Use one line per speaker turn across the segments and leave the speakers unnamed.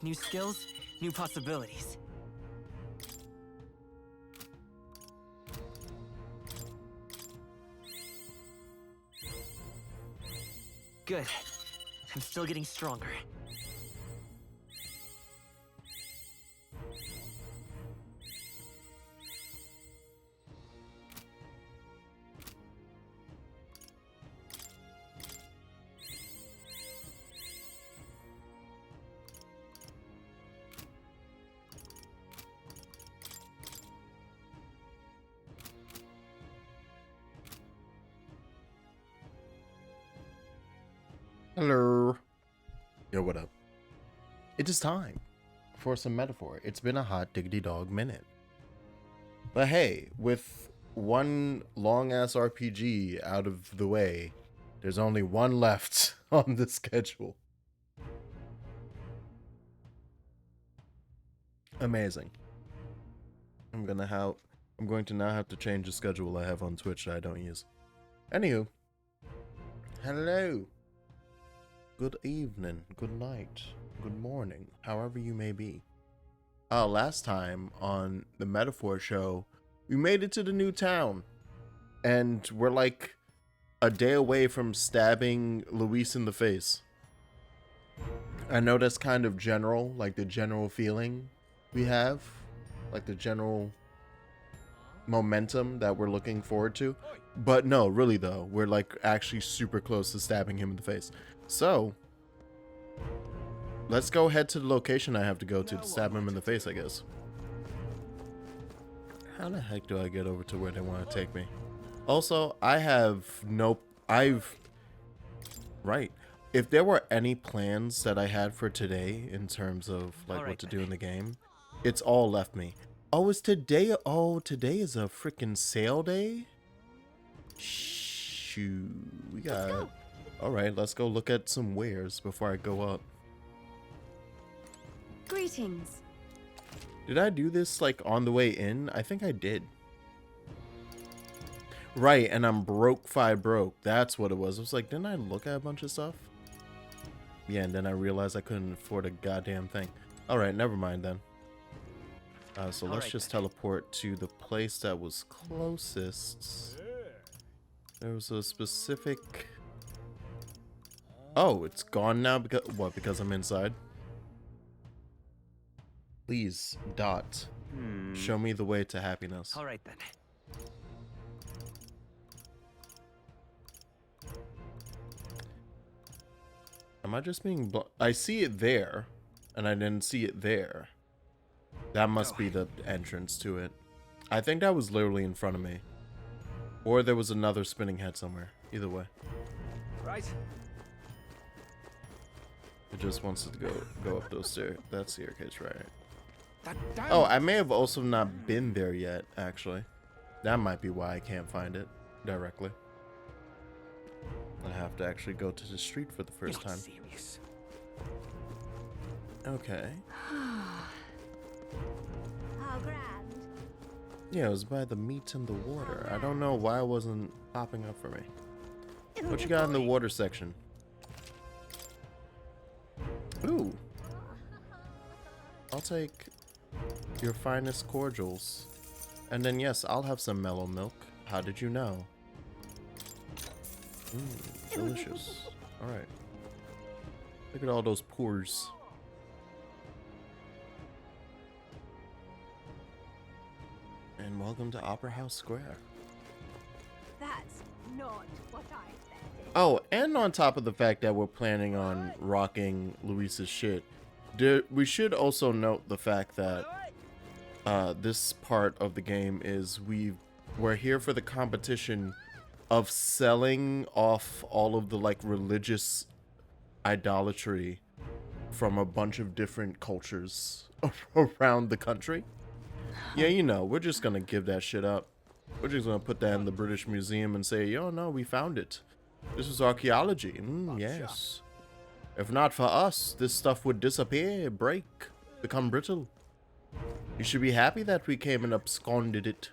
New skills, new possibilities. Good. I'm still getting stronger.
Hello. Yo, what up? It is time for some metaphor. It's been a hot diggity dog minute. But hey, with one long-ass RPG out of the way, there's only one left on the schedule. Amazing. I'm going to now have to change the schedule I have on Twitch that I don't use. Anywho. Hello. Good evening, good night, good morning, however you may be. Last time on the Metaphor show, we made it to the new town. And we're like a day away from stabbing Luis in the face. I know that's kind of general, like the general feeling we have. Like the general momentum that we're looking forward to. But no, really though, we're like actually super close to stabbing him in the face. So, let's go head to the location I have to go to stab him in the face, I guess. How the heck do I get over to where they want to take me? Also, right. If there were any plans that I had for today in terms of like what to do in the game, it's all left me. Oh, it's today? Oh, today is a freaking sale day? Shoot. We got... Alright, let's go look at some wares before I go up.
Greetings.
Did I do this like on the way in? I think I did. Right, and I'm broke. That's what it was. I was like, didn't I look at a bunch of stuff? Yeah, and then I realized I couldn't afford a goddamn thing. Alright, never mind then. So let's just teleport to the place that was closest. There was a specific... Oh, it's gone now because... What, because I'm inside? Please, Dot. Show me the way to happiness.
Alright then.
Am I just being... I see it there, and I didn't see it there. That must be the entrance to it. I think that was literally in front of me. Or there was another spinning head somewhere. Either way.
Right.
It just wants to go up those stairs. That staircase, right? Oh, I may have also not been there yet, actually. That might be why I can't find it directly. I have to actually go to the street for the first time.
Serious.
Okay.
How grand.
Yeah, it was by the meat and the water. I don't know why it wasn't popping up for me. What you got in the water section? Ooh. I'll take your finest cordials. And then yes, I'll have some mellow milk. How did you know? Delicious. Alright. Look at all those pores. And welcome to Opera House Square.
That's not what I expected.
Oh, and on top of the fact that we're planning on rocking Luis's shit, we should also note the fact that this part of the game is we're here for the competition of selling off all of the like religious idolatry from a bunch of different cultures around the country. Yeah, you know, we're just gonna give that shit up. We're just gonna put that in the British Museum and say, yo, no, we found it. This is archaeology. Yes. If not for us, this stuff would disappear, break, become brittle. You should be happy that we came and absconded it.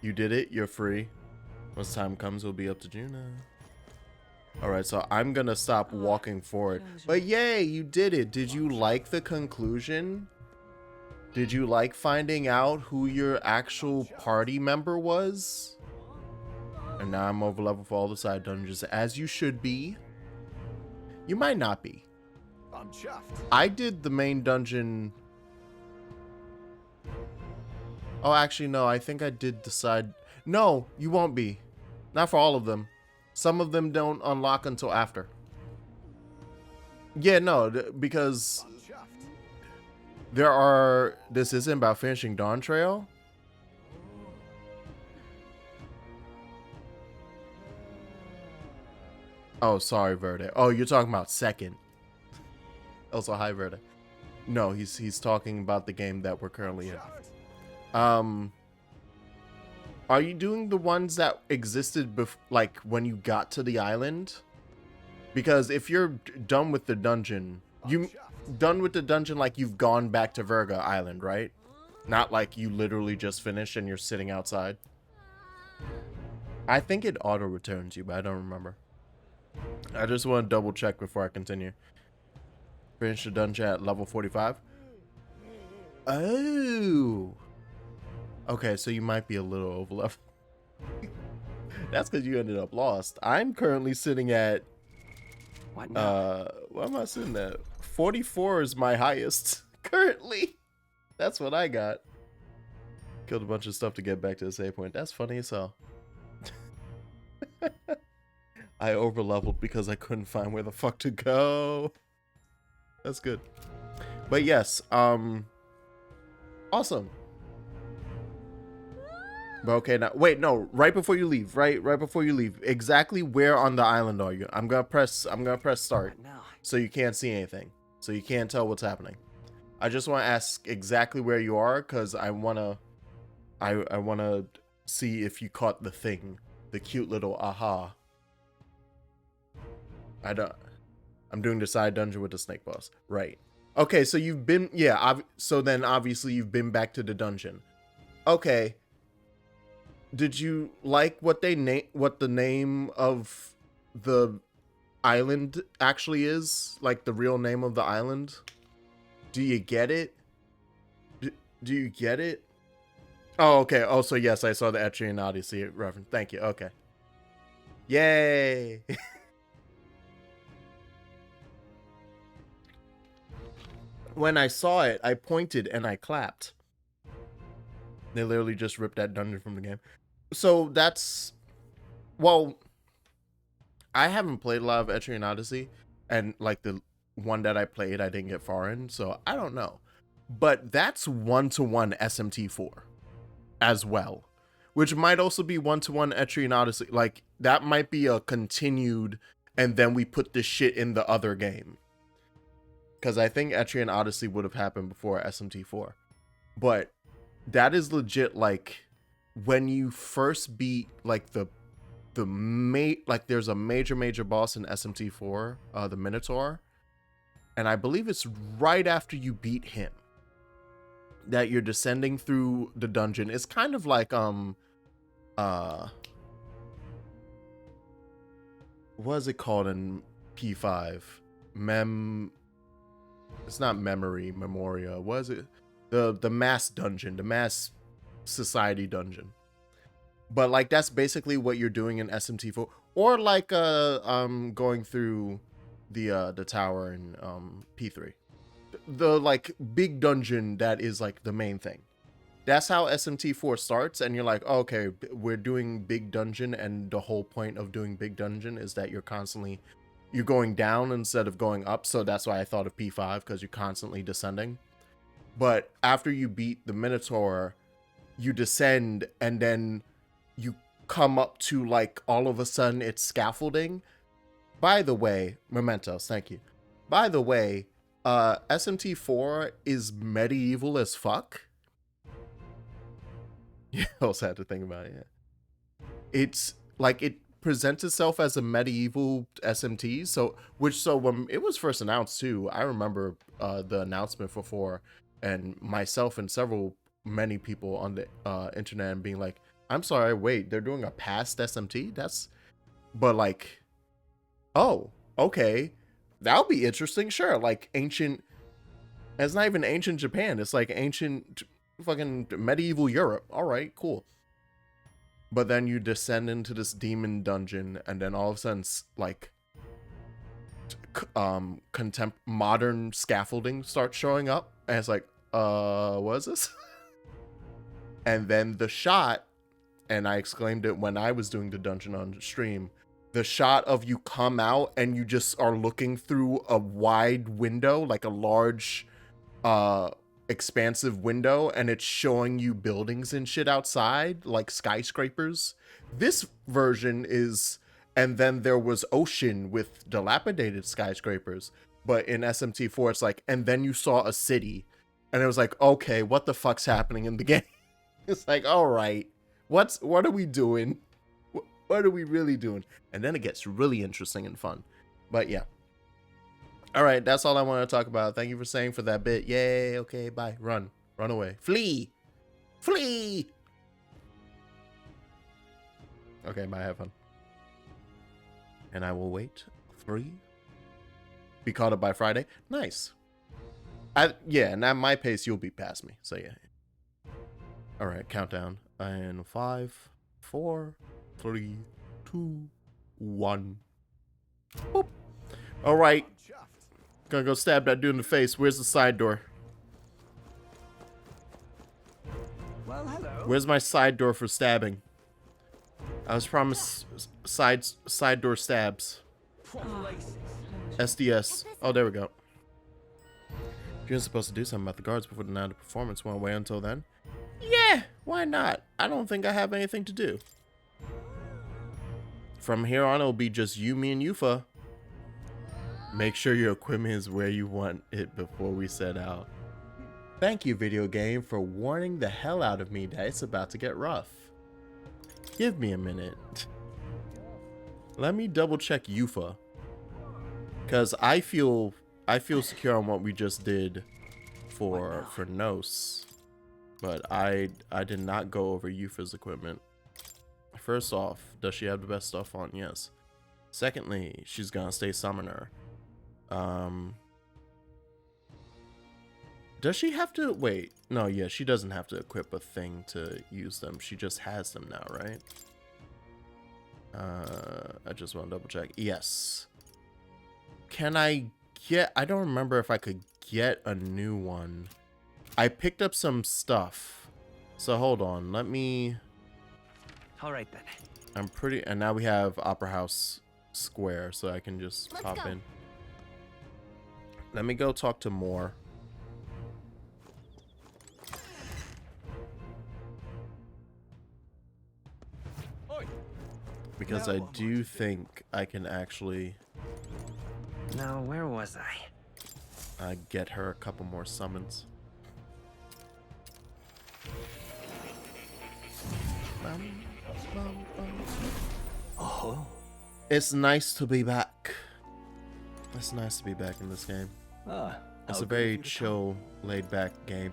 You did it, you're free. Once time comes, it'll be up to Juna. Alright, so I'm gonna stop walking forward. But yay, you did it. Did you like the conclusion? Did you like finding out who your actual party member was? And now I'm over level for all the side dungeons, as you should be. You might not be.
I'm chuffed.
I did the main dungeon. Oh, actually, no. I think I did the side. No, you won't be. Not for all of them. Some of them don't unlock until after. Yeah, no, because
I'm chuffed.
there are. This isn't about finishing Dawn Trail. Oh, sorry, Verde. Oh, you're talking about second. Also, hi, Verde. No, he's talking about the game that we're currently in. Are you doing the ones that existed like when you got to the island? Because if you're done with the dungeon, like you've gone back to Virga Island, right? Not like you literally just finished and you're sitting outside. I think it auto returns you, but I don't remember. I just want to double check before I continue. Finish the dungeon at level 45. Oh. Okay, so you might be a little over level. That's because you ended up lost. I'm currently sitting at
What now?
what am I sitting at? 44 is my highest currently. That's what I got. Killed a bunch of stuff to get back to the save point. That's funny as hell. I over leveled because I couldn't find where the fuck to go. That's good. But yes, awesome. But okay, now wait, no, right before you leave, right before you leave, exactly where on the island are you? I'm gonna press start,
What now?
so you can't see anything, so you can't tell what's happening. I just want to ask exactly where you are, because I wanna see if you caught the thing, the cute little aha. I'm doing the side dungeon with the snake boss, right? Okay, so you've been, yeah. So then obviously you've been back to the dungeon. Okay. Did you like what the name of the island actually is? Like the real name of the island? Do you get it? Do you get it? Oh, okay. Oh, so yes, I saw the Etrian Odyssey reference. Thank you. Okay. Yay! When I saw it, I pointed and I clapped. They literally just ripped that dungeon from the game. So that's, well, I haven't played a lot of Etrian Odyssey, and like the one that I played, I didn't get far in, so I don't know. But that's 1-to-1 SMT4 as well, which might also be 1-to-1 Etrian Odyssey. Like that might be a continued, and then we put this shit in the other game. Because I think Etrian Odyssey would have happened before SMT4. But that is legit, like, when you first beat, like, like, there's a major boss in SMT4, the Minotaur. And I believe it's right after you beat him that you're descending through the dungeon. It's kind of like, what is it called in P5? It's not Memoria. What is it? The mass dungeon, the mass society dungeon. But like that's basically what you're doing in SMT4, or like going through the tower in P3. The like big dungeon that is like the main thing. That's how SMT4 starts, and you're like, oh, okay, we're doing big dungeon, and the whole point of doing big dungeon is that you're going down instead of going up. So that's why I thought of P5, because you're constantly descending. But after you beat the Minotaur, you descend, and then you come up to, like, all of a sudden it's scaffolding. By the way, mementos, thank you. By the way, SMT4 is medieval as fuck. Yeah, I also had to think about it. Yeah. It's like it presents itself as a medieval SMT. So when it was first announced too, I remember the announcement for 4, and myself and many people on the internet being like, I'm sorry, wait, they're doing a past SMT? But like, oh, okay. That'll be interesting, sure. Like ancient, it's not even ancient Japan. It's like ancient fucking medieval Europe. All right, cool. But then you descend into this demon dungeon, and then all of a sudden, like, modern scaffolding starts showing up, and it's like, what is this? And then the shot, and I exclaimed it when I was doing the dungeon on stream, the shot of you come out and you just are looking through a wide window, like a large, expansive window, and it's showing you buildings and shit outside, like skyscrapers. This version is, and then there was ocean with dilapidated skyscrapers. But in SMT4, it's like, and then you saw a city, and it was like, okay, what the fuck's happening in the game? It's like, all right, what are we doing? What are we really doing? And then it gets really interesting and fun. But yeah. All right, that's all I want to talk about. Thank you for saying for that bit. Yay, okay, bye. Run away. Flee. Okay, bye, have fun. And I will wait. 3. Be caught up by Friday. Nice. Yeah, and at my pace, you'll be past me. So yeah. All right, countdown. And 5, 4, 3, 2, 1. Boop. All right. Gonna go stab that dude in the face. Where's the side door?
Well, hello.
Where's my side door for stabbing? I was promised side door stabs. SDS. Oh, there we go. You're supposed to do something about the guards before the night of performance. Want to wait until then? Yeah, why not? I don't think I have anything to do. From here on, it'll be just you, me, and Yufa. Make sure your equipment is where you want it before we set out. Thank you, video game, for warning the hell out of me that it's about to get rough. Give me a minute. Let me double check Yufa. Cause I feel secure on what we just did for Nos. But I did not go over Yufa's equipment. First off, does she have the best stuff on? Yes. Secondly, she's gonna stay summoner. Does she have to wait? No, yeah, she doesn't have to equip a thing to use them. She just has them now, right? I just want to double check. Yes. Can I get, I don't remember if I could get a new one. I picked up some stuff. So hold on, let me.
All right then.
I'm pretty, and now we have Opera House Square, so I can just
Let's
pop
go.
in. Let me go talk to Moore. Because I do think I can actually
Now, where was I?
get her a couple more summons.
Oh.
It's nice to be back. It's nice to be back in this game. It's a very chill, laid-back game.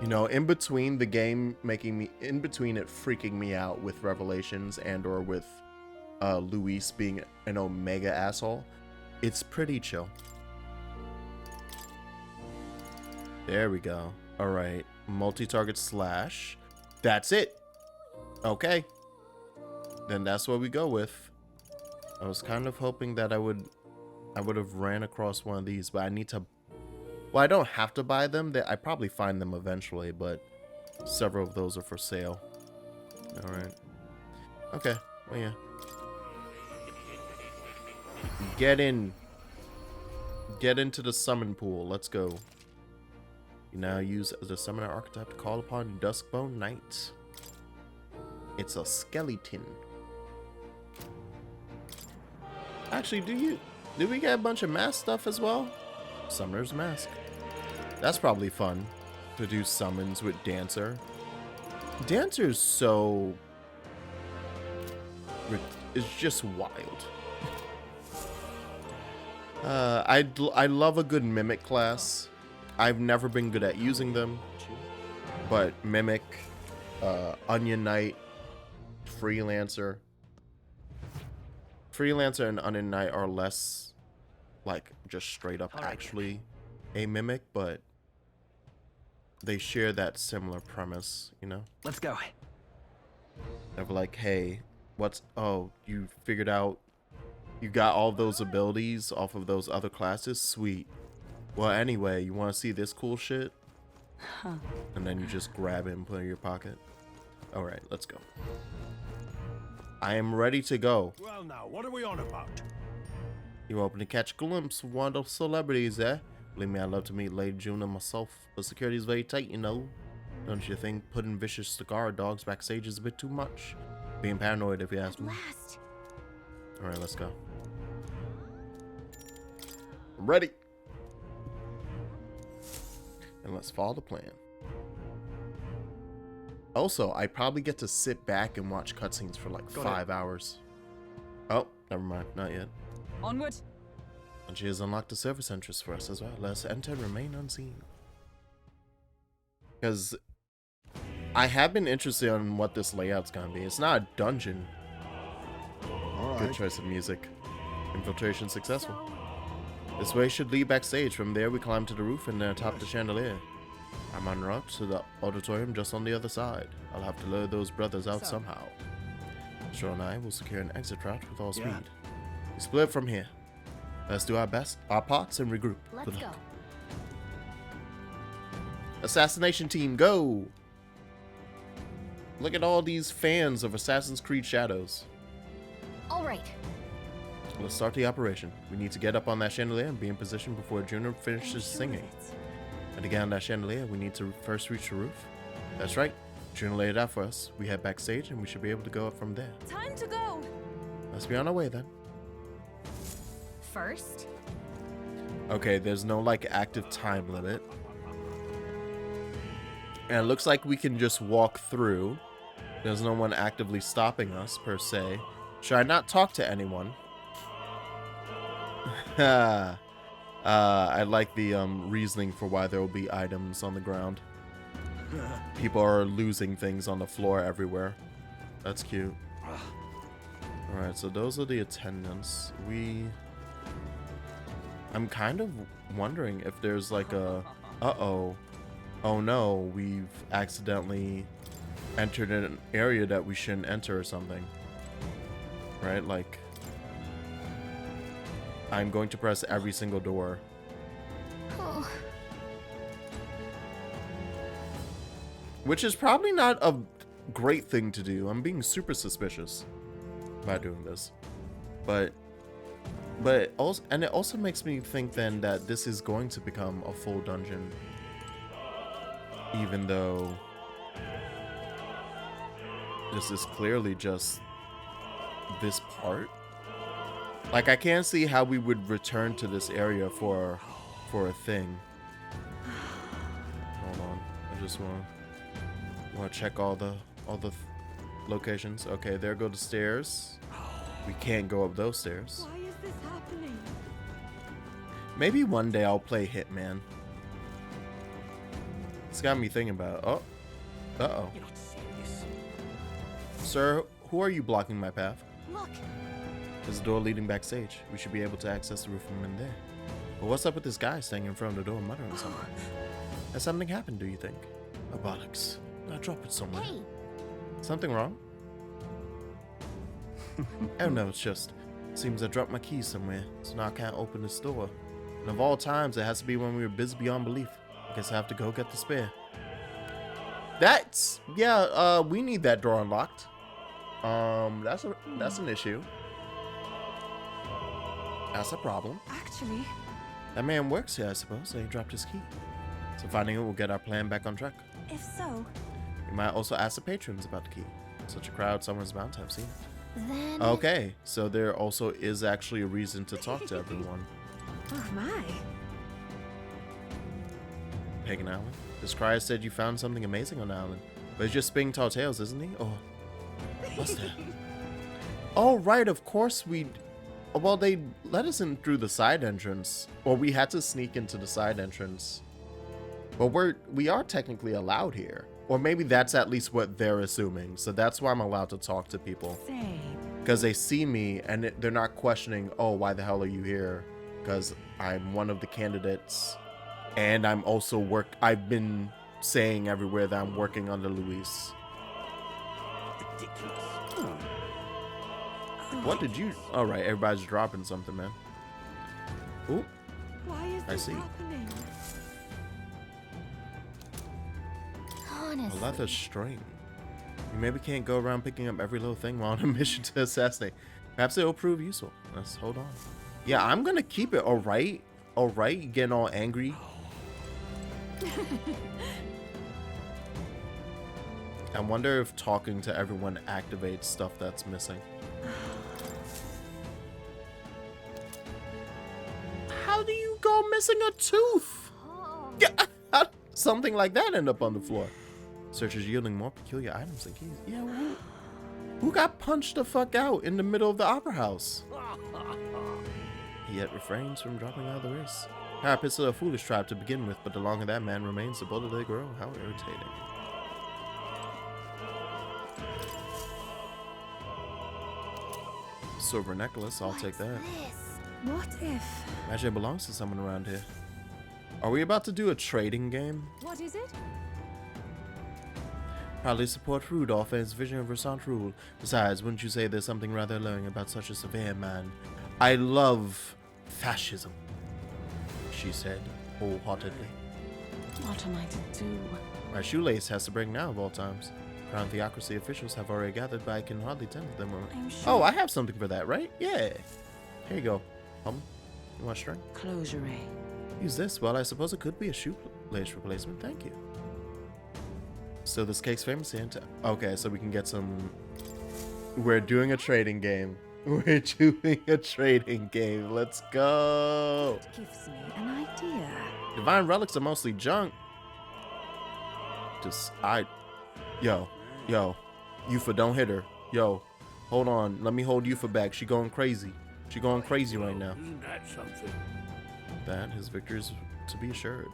You know, in between the game in between it freaking me out with Revelations and or with Luis being an Omega asshole, it's pretty chill. There we go. All right, multi-target slash. That's it. Okay. Then that's what we go with. I was kind of hoping that I would have ran across one of these, but I need to. Well, I don't have to buy them. I probably find them eventually, but several of those are for sale. All right. Okay. Well, yeah. Get in. Get into the summon pool. Let's go. You now use the summoner archetype to call upon Duskbone Knight. It's a skeleton. Actually, do we get a bunch of mask stuff as well? Summoner's Mask. That's probably fun to do summons with Dancer. Dancer's so... it's just wild. I love a good Mimic class. I've never been good at using them. But Mimic, Onion Knight, freelancer. Freelancer and Unend Knight are less like just straight up
All right.
actually a mimic, but they share that similar premise, you know?
Let's go.
Of like, hey, you figured out you got all those abilities off of those other classes? Sweet. Well, anyway, you want to see this cool shit?
Huh.
And then you just grab it and put it in your pocket. All right, let's go. I am ready to go.
Well, now, what are we on about?
You hoping to catch a glimpse of one of those celebrities, eh? Believe me, I'd love to meet Lady June and myself, but security's very tight, you know. Don't you think putting vicious cigar dogs backstage is a bit too much? Being paranoid, if you ask
At
me.
last.
All right, let's go. I'm ready. And let's follow the plan. Also, I probably get to sit back and watch cutscenes for like 5 hours. Oh, never mind, not yet.
Onward.
And she has unlocked the service entrance for us as well. Let's enter and remain unseen. Because I have been interested in what this layout's gonna be. It's not a dungeon.
All
Good
right.
choice of music. Infiltration successful. This way should lead backstage. From there we climb to the roof and then atop the chandelier. I'm en route to the auditorium just on the other side. I'll have to lure those brothers out somehow. Shaw and I will secure an exit route with all speed.
Yeah.
We split from here. Let's do our best, our parts, and regroup.
Let's
Good
go.
luck. Assassination team, go! Look at all these fans of Assassin's Creed Shadows.
All right.
Let's start the operation. We need to get up on that chandelier and be in position before Juno finishes singing. And to get on that chandelier, we need to first reach the roof. That's right. Juno laid it out for us. We head backstage and we should be able to go up from there.
Time to go.
Let's be on our way then.
First.
Okay, there's no like active time limit. And it looks like we can just walk through. There's no one actively stopping us per se. Should I not talk to anyone? I like the reasoning for why there will be items on the ground. People are losing things on the floor everywhere. That's cute. Alright, so those are the attendants. I'm kind of wondering if there's like a... Uh-oh. Oh no, we've accidentally entered an area that we shouldn't enter or something. Right, like... I'm going to press every single door.
Oh.
Which is probably not a great thing to do. I'm being super suspicious by doing this. But also, and it also makes me think then that this is going to become a full dungeon. Even though this is clearly just this part. Like, I can't see how we would return to this area for a thing. Hold on, I just want to check all the locations. Okay, there go the stairs. We can't go up those stairs.
Why is this happening?
Maybe one day I'll play Hitman. It's got me thinking about it. Oh, uh-oh.
You're not serious.
Sir, who are you blocking my path?
Look.
There's a door leading backstage. We should be able to access the roof from in there. But what's up with this guy standing in front of the door muttering something? Has something happened, do you think? Oh, bollocks. I dropped it somewhere.
Hey.
Something wrong? Oh no, it seems I dropped my keys somewhere, so now I can't open this door. And of all times, it has to be when we were busy beyond belief. I guess I have to go get the spare. We need that door unlocked. That's an issue. That's a problem.
Actually.
That man works here, I suppose, so he dropped his key. So finding it will get our plan back on track.
If so,
We might also ask the patrons about the key. Such a crowd, someone's bound to have seen it.
then.
Okay, so there also is actually a reason to talk to everyone.
Oh my.
Pagan Island. This crier said you found something amazing on the island. But he's just spinning tall tales, isn't he? Oh, what's that? Oh, right, of course well, they let us in through the side entrance. Or we had to sneak into the side entrance. But we are technically allowed here. Or maybe that's at least what they're assuming. So that's why I'm allowed to talk to people.
Same.
Because they see me and they're not questioning, oh, why the hell are you here? Because I'm one of the candidates. And I'm also I've been saying everywhere that I'm working under Luis.
Ridiculous.
What did you... All right, everybody's dropping something, man. Ooh,
Why is
I
this
see.
happening?
a
Honestly.
leather string. You maybe can't go around picking up every little thing while on a mission to assassinate. Perhaps it'll prove useful. Let's hold on. Yeah, I'm gonna keep it. All right, you getting all angry. I wonder if talking to everyone activates stuff that's missing. How do you go missing a tooth? Yeah, how did something like that end up on the floor? Searchers yielding more peculiar items than keys. Yeah, who got punched the fuck out in the middle of the opera house? He yet refrains from dropping out of the race. Carapace are a foolish tribe to begin with, but the longer that man remains, the bolder they grow. How irritating. Silver necklace, I'll take that.
What if?
Imagine it belongs to someone around here. Are we about to do a trading game?
What is it?
Proudly support Rudolph and his vision of Versant rule. Besides, wouldn't you say there's something rather alluring about such a severe man? I love fascism, she said wholeheartedly.
What am I to do?
My shoelace has to break now of all times. Crown theocracy officials have already gathered, but I can hardly tend to them.
I'm sure.
Oh, I have something for that, right? Yeah. Here you go. You want string?
Closure.
Use this. Well, I suppose it could be a shoelace replacement. Thank you. So this cake's famous here. Okay, so we can get some... We're doing a trading game. We're doing a trading game. Let's go.
It gives me an idea.
Divine relics are mostly junk. Yo, Yufa, don't hit her. Yo, hold on. Let me hold Yufa back. She going crazy. She going crazy right now.
Isn't that something?
That his victory is to be assured.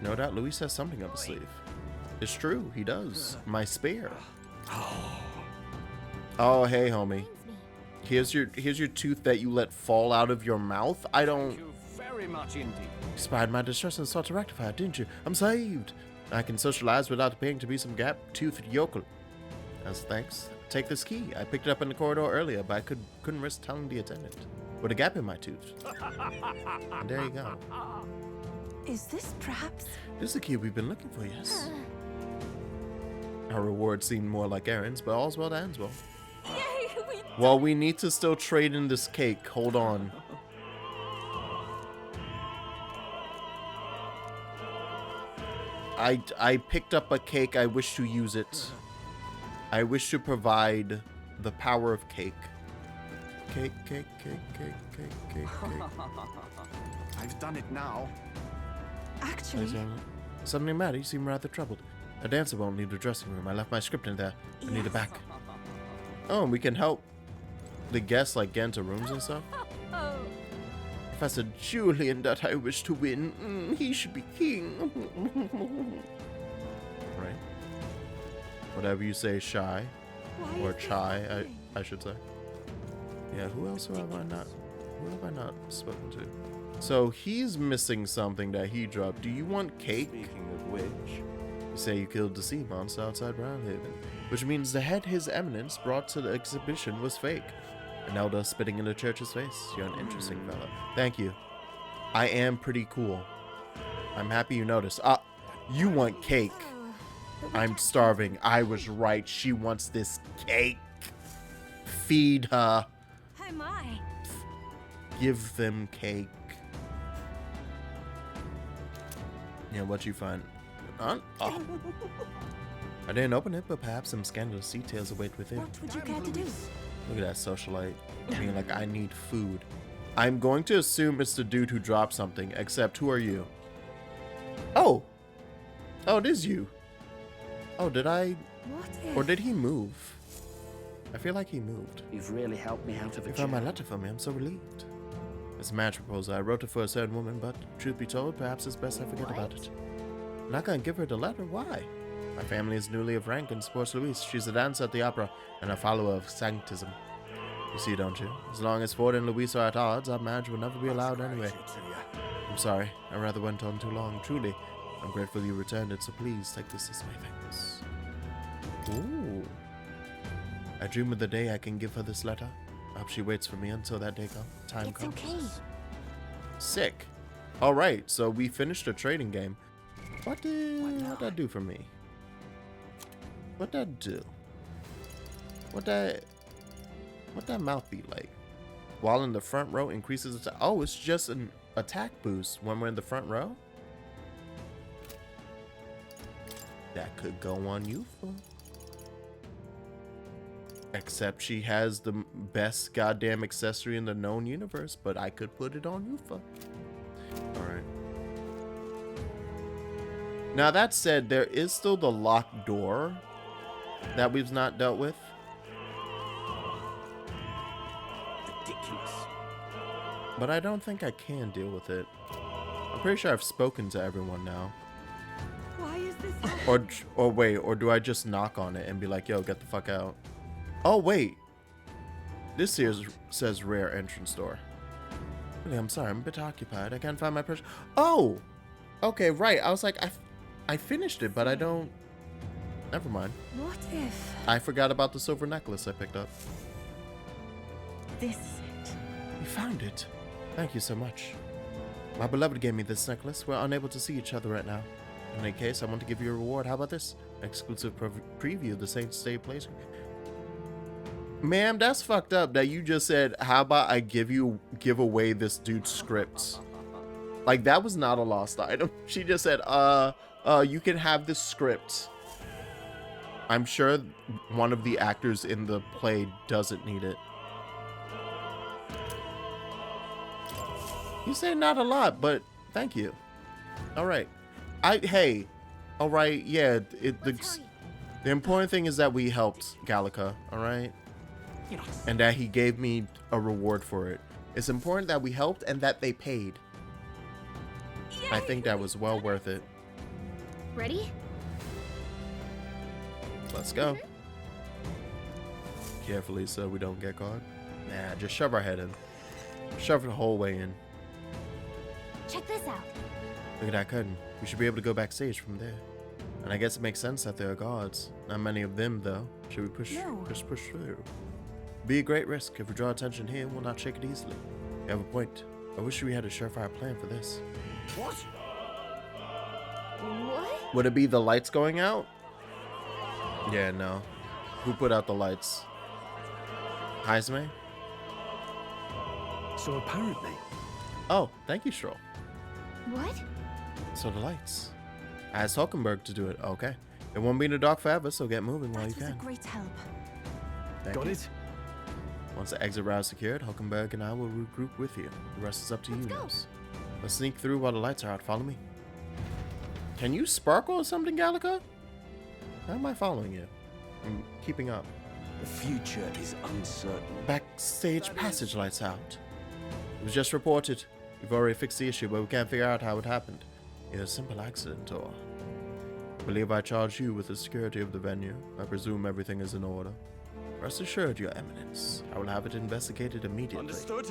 No doubt Luis has something up his sleeve. It's true, he does. My spear. Oh, hey, homie. Here's your tooth that you let fall out of your mouth. I don't...
Thank you very much indeed.
You spied my distress and sought to rectify it, didn't you? I'm saved. I can socialize without appearing to be some gap-toothed yokel. As thanks, take this key. I picked it up in the corridor earlier, but I couldn't risk telling the attendant. With a gap in my tooth. And there you go.
Is this perhaps?
This is the key we've been looking for, yes. Our reward seemed more like errands, but all's well that ends well.
Yay, we
Well, we need to still trade in this cake. Hold on. I picked up a cake. I wish to use it. I wish to provide the power of cake. Cake.
I've done it now.
actually.
Something the matter? You seem rather troubled. A dancer won't need a dressing room. I left my script in there. I need it back. Oh, and we can help the guests like get into rooms and stuff.
Oh.
Professor Julian that I wish to win. He should be king. Right? Whatever you say, shy.
Why
Or
is this
chai,
happening?
I should say. Yeah, who else have I not spoken to? So he's missing something that he dropped. Do you want cake?
Speaking of which,
You say you killed the sea monster outside Brownhaven, which means the head His Eminence brought to the exhibition was fake. An Elda spitting in the church's face. You're an interesting fella. Thank you. I am pretty cool. I'm happy you noticed. You want cake.
But we
I'm
can't-
starving. I was right. She wants this cake. Feed her.
Oh my.
Give them cake. Yeah, what you find? Oh. I didn't open it, but perhaps some scandalous details await within.
What would you care to do?
Look at that socialite. Being like, I need food. I'm going to assume it's the dude who dropped something, except who are you? Oh! Oh, it is you. Oh, did I?
What if?
Or did he move? I feel like he moved.
you've really helped me out of a
You found my
jam.
letter for me. I'm so relieved. It's a marriage proposal. I wrote it for a certain woman, but truth be told, perhaps it's best I forget about it. I'm not gonna give her the letter. Why? My family is newly of rank and supports Louise. She's a dancer at the opera and a follower of Sanctism. You see, don't you? As long as Ford and Louise are at odds, our marriage will never be allowed anyway. I'm sorry. I rather went on too long. Truly, I'm grateful you returned it, so please take this as my thanks. Ooh. I dream of the day I can give her this letter. I hope she waits for me until that time
It's
comes.
okay.
Sick. Alright, so we finished a trading game. What did that do for me? What that do? What that mouth be like? While in the front row increases attack. Oh, it's just an attack boost when we're in the front row? That could go on Yufa. Except she has the best goddamn accessory in the known universe, but I could put it on Yufa. Alright. Now that said, there is still the locked door that we've not dealt with.
Ridiculous.
But I don't think I can deal with it. I'm pretty sure I've spoken to everyone now.
Why is this happening?
Or wait, or do I just knock on it and be like, yo, get the fuck out? Oh, wait. This here says rare entrance door. Really, I'm sorry, I'm a bit occupied. I can't find my precious. Oh! Okay, right. I was like, I finished it, but I don't. Never mind.
What if
I forgot about the silver necklace I picked up.
this is it?
You found it. Thank you so much. My beloved gave me this necklace. We're unable to see each other right now. In any case, I want to give you a reward. How about this? An exclusive preview of the Saints Day playthrough. Ma'am, that's fucked up that you just said, how about I give away this dude's scripts? Like, that was not a lost item. She just said, you can have this script. I'm sure one of the actors in the play doesn't need it. You say not a lot, but thank you. All right. Hey. All right. Yeah. The important thing is that we helped Gallica. All right.
Yes.
And that he gave me a reward for it. It's important that we helped and that they paid. I think that was well worth it.
Ready?
Let's go. Carefully so we don't get caught. Nah, just shove our head in. Shove it the whole way in.
Check this out.
Look at that curtain. We should be able to go backstage from there. And I guess it makes sense that there are guards. Not many of them, though. Should we just push through? Be a great risk. If we draw attention here, we'll not shake it easily. You have a point. I wish we had a surefire plan for this.
What?
What?
Would it be the lights going out? Yeah, no. Who put out the lights? Heisme?
So apparently,
Oh, thank you, Stroll.
What?
So the lights. I asked Hulkenberg to do it. Okay. It won't be in the dark forever, so get moving while you
That was a
can.
great help.
Thank
got
you.
it?
Once the exit route is secured, Hulkenberg and I will regroup with you. The rest is up to you,
Let's go.
Nils. Let's sneak through while the lights are out. Follow me. Can you sparkle or something, Gallica? How am I following you? I'm keeping up.
The future is uncertain.
Backstage passage lights out. It was just reported. We've already fixed the issue, but we can't figure out how it happened. Either a simple accident or... I believe I charge you with the security of the venue. I presume everything is in order. Rest assured, Your Eminence. I will have it investigated immediately.
Understood?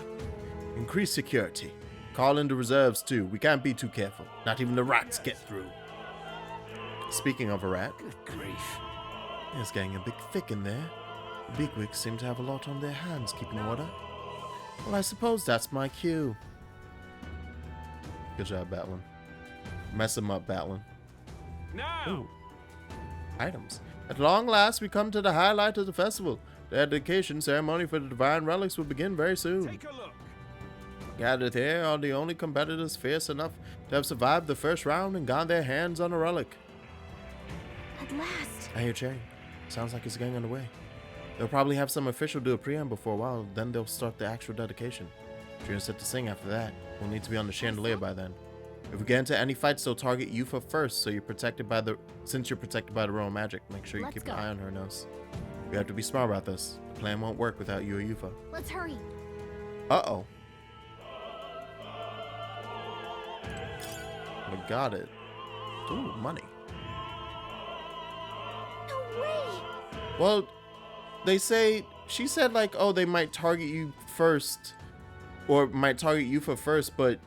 Increase security. Call in the reserves too. We can't be too careful. Not even the rats get through. Speaking of a rat,
Good grief.
it's getting a bit thick in there. The bigwigs seem to have a lot on their hands keeping order. Well, I suppose that's my cue. Good job, Batlin. Mess him up, Batlin.
Now!
Ooh. Items. At long last, we come to the highlight of the festival. The dedication ceremony for the divine relics will begin very soon.
Take a look.
Gathered here are the only competitors fierce enough to have survived the first round and got their hands on a relic.
At last.
I hear cheering. Sounds like it's getting underway. They'll probably have some official do a preamble for a while, then they'll start the actual dedication. Trina's set to sing after that. We'll need to be on the chandelier by then. If we get into any fights, they'll target Yufa first, so since you're protected by the royal magic, make sure you
Let's
keep
go.
an eye on her nose. We have to be smart about this. The plan won't work without you or Yufa.
Let's hurry.
Uh-oh. I got it. Ooh, money.
No way!
Well, she said like, oh, they might target you first, or might target you for first, but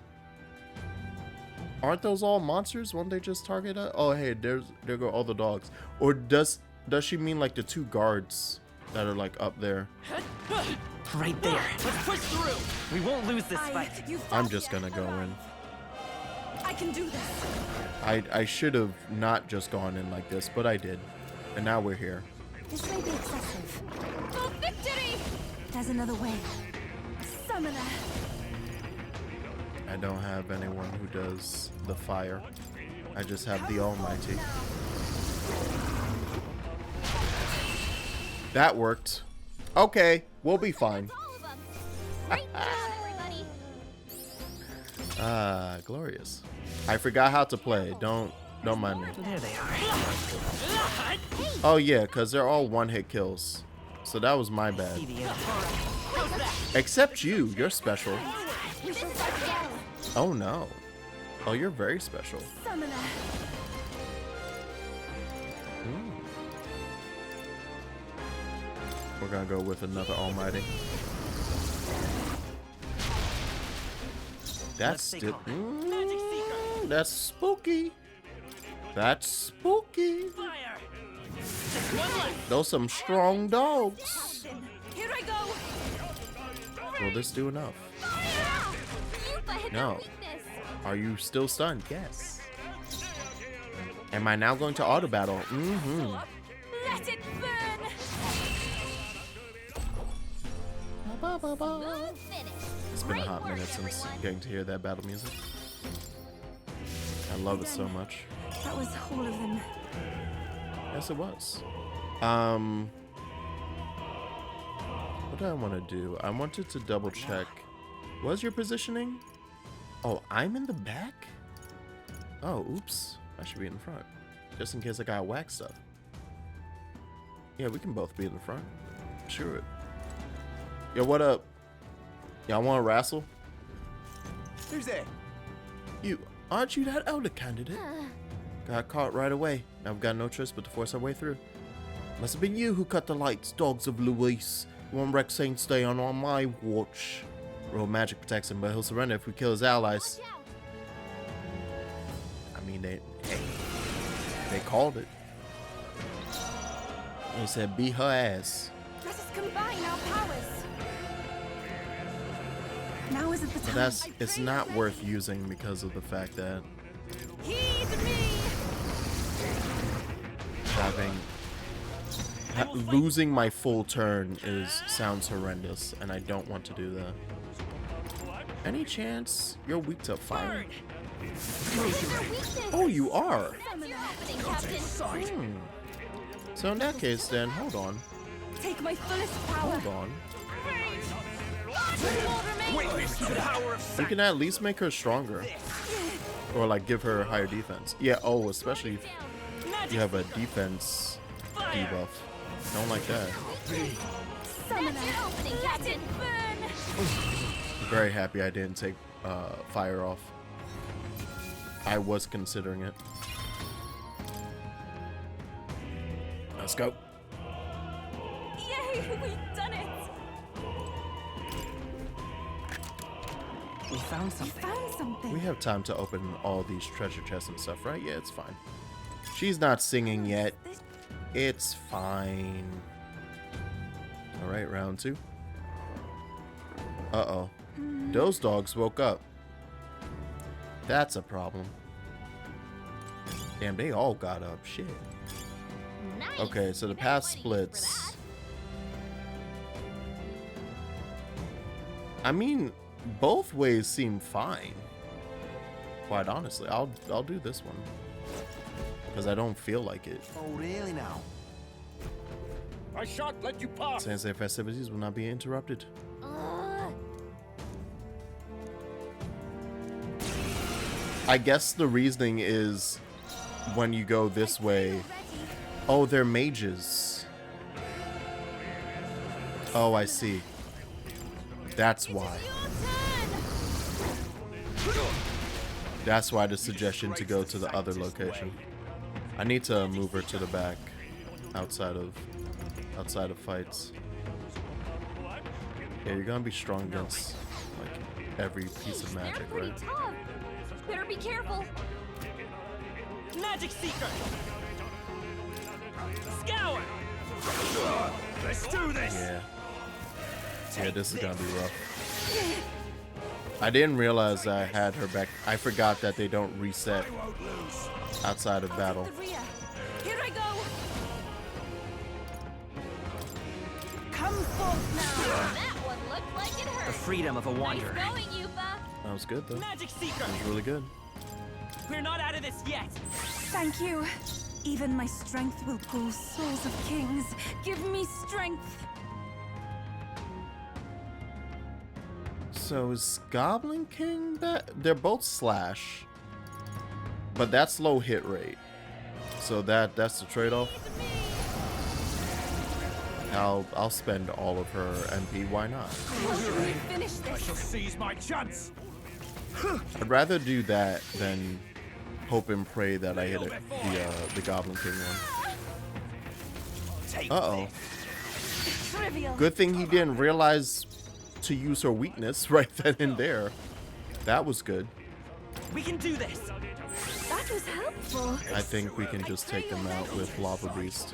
aren't those all monsters? Won't they just target us? Oh, hey, there go all the dogs. Or does she mean like the two guards that are like up there?
Right there. Let's push through. We won't lose this fight.
I'm just gonna go in.
I can do this.
I should have not just gone in like this, but I did. And now we're here.
This may be excessive. For victory! There's another way. Summoner.
I don't have anyone who does the fire. I just have the Almighty. That worked. Okay, we'll be fine.
All of them. Great job, everybody.
Ah, glorious. I forgot how to play. Don't mind me.
There they are.
Oh yeah, because they're all one-hit kills. So that was my bad.
See the end.
Except you. You're special.
This is our chance.
Oh no. Oh, you're very special.
Summoner.
We're gonna go with another Almighty. That's
Let's take
still.
on Magic Seeker.
That's spooky. That's spooky.
Fire. Just one left.
Those some strong dogs.
Here I go.
Will this do enough?
Yupa hit
No.
that weakness.
Are you still stunned? Yes. Am I now going to auto battle? Mm-hmm.
Let it burn. Smooth finish.
It's been a
Great
hot
work,
minute since
everyone.
getting to hear that battle music. I love it so much.
That was all of them.
Yes, it was. What do I want to do? I wanted to double check. Was your positioning? Oh, I'm in the back? Oh, oops. I should be in the front. Just in case I got whack stuff. Yeah, we can both be in the front. Sure. Yo, what up? Y'all want to wrestle?
Who's there?
You, aren't you that Elda candidate? Got caught right away. Now we've got no choice but to force our way through. Must have been you who cut the lights, dogs of Luis. You want Rex Saint stay on my watch. Royal magic protects him, but he'll surrender if we kill his allies.
Watch out.
I mean, they called it. They said, be her ass.
Let us combine our powers. Now isn't the time.
But it's not worth using because of the fact that
Heed me.
losing my full turn sounds horrendous, and I don't want to do that. Any chance you're weak to fire? Oh, you are.
That's your opening, Captain.
So in that case, then hold on,
Take my fullest power.
hold on.
Witness the power of
You can at least make her stronger, or like give her higher defense. Yeah. Oh, especially if you have a defense debuff. Don't like that.
Summoner. That's your opening, Captain. Burn.
I'm very happy I didn't take fire off. I was considering it. Let's go.
Yay, we've done it.
We found something.
Found something.
We have time to open all these treasure chests and stuff, right? Yeah, it's fine. She's not singing yet. It's fine. All right, round 2. Uh-oh. Those dogs woke up. That's a problem. Damn, they all got up. Shit.
Nice.
Okay, so the
Bet
path
we're easy
splits.
for that.
I mean, both ways seem fine. Quite honestly, I'll do this one because I don't feel like it.
Oh, really now?
I shan't let you pass.
Sensei festivities will not be interrupted.
Ugh.
I guess the reasoning is when you go this way.
Ready.
Oh, they're mages. Oh, I see. That's why.
Your turn.
That's why the suggestion to go to the other location. I need to move her to the back, outside of fights. Yeah, you're gonna be strong against like every piece of magic,
They're pretty
right?
tough. Better be careful.
Magic Seeker! Scour! Let's do this!
Yeah. Yeah, this is gonna be rough. I didn't realize I had her back. I forgot that they don't reset outside of battle.
The rear. Here I go. Come forth now.
That one looked like it
The
hurt.
freedom of a wanderer.
Nice going, Yupa.
That was good though.
Magic Seeker!
That was really good.
We're not out of this yet!
Thank you. Even my strength will pull souls of kings. Give me strength.
So is Goblin King that they're both slash, but that's low hit rate. So that's the trade-off. I'll spend all of her MP. Why not?
Can we finish this?
Seize my chance.
I'd rather do that than hope and pray that I hit the Goblin King one. Uh-oh.
Trivial.
Good thing he didn't realize to use her weakness right then and there. That was good.
We can do this!
That was helpful.
I think we can just take them out with Lava Beast.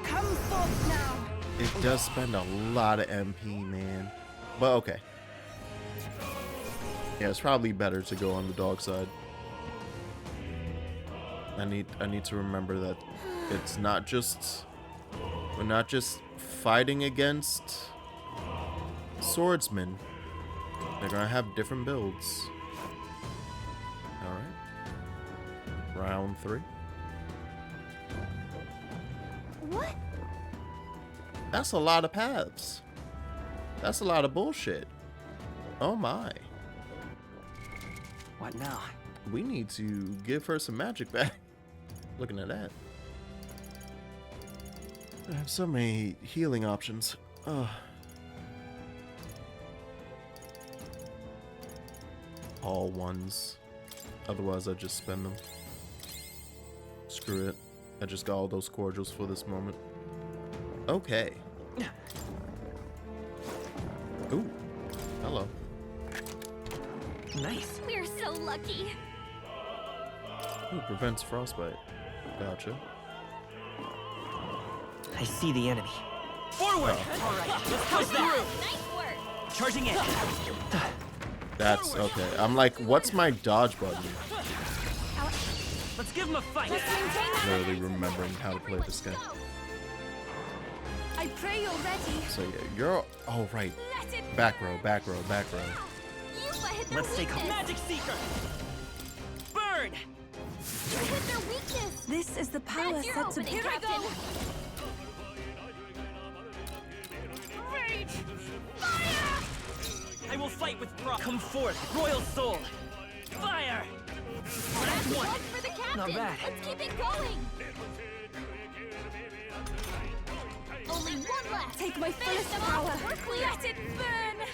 Come forth now.
It does spend a lot of MP, man. But okay. Yeah, it's probably better to go on the dog side. I need to remember that it's not just we're not just fighting against swordsmen. They're gonna have different builds. Alright. Round 3.
What?
That's a lot of paths. That's a lot of bullshit. Oh my.
What now?
We need to give her some magic back. Looking at that. I have so many healing options. Ugh. All ones. Otherwise, I just spend them. Screw it. I just got all those cordials for this moment. Okay. Ooh. Hello.
Nice.
We're so lucky.
Ooh, prevents frostbite. Gotcha.
I see the enemy. Forward! Alright, let's push through!
Nice work.
Charging in!
That's okay. I'm like, what's my dodge button?
Let's give him a fight!
Literally remembering how to play this game.
I pray you're ready.
So yeah, you're oh right.
Let it
Back row, back row, back row.
Yupa hit their
Let's take
weakness.
Magic Seeker! Burn!
You hit their weakness.
This is the power
That's your
set to
opening,
here I
Captain.
go.
I will fight with pride. Come forth, Royal Soul! Fire! That's one!
One for the captain.
Not bad.
Let's keep it going. Only one left.
Take my
Finish
fullest
them
power.
off. We're clear.
Let it burn.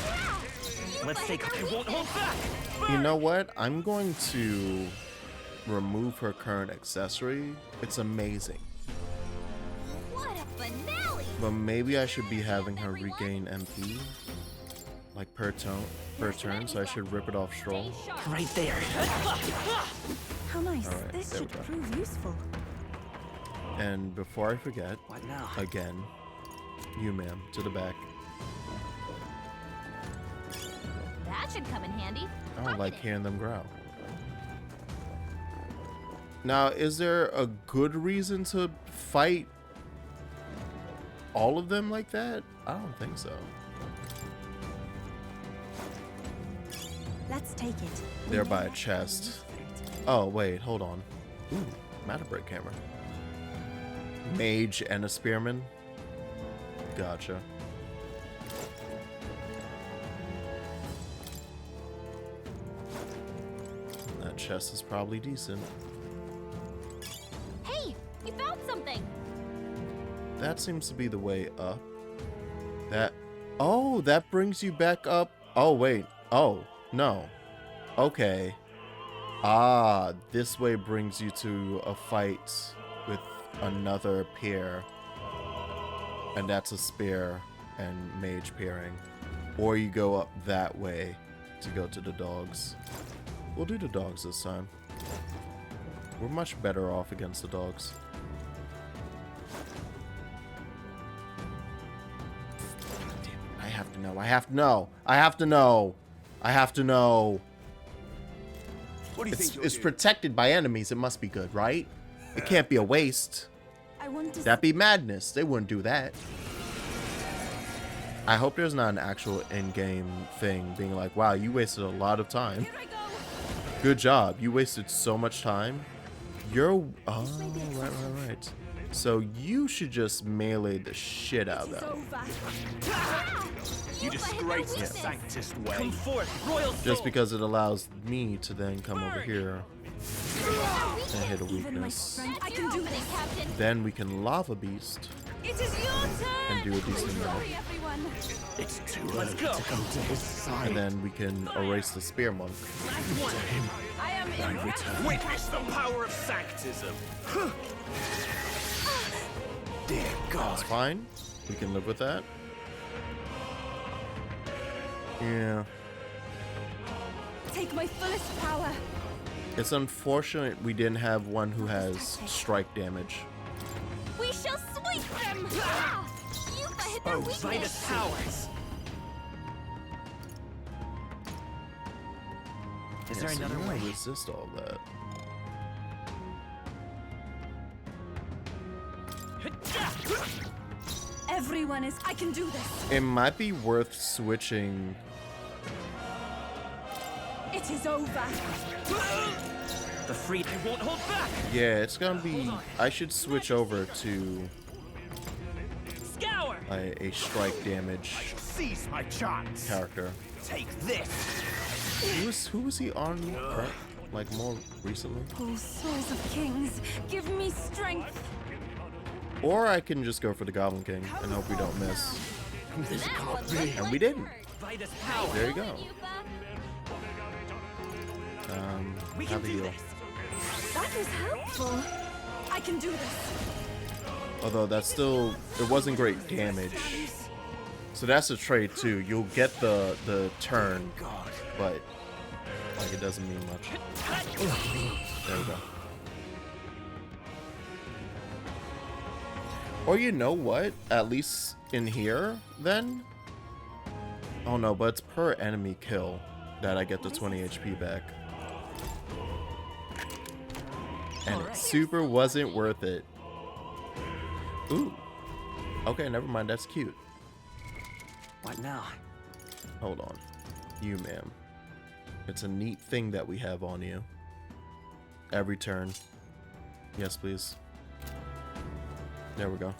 Yeah.
Let's
Yupa
take
hit
I
their
won't hold
weakness.
back!
You know what? I'm going to remove her current accessory. It's amazing.
What a finale.
But maybe I should be having her regain MP. Like per turn, so I should rip it off Stroll.
Stay sharp.
Right there!
How nice.
Alright,
This
there we
should
go.
prove useful.
And before I forget,
What now?
again, you ma'am, to the back.
That should come in handy.
I don't like hearing them growl. Now, is there a good reason to fight all of them like that? I don't think so.
Let's take it.
They're by a chest. Oh, wait, hold on. Ooh, matter break camera. Mage and a spearman. Gotcha. That chest is probably decent.
Hey, we found something.
That seems to be the way up. That... Oh, that brings you back up. Oh, wait. Oh, no. Okay. Ah, this way brings you to a fight with another pair. And that's a spear and mage pairing. Or you go up that way to go to the dogs. We'll do the dogs this time. We're much better off against the dogs. Damn it, I have to know. I have to know. I have to know. I have to know.
What do you think
It's protected by enemies. It must be good, right? It can't be a waste.
I want to
That'd be madness. They wouldn't do that. I hope there's not an actual in-game thing being like, wow, you wasted a lot of time.
Here I go.
Good job. You wasted so much time. You're... Oh, right. So you should just melee the shit out of
It's
them.
over.
You disgrace the sanctist way.
Come forth, royal soul.
Just because it allows me to then come over here and hit a
Even my
weakness.
strength, I can do this.
Captain.
Then we can lava beast.
It is your turn.
And do a decent amount.
Sorry, everyone.
It's too
Let's
early
go.
to come to his side.
And then we can erase the spear monk.
Last one.
I am in.
Witness the power of sanctism. Dear God.
It's fine. We can live with that. Yeah.
Take my fullest power.
It's unfortunate we didn't have one who has strike damage.
We shall sweep them. You've hit their
Expose
Vitus
weakness.
powers. Is there
Yeah, so
another
you wanna
way?
resist all that.
Everyone is. I can do this.
It might be worth switching.
It is over.
The free I won't hold back.
Yeah, it's gonna be. I should switch over to
Scour.
a strike damage
Seize my chance.
character.
Take this.
Who was he on? Like more recently?
Oh, souls of kings, give me strength.
Or I can just go for the Goblin King and hope we don't miss.
This
That
can't
one
be.
looked
And
like
we didn't.
hurt.
Vitus power.
There you go.
Yupa.
We can
Have a
do
heal.
this.
That is helpful. I can do this.
Although that's still, it wasn't great damage. So that's a trade too. You'll get the turn,
God.
but like it doesn't mean much. There we go. Or you know what? At least in here, then. Oh no, but it's per enemy kill that I get the 20 HP back. And it super wasn't worth it. Ooh. Okay, never mind. That's cute.
What now?
Hold on. You, ma'am. It's a neat thing that we have on you. Every turn. Yes, please. There we go.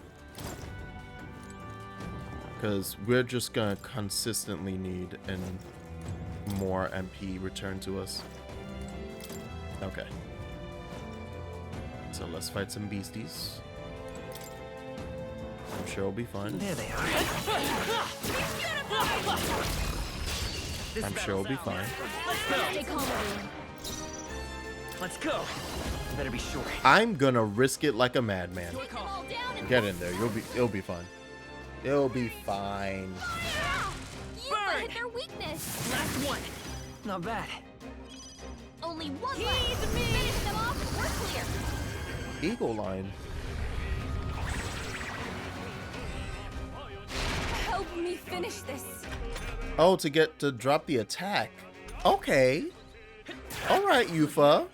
Because we're just gonna consistently need more MP returned to us. Okay. So let's fight some beasties. I'm sure it'll be fun.
There they are. This
I'm sure it'll be
battle's
fine.
out. Let's go.
Stay calm, everyone.
Let's go. You better be sure.
I'm gonna risk it like a madman.
Take them all down and
Get in there. It'll be fine. It'll be fine.
Yupa hit their weakness.
Last one. Not bad.
Only one left. Finish them off and we're clear.
Eagle line.
Help me finish this.
Oh, to drop the attack. Okay. All right, Yufa.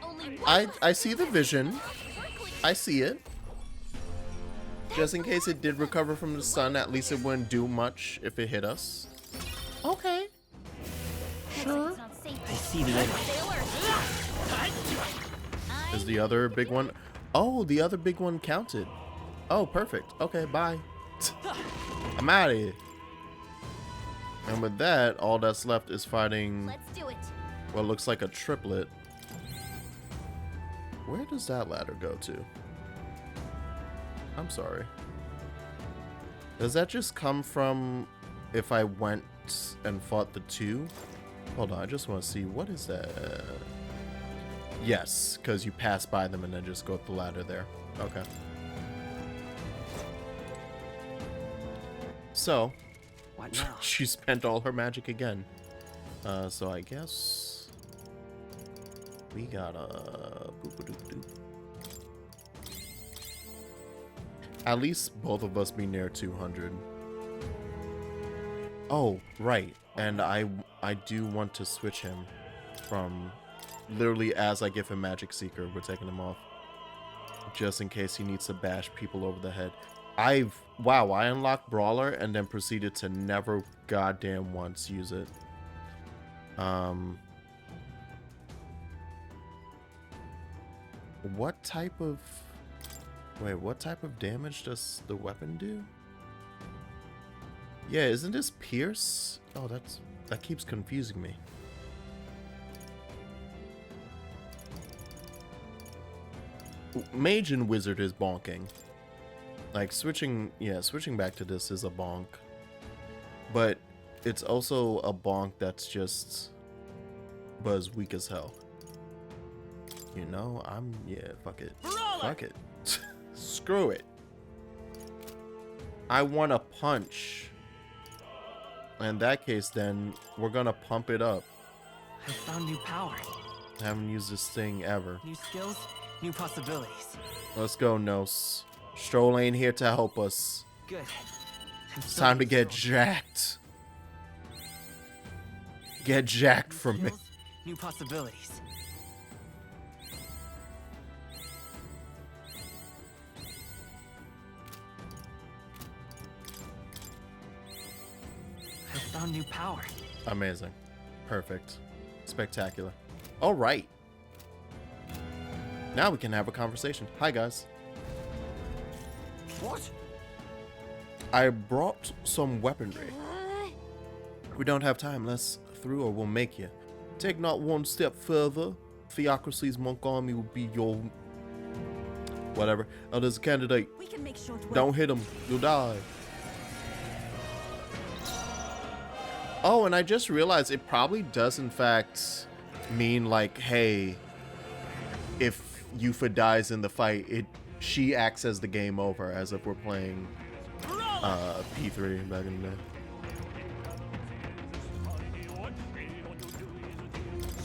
Only one
I
left.
see the vision.
We're clear.
I see it. Just in case it did recover from the sun, at least it wouldn't do much if it hit us. Okay. Sure.
It's not safe.
I see the enemy.
Stay alert.
Is the other big one? Oh, the other big one counted. Oh, perfect. Okay, bye. I'm out of here. And with that, all that's left is fighting
Let's do it.
what looks like a triplet. Where does that ladder go to? I'm sorry. Does that just come from if I went and fought the two? Hold on, I just want to see. What is that? Yes, because you pass by them and then just go up the ladder there. Okay. So,
What now?
she spent all her magic again. So I guess we gotta boop-a-doop-doop. At least both of us be near 200. Oh, right. And I do want to switch him from literally as I give him Magic Seeker, we're taking him off. Just in case he needs to bash people over the head. Wow, I unlocked Brawler and then proceeded to never goddamn once use it. What type of damage does the weapon do? Yeah, isn't this Pierce? Oh, that keeps confusing me. Mage and Wizard is bonking. Like switching back to this is a bonk. But it's also a bonk that's just Buzz weak as hell. You know, fuck it. Fuck it. Screw it. I want to punch. In that case, then, we're gonna pump it up.
I found new power.
I haven't used this thing ever.
New skills, new possibilities.
Let's go, Nos. Stroll ain't here to help us.
Good.
It's time to get jacked. Get jacked from me.
New possibilities. I found new power.
Amazing. Perfect. Spectacular. All right. Now we can have a conversation. Hi, guys.
What?
I brought some weaponry. We don't have time. Let's through or we'll make you. Take not one step further. Theocracy's monk army will be your... whatever. Oh, there's a candidate.
We can make short work.
Don't hit him. You'll die. Oh, and I just realized it probably does in fact mean like, hey, if Yufa dies in the fight, she acts as the game over, as if we're playing P3 back in the day.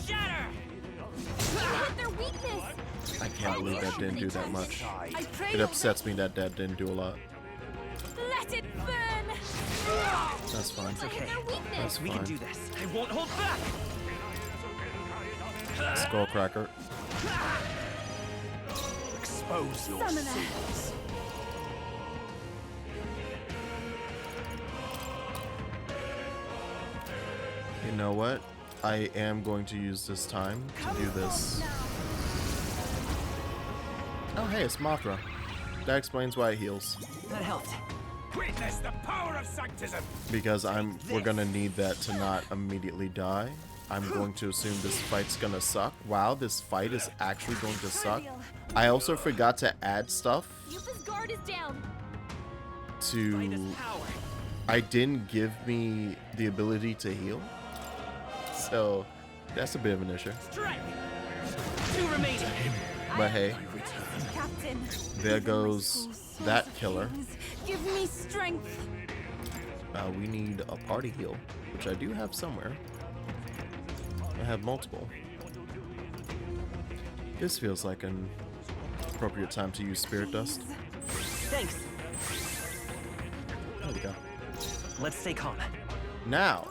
Shatter!
Hit their weakness.
I can't believe that didn't do that much.
I pray
It upsets me that didn't do a lot.
Let it burn.
That's fine.
Hit their weakness.
That's
We can
fine.
do this. I won't hold back.
Skullcracker.
Expose your
Summoner.
sins.
You know what? I am going to use this time to do this. Oh, hey, it's Mothra. That explains why it heals.
That helped.
Witness the power of sanctism.
Because we're gonna need that to not immediately die. I'm going to assume this fight's gonna suck. Wow, this fight is actually going to suck. I also forgot to add stuff
Yufa's guard is down.
Fight is
to...
power.
I didn't give me the ability to heal. So, that's a bit of an issue.
Strike. 2 remaining.
But hey,
Captain.
there goes that killer.
Give me strength.
We need a party heal, which I do have somewhere. I have multiple. This feels like an appropriate time to use Spirit Dust.
Thanks.
There we go.
Let's stay calm.
Now,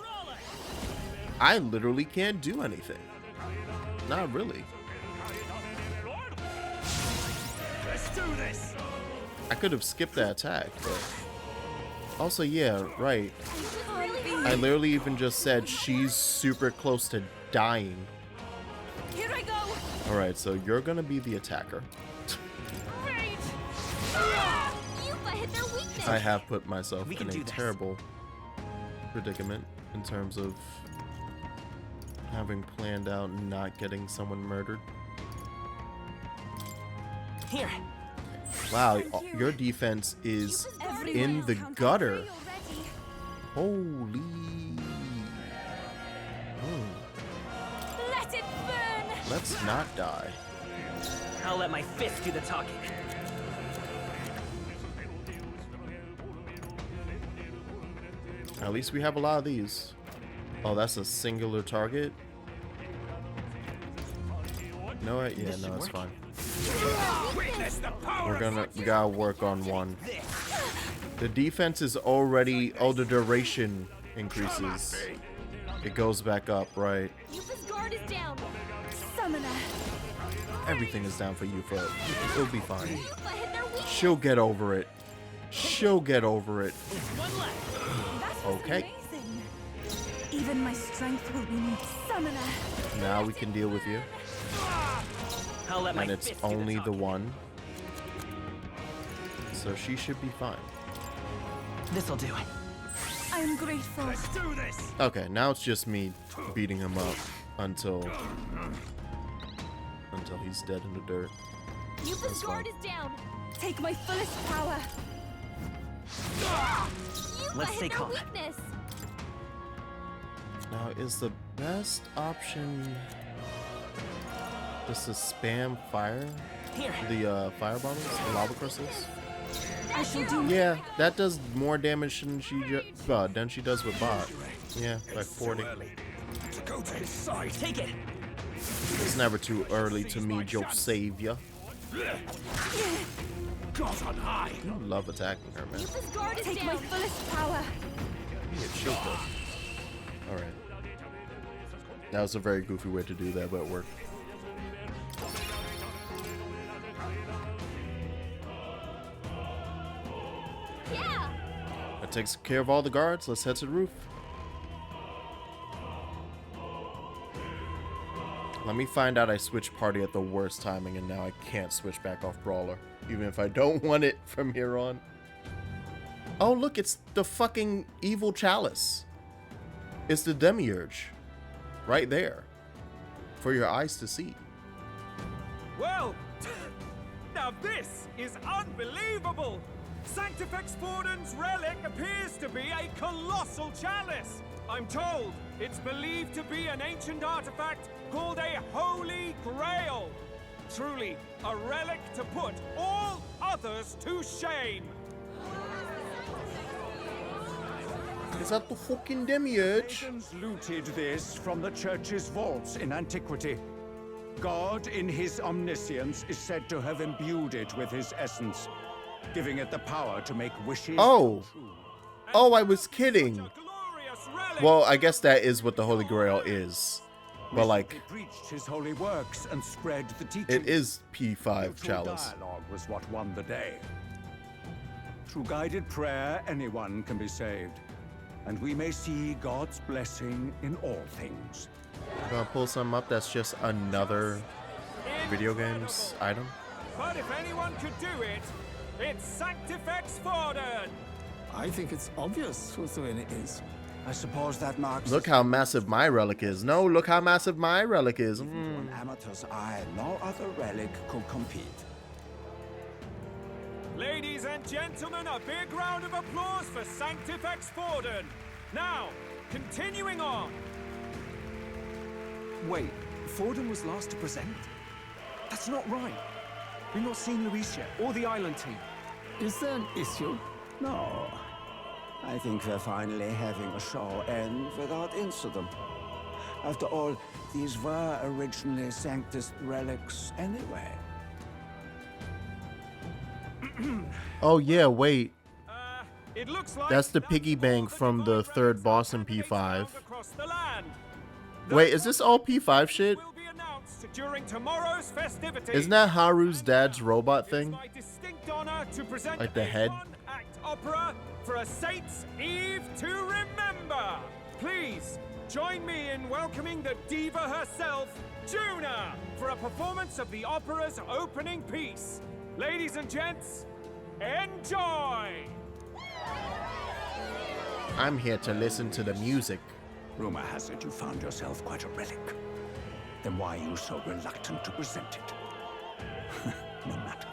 I literally can't do anything. Not really.
Let's do this.
I could have skipped that attack, but... Also, yeah, right. I literally even just said she's super close to dying.
Here I go.
Alright, so you're gonna be the attacker.
Great.
Yufa hit their weakness.
I have put myself
We
in
can
a
do this.
terrible predicament in terms of having planned out not getting someone murdered.
Here.
Wow, your defense is in the gutter. Holy.
Let it burn.
let's not die.
I'll let my fist do the talking.
At least we have a lot of these. Oh, that's a singular target? No, yeah, no, it's fine.
Witness the power
We gotta work on one. The defense is already, the duration increases. It goes back up, right?
Yuffie's guard is down.
Summoner.
Everything is down for Yuffie. It'll be fine.
Yuffa hit their weakness.
She'll get over it. She'll get over it.
One left.
That was
Okay.
amazing. Even my strength will be need. Summoner.
Now we can deal with you.
I'll let my
And it's
fist do
only the
talking.
one. So she should be fine.
This'll do.
I am grateful.
Let's do this.
Okay, now it's just me beating him up until he's dead in the dirt.
Yuffie's
That's
guard
fine.
is down.
Take my fullest power.
Yuffa
Let's
hit
stay
their
calm.
weakness.
Now, is the best option just to spam fire?
Here.
The fire bombs? The lava crystals?
I shall do
Yeah, that does more damage than she does with bot. Yeah, like 40.
To go to his side.
Take it.
It's never too early to meet your savior.
God on high.
I love attacking her, man.
Yuffa's guard is
Take my
down.
fullest power.
Get shield though. Alright. That was a very goofy way to do that, but it worked.
Yeah.
That takes care of all the guards. Let's head to the roof. Let me find out I switched party at the worst timing and now I can't switch back off Brawler. Even if I don't want it from here on. Oh look, it's the fucking evil chalice. It's the Demiurge. Right there. For your eyes to see.
Well, now this is unbelievable! Sanctifex Forden's relic appears to be a colossal chalice! I'm told it's believed to be an ancient artifact called a Holy Grail! Truly, a relic to put all others to shame!
Is that the fucking Demiurge?
Pagans looted this from the church's vaults in antiquity. God, in his omniscience, is said to have imbued it with his essence, giving it the power to make wishes
Oh.
come true.
Oh, I was kidding.
Such a glorious relic!
Well, I guess that is what the Holy Grail is. But like,
He preached his holy works and spread the teachings.
it is P5
True
chalice.
dialogue was what won the day. Through guided prayer, anyone can be saved, and we may see God's blessing in all things.
I'm gonna pull something up that's just another video games item.
But if anyone could do it, it's Sanctifex Forden!
I think it's obvious whose doing it is. I suppose that marks
Look how massive my relic is. No, look how massive my relic is.
to an amateur's eye, no other relic could compete.
Ladies and gentlemen, a big round of applause for Sanctifex Forden. Now, continuing on.
Wait, Forden was last to present? That's not right. We've not seen Luis yet, or the island team.
Is there an issue?
No. I think we're finally having a show end without incident. After all, these were originally Sanctus relics anyway.
Oh yeah, wait.
It looks like
That's the piggy bank from the third boss in
Sanctifex
P5.
across the land.
Wait, is this all P5 shit?
Will be announced during tomorrow's festivities.
Isn't that Haru's dad's robot
It's
thing?
my distinct honor to present
Like the
a
head?
one-act opera for a Saint's Eve to remember. Please join me in welcoming the diva herself, Juna, for a performance of the opera's opening piece. Ladies and gents, enjoy!
I'm here to listen to the music.
Rumor has it you found yourself quite a relic. Then why are you so reluctant to present it? No matter.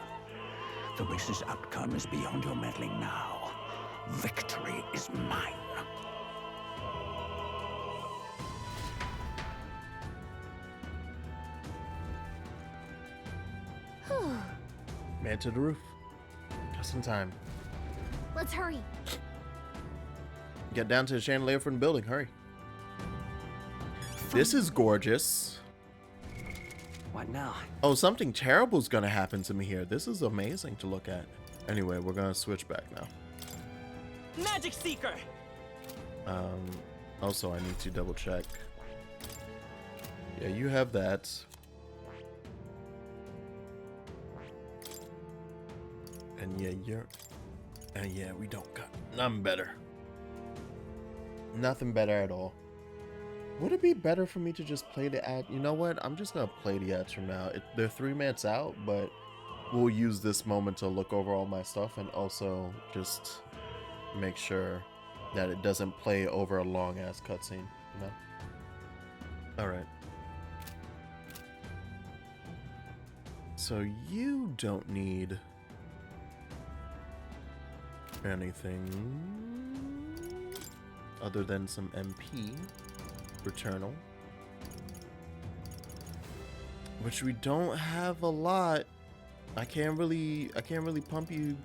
The race's outcome is beyond your meddling now. Victory is mine.
Man to the roof. Just in time.
Let's hurry.
Get down to the chandelier from the building. Hurry. This is gorgeous.
What now?
Oh, something terrible is gonna happen to me here. This is amazing to look at. Anyway, we're gonna switch back now.
Magic Seeker.
Also, I need to double check. Yeah, you have that. And yeah, we don't got nothing better. Nothing better at all. Would it be better for me to just play the ad? You know what? I'm just gonna play the ads from now. They're 3 minutes out, but we'll use this moment to look over all my stuff and also just make sure that it doesn't play over a long ass cutscene. You know? All right. So you don't need anything other than some MP. Returnal, which we don't have a lot. I can't really pump you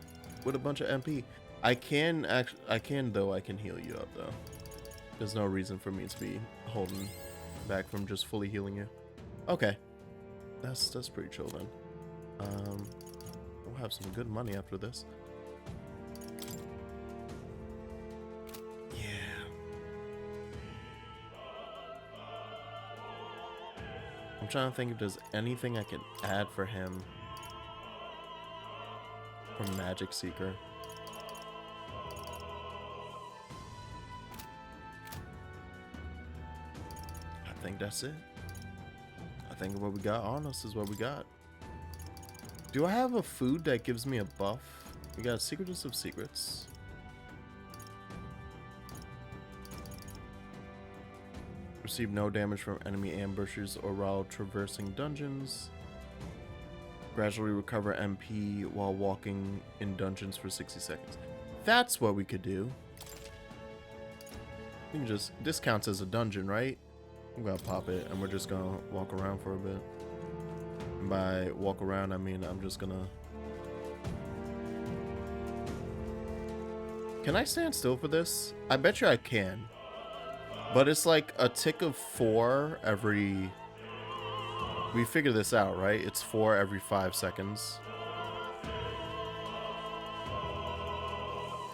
with a bunch of MP. I can heal you up though. There's no reason for me to be holding back from just fully healing you. Okay, that's pretty chill then. We'll have some good money after this. I'm trying to think if there's anything I can add for him from Magic Seeker. I think that's it. I think what we got on us is what we got. Do I have a food that gives me a buff? We got Secretest of Secrets. Receive no damage from enemy ambushers or while traversing dungeons. Gradually recover MP while walking in dungeons for 60 seconds. That's what we could do. We can just, this counts as a dungeon, right? I'm gonna pop it and we're just gonna walk around for a bit. And by walk around, I mean I'm just gonna... Can I stand still for this? I bet you I can. But it's like a tick of 4 every... We figured this out, right? It's 4 every 5 seconds.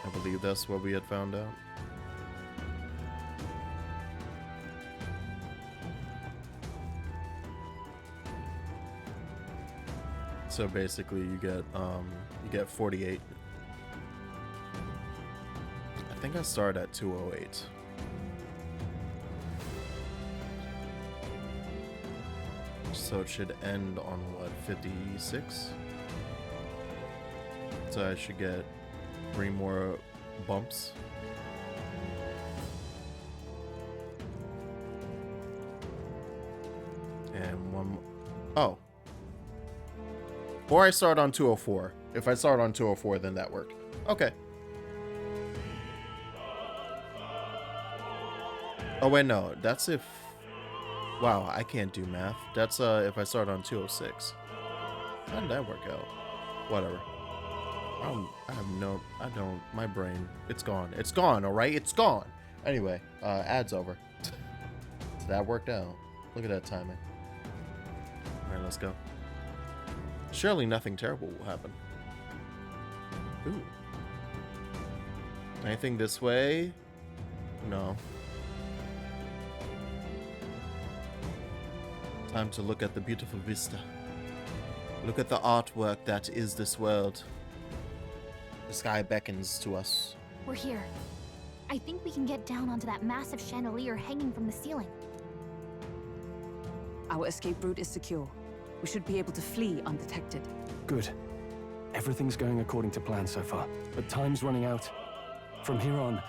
I believe that's what we had found out. So basically you get 48. I think I started at 208. So it should end on what, 56? So I should get 3 more bumps. And 1 more. Oh. Or I start on 204. If I start on 204, then that worked. Okay. Oh wait, no. That's if... Wow, I can't do math. That's if I start on 206. How did that work out? Whatever. My brain, it's gone. It's gone, alright? It's gone. Anyway, ad's over. So that worked out. Look at that timing. Alright, let's go. Surely nothing terrible will happen. Ooh. Anything this way? No. Time to look at the beautiful vista. Look at the artwork that is this world. The sky beckons to us.
We're here. I think we can get down onto that massive chandelier hanging from the ceiling.
Our escape route is secure. We should be able to flee undetected.
Good. Everything's going according to plan so far, but time's running out. From here on,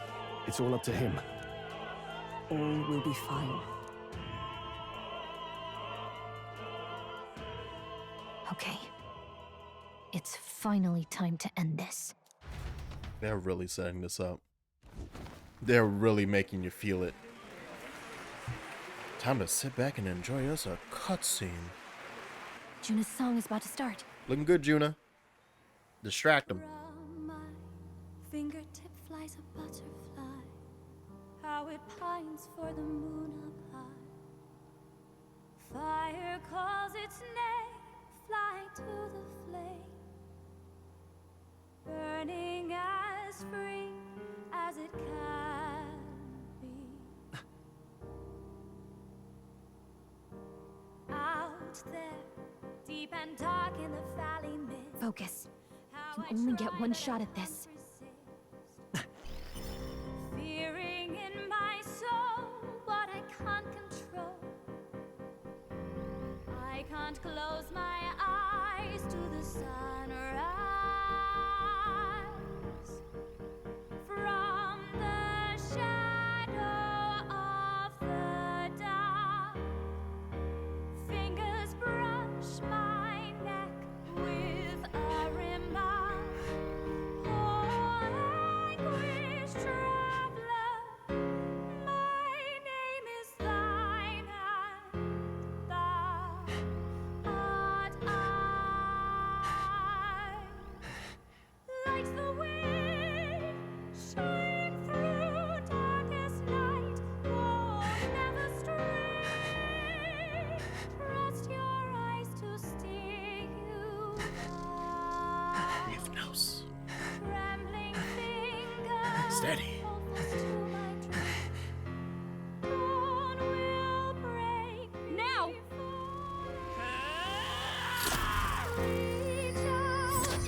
it's all up to him.
All will be fine.
Okay. It's finally time to end this.
They're really setting this up. They're really making you feel it. Time to sit back and enjoy us a cutscene.
Juna's song is about to start.
Looking good, Juna. Distract him.
From my fingertip flies a butterfly, how it pines for the moon up high. Fire calls its name, flying to the flame, burning as free as it can be. Out there, deep and dark in the valley mist.
Focus. You can only get one shot at this.
Fearing in my soul what I can't control. I can't close my eyes to the sunrise. From the shadow of the dark, fingers brush my neck with a remark. Oh, anguish traveler, my name is thine, and thou art I. Like the wind, shine through darkest night. Oh, never stray. Trust your eyes to steer you by.
Hypnos.
Trembling fingers.
Steady.
hold fast to my dream. Dawn will break
Now!
Reach out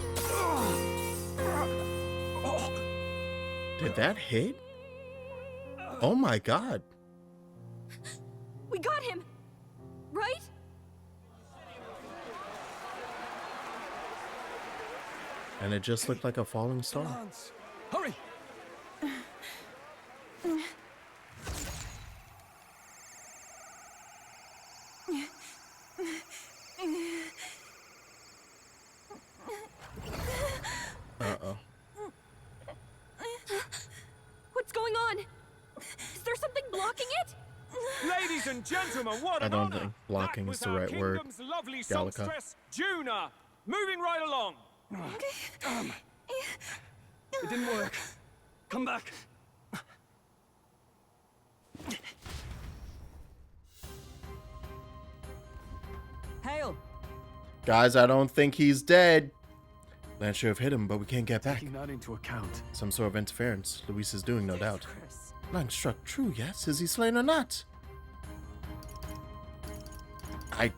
to
Did that hit? Oh my god.
We got him! Right?
And it just looked like a falling star.
Lance, hurry!
Uh-oh.
What's going on? Is there something blocking it?
Ladies and gentlemen, what
I
an
don't
honor!
think blocking
That
is
was
the
our
right word.
kingdom's lovely
Gallica.
songstress, Juna. Moving right along.
It didn't work. Come back.
Hail!
Guys, I don't think he's dead. Lance should have hit him, but we can't get back.
Taking that into account.
Some sort of interference. Luis is doing, no doubt.
Chris.
Lang struck true, yes? Is he slain or not? I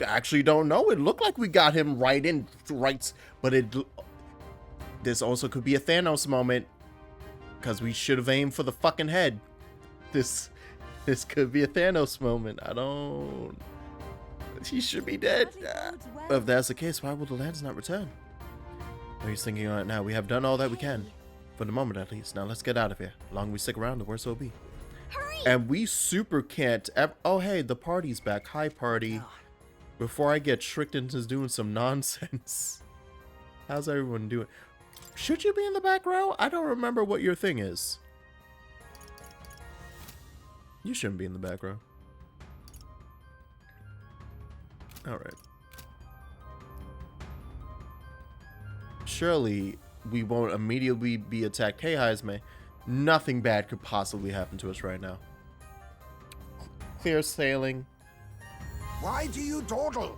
actually don't know. It looked like we got him right, but this also could be a Thanos moment, because we should have aimed for the fucking head. This could be a Thanos moment. I don't. He should be dead. But if that's the case, why will the lads not return? He's thinking on it now. We have done all that we can, for the moment at least. Now let's get out of here. The longer we stick around, the worse it'll be.
Hurry!
And we super can't. Oh, hey, the party's back. Hi, party. Before I get tricked into doing some nonsense. How's everyone doing? Should you be in the back row? I don't remember what your thing is. You shouldn't be in the back row. Alright. Surely we won't immediately be attacked. Hey, Heisme. Nothing bad could possibly happen to us right now. Clear sailing.
Why do you dawdle?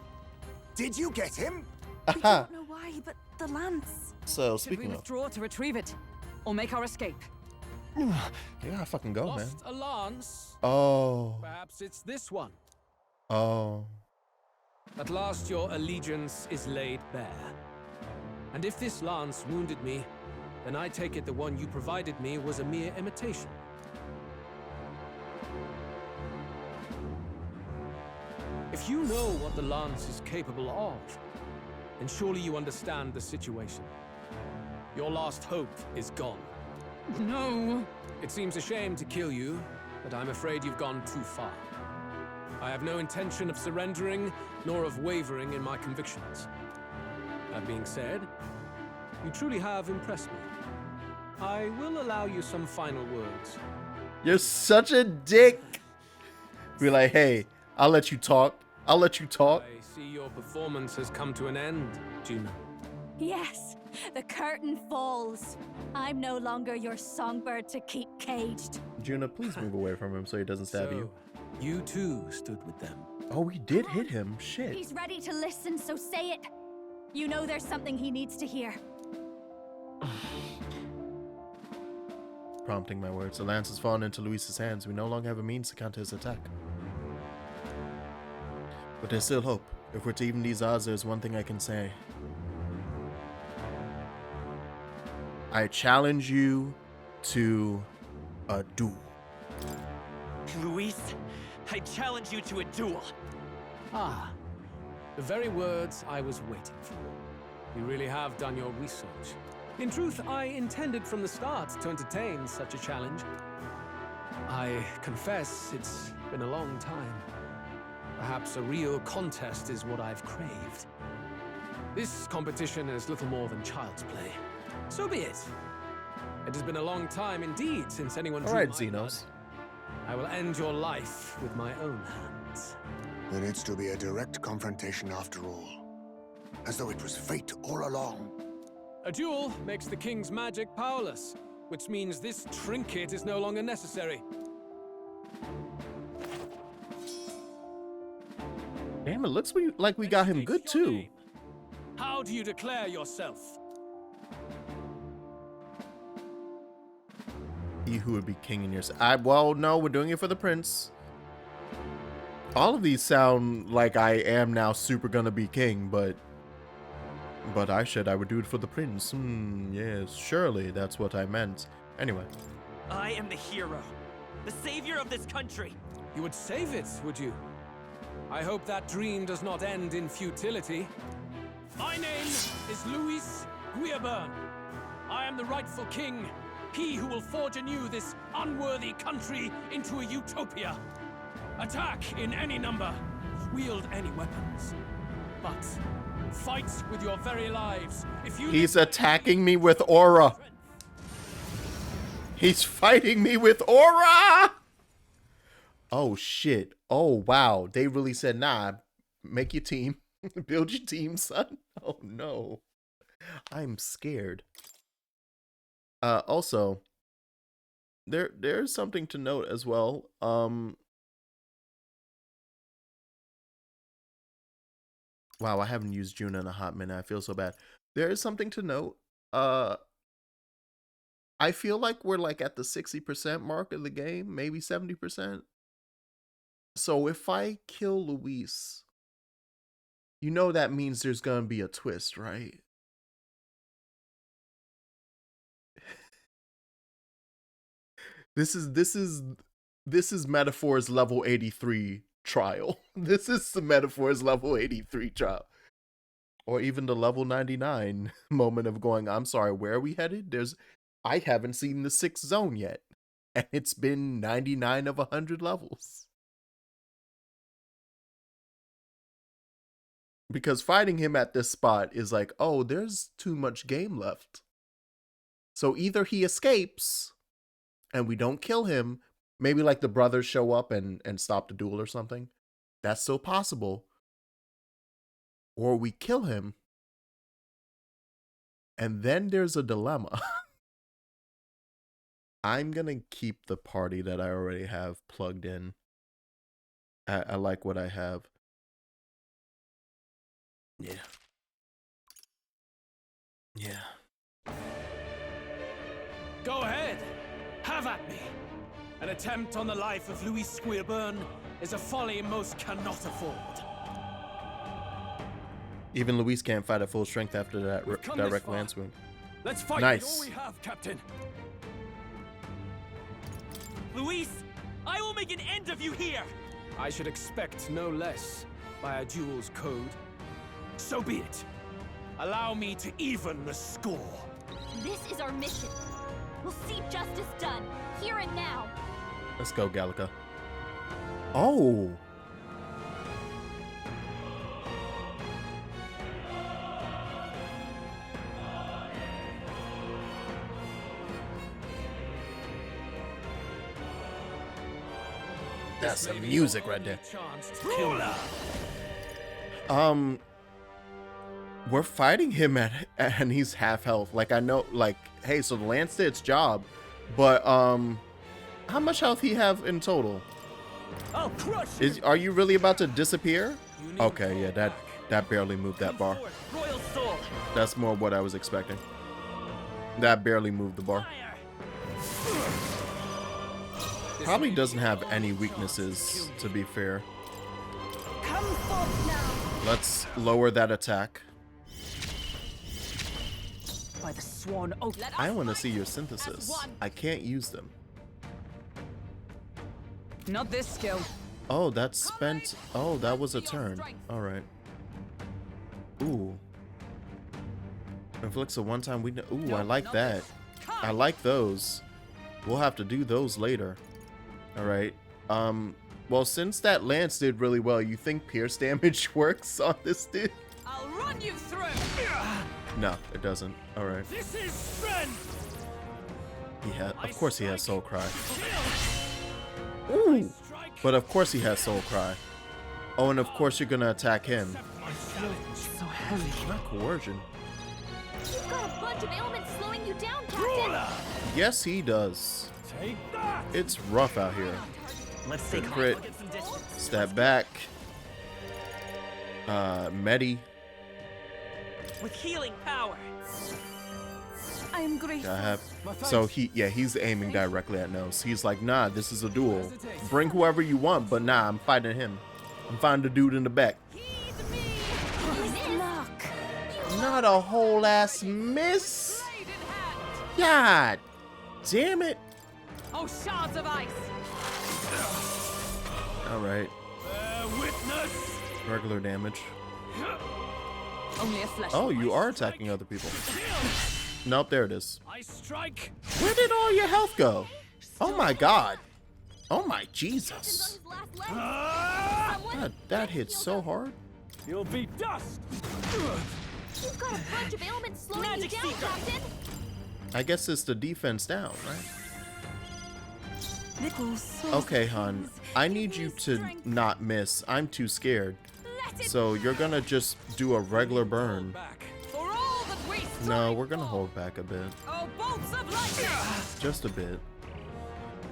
Did you get him?
I don't know why, but the lance.
So,
Should we
speaking of,
withdraw to retrieve it? Or make our escape?
you gotta fucking go, man.
Lost a lance?
Oh.
Perhaps it's this one.
Oh.
At last your allegiance is laid bare. And if this lance wounded me, then I take it the one you provided me was a mere imitation. If you know what the lance is capable of, then surely you understand the situation. Your last hope is gone.
No.
It seems a shame to kill you, but I'm afraid you've gone too far. I have no intention of surrendering, nor of wavering in my convictions. That being said, you truly have impressed me. I will allow you some final words.
You're such a dick. Be like, hey, I'll let you talk. I'll let you talk.
I see your performance has come to an end, Juna.
Yes, the curtain falls. I'm no longer your songbird to keep caged.
Juna, please move away from him so he doesn't stab you.
You too stood with them.
Oh, we did hit him. Shit.
He's ready to listen, so say it. You know there's something he needs to hear.
Prompting my words. The lance has fallen into Luis's hands. We no longer have a means to counter his attack. But there's still hope. If we're to even these odds, there's one thing I can say. I challenge you to a duel.
Luis, I challenge you to a duel.
Ah, the very words I was waiting for. You really have done your research. In truth, I intended from the start to entertain such a challenge. I confess it's been a long time. Perhaps a real contest is what I've craved. This competition is little more than child's play. So be it. It has been a long time indeed since anyone drew my
Xenos.
blood. I will end your life with my own hands.
There needs to be a direct confrontation after all. As though it was fate all along.
A duel makes the king's magic powerless, which means this trinket is no longer necessary.
Damn, it looks like we got him good too.
How do you declare yourself?
He who would be king in your well, no, we're doing it for the prince. All of these sound like I am now super gonna be king, but I said I would do it for the prince. Yes, surely that's what I meant. Anyway.
I am the hero, the savior of this country.
You would save it, would you? I hope that dream does not end in futility. My name is Luis Guillaburn. I am the rightful king, he who will forge anew this unworthy country into a utopia. Attack in any number, wield any weapons, but fight with your very lives. If you
He's attacking me with aura. He's fighting me with aura. Oh shit. Oh wow. They really said, nah, make your team. Build your team, son. Oh no. I'm scared. Also, there's something to note as well. Wow, I haven't used Juna in a hot minute. I feel so bad. There is something to note. I feel like we're like at the 60% mark of the game, maybe 70%. So if I kill Luis, you know that means there's gonna be a twist, right? This is Metaphor's level 83 trial. This is the Metaphor's level 83 trial. Or even the level 99 moment of going, I'm sorry, where are we headed? I haven't seen the 6th zone yet. And it's been 99 of 100 levels. Because fighting him at this spot is like, oh, there's too much game left. So either he escapes and we don't kill him, maybe like the brothers show up and stop the duel or something. That's still possible. Or we kill him. And then there's a dilemma. I'm going to keep the party that I already have plugged in. I like what I have. Yeah. Yeah.
Go ahead. Have at me. An attempt on the life of Luis Guillaburn is a folly most cannot afford.
Even Luis can't fight at full strength after that direct lance wound.
Let's fight
nice.
with all we have, Captain.
Luis, I will make an end of you here.
I should expect no less by a duel's code. So be it. Allow me to even the score.
This is our mission. We'll see justice done, here and now.
Let's go, Gallica. Oh! That's some music right there. we're fighting him and he's half health. Like, I know, like, hey, so the lance did its job, but how much health he have in total?
I'll crush you.
Are you really about to disappear? Okay, yeah, that barely moved that bar.
Royal soul.
That's more what I was expecting. That barely moved the bar. Probably doesn't have any weaknesses, to be fair.
Come forth now.
Let's lower that attack.
By the sworn oath.
I want to see your synthesis. I can't use them.
Not this skill.
Oh, that's spent. Oh, that was a turn. All right. Ooh. Inflicts a one-time weakness. Ooh, I like that. I like those. We'll have to do those later. All right. Well, since that lance did really well, you think pierce damage works on this dude?
I'll run you through.
No, it doesn't. All right.
This is strength.
He has, of course, he has Soul Cry. Ooh. But of course he has Soul Cry. Oh, and of course you're gonna attack him.
So heavy.
Not coercion.
You've got a bunch of ailments slowing you down, Captain.
Yes, he does.
Take that.
It's rough out here.
Let's
Good
take
crit.
a look at some distance.
Step back. Medi.
With healing power.
I am grateful.
So he's aiming directly at Nose. He's like, nah, this is a duel. Bring whoever you want, but nah, I'm fighting him. I'm fighting the dude in the back. Not a whole ass miss. God damn it.
Oh, shards of ice.
All right.
Witness.
Regular damage.
Only a flesh.
Oh, you are attacking other people. Nope, there it is.
I strike.
Where did all your health go? Oh my god. Oh my Jesus. God, that hit so hard.
You'll be dust.
You've got a bunch of ailments slowing
Magic
you down,
Seeker.
Captain.
I guess it's the defense down, right?
Little soul.
Okay, hon. I need you to not miss. I'm too scared. So you're gonna just do a regular burn.
For all that we
No, we're gonna hold back a bit.
Oh, bolts of lightning.
Just a bit.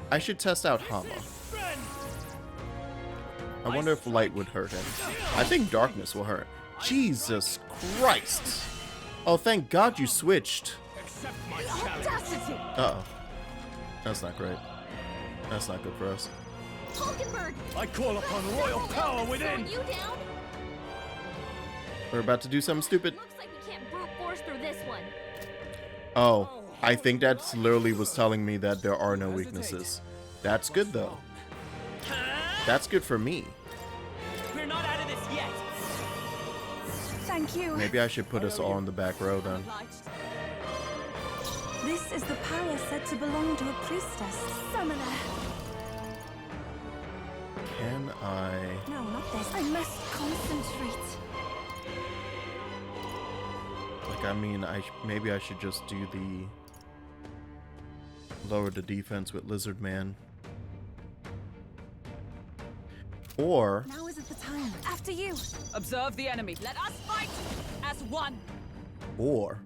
I should test out Hama. I wonder if light would hurt him. I think darkness will hurt. Jesus Christ. Oh, thank God you switched. Uh-oh. That's not great. That's not good for us.
Hulkenberg.
I call upon royal power within.
You down?
We're about to do something stupid.
Looks like we can't brute force through this one.
Oh, I think that's literally was telling me that there are no weaknesses. That's good though. That's good for me.
We're not out of this yet.
Thank you.
Maybe I should put us all in the back row then.
This is the power said to belong to a priestess. Summoner.
Can I?
No, not this. I must concentrate.
Like, I mean, maybe I should just do the lower the defense with Lizard Man. Or
Now isn't the time. After you.
Observe the enemy. Let us fight as one.
Or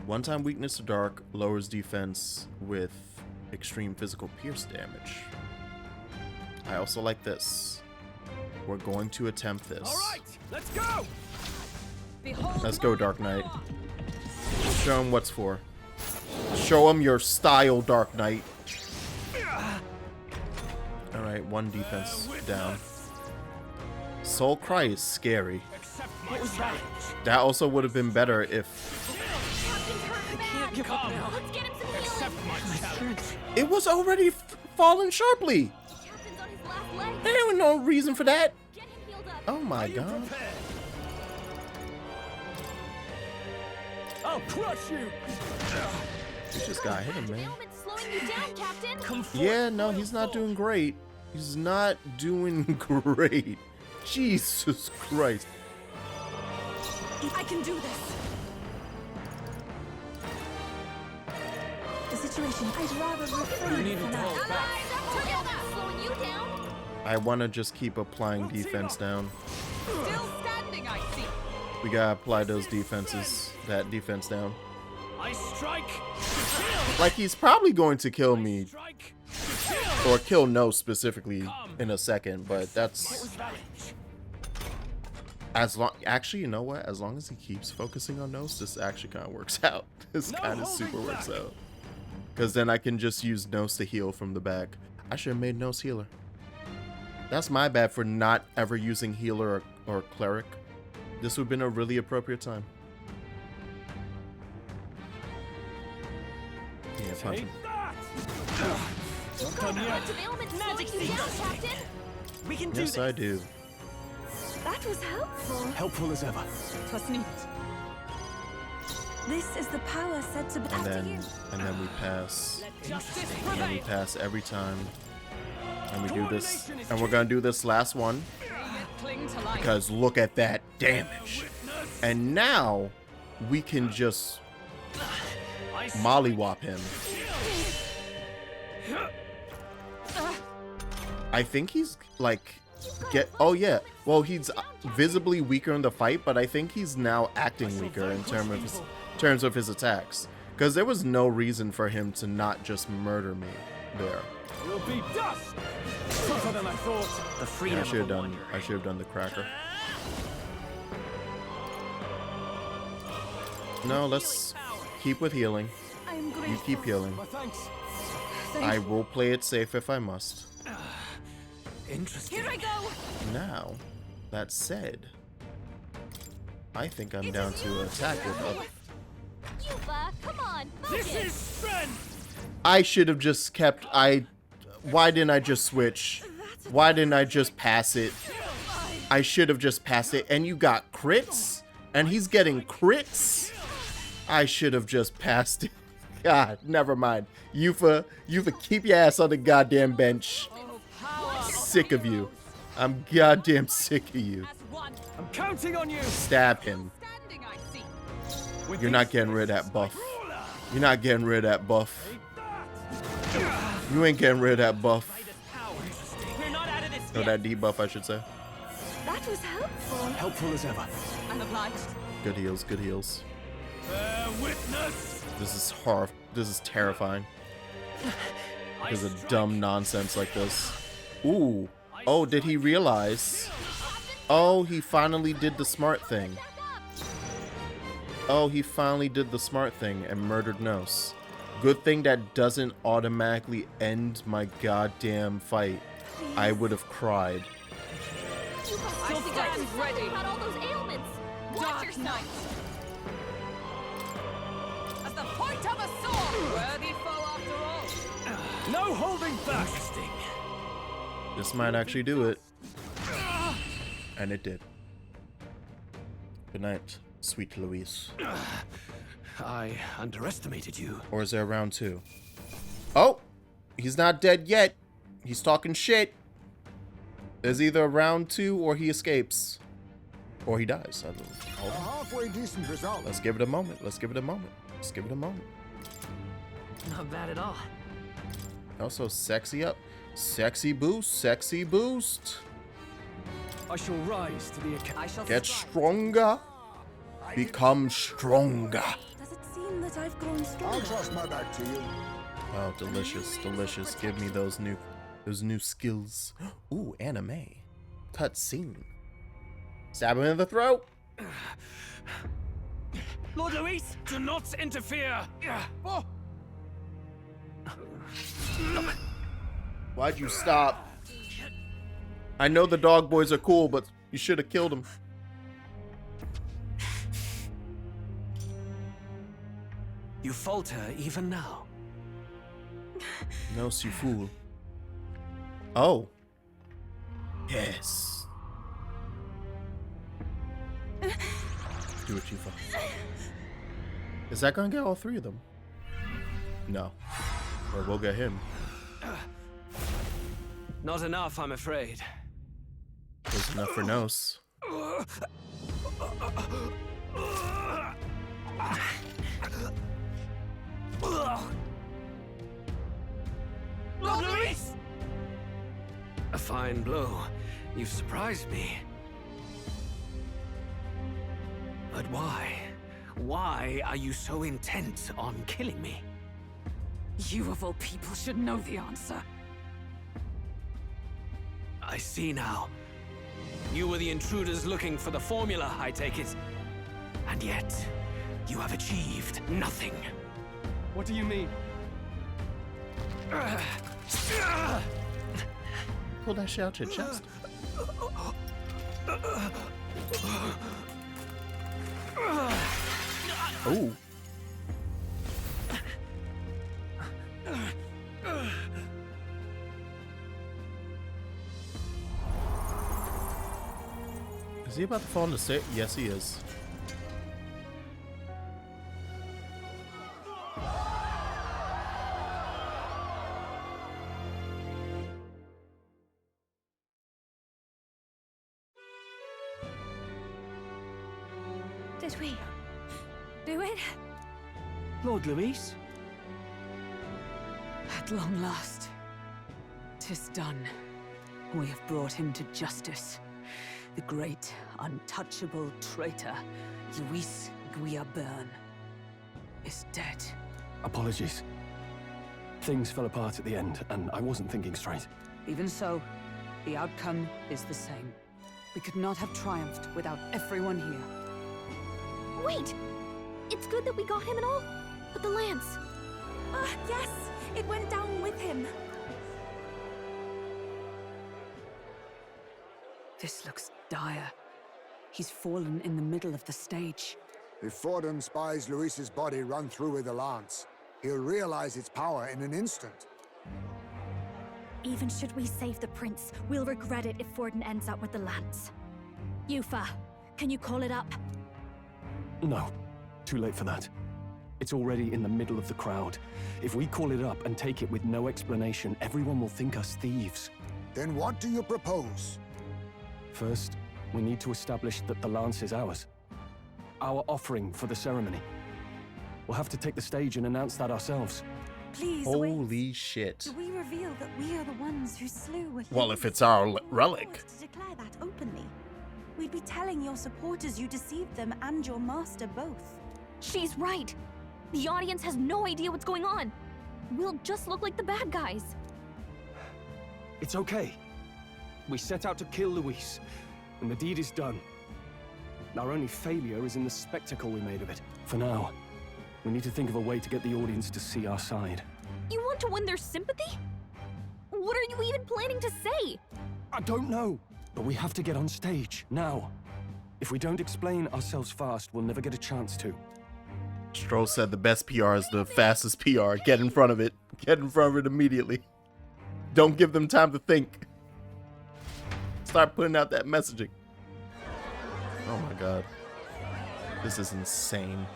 one-time weakness to dark lowers defense with extreme physical pierce damage. I also like this. We're going to attempt this.
All right, let's go.
Behold,
Let's go, Dark Knight. Show him what's for. Show him your style, Dark Knight. Alright, one defense down. Soul Cry is scary.
What was that?
That also would have been better if
Captain's hurt bad. Let's get him some healing.
it was already falling sharply.
Captain's on his last leg.
There was no reason for that.
Get him healed up.
Oh my god.
I'll crush you.
You just got hit, man.
Ailments slowing you down, Captain.
Come forth,
Yeah, no,
royal
he's not
soul.
doing great. He's not doing great. Jesus Christ.
I can do this. The situation, I'd rather refrain for now.
Slowing you down.
I want to just keep applying defense down.
still standing, I see.
We gotta apply those defenses, that defense down.
I strike.
Like he's probably going to kill me, or kill No specifically in a second, but that's as long. Actually, you know what? As long as he keeps focusing on Nos, this actually kind of works out. This kind of super works out. Because then I can just use Nos to heal from the back. I should have made Nos healer. That's my bad for not ever using healer or cleric. This would have been a really appropriate time. Yeah, punch him.
You've got a bunch of ailments slowing you down, Captain.
We can do
Yes,
this.
I do.
That was helpful.
Helpful as ever.
It was neat. This is the power said to
And then we pass. And then we pass every time. And we do this. And we're gonna do this last one. Because look at that damage. And now we can just mollywop him. I think he's like oh yeah. Well, he's visibly weaker in the fight, but I think he's now acting weaker in terms of his attacks. Because there was no reason for him to not just murder me there.
Will be dust. Tougher than I thought.
The freedom
I
of
should have
a
done.
wanderer.
I should have done the cracker. No, let's keep with healing. You keep healing. I will play it safe if I must.
Interesting.
Here I go.
Now, that said, I think I'm down to attack with up.
Yuba, come on.
This is strength.
I should have just kept. Why didn't I just switch? Why didn't I just pass it? I should have just passed it. And you got crits? And he's getting crits? I should have just passed it. God, never mind. Yufa, keep your ass on the goddamn bench. Sick of you. I'm goddamn sick of you.
I'm counting on you.
Stab him. You're not getting rid of that buff. You're not getting rid of that buff. You ain't getting rid of that buff.
We're not out of this
No,
yet.
that debuff, I should say.
That was helpful.
Helpful as ever.
I'm obliged.
Good heals, good heals.
Bear witness.
This is horror. This is terrifying. Because of dumb nonsense like this. Ooh. Oh, did he realize? Oh, he finally did the smart thing. Oh, he finally did the smart thing and murdered Nos. Good thing that doesn't automatically end my goddamn fight. I would have cried.
Still stand ready. About all those ailments. Watch yourself.
As the point of a sword. Worthy foe after all.
No holding back.
Interesting.
This might actually do it. And it did. Good night, sweet Louise.
I underestimated you.
Or is there round two? Oh! He's not dead yet. He's talking shit. There's either a round two or he escapes. Or he dies. I don't know.
A halfway decent result.
Let's give it a moment. Let's give it a moment. Let's give it a moment.
Not bad at all.
Also, sexy up. Sexy boost. Sexy boost.
I shall rise to the occasion.
Get stronger. Become stronger.
Does it seem that I've grown
I'll
stronger?
trust my back to you.
Oh, delicious, delicious. Give me those new skills. Ooh, anime. Cutscene. Stab him in the throat.
Lord Luis, do not interfere. Oh.
Why'd you stop? I know the dog boys are cool, but you should have killed him.
You falter even now.
No, you fool. Oh. Yes. Do what you fuck. Is that gonna get all three of them? No. Or we'll get him.
Not enough, I'm afraid.
There's enough for Nos.
Lord Luis!
A fine blow. You've surprised me.
Why? Why are you so intent on killing me?
You of all people should know the answer.
I see now. You were the intruders looking for the formula, I take it. And yet, you have achieved nothing.
What do you mean?
Pull that shit out your chest. Oh. Is he about to fall into state? Yes, he is.
Did we do it?
Lord Luis?
At long last, 'tis done. We have brought him to justice. The great, untouchable traitor, Luis Guillaburn, is dead.
Apologies. Things fell apart at the end, and I wasn't thinking straight.
Even so, the outcome is the same. We could not have triumphed without everyone here.
Wait! It's good that we got him and all, but the lance. Yes! It went down with him.
This looks dire. He's fallen in the middle of the stage.
If Fordham spies Luis's body run through with the lance, he'll realize its power in an instant.
Even should we save the prince, we'll regret it if Forden ends up with the lance. Yufa, can you call it up?
No, too late for that. It's already in the middle of the crowd. If we call it up and take it with no explanation, everyone will think us thieves.
Then what do you propose?
First, we need to establish that the lance is ours. Our offering for the ceremony. We'll have to take the stage and announce that ourselves.
Please
Holy shit.
Do we reveal that we are the ones who slew Atlus?
Well, if it's our relic.
To declare that openly. We'd be telling your supporters you deceived them and your master both.
She's right. The audience has no idea what's going on. We'll just look like the bad guys.
It's okay. We set out to kill Luis, and the deed is done. Our only failure is in the spectacle we made of it. For now, we need to think of a way to get the audience to see our side.
You want to win their sympathy? What are you even planning to say?
I don't know, but we have to get on stage, now. If we don't explain ourselves fast, we'll never get a chance to.
Stroll said the best PR is the fastest PR. Get in front of it. Get in front of it immediately. Don't give them time to think. Start putting out that messaging. Oh my god. This is insane.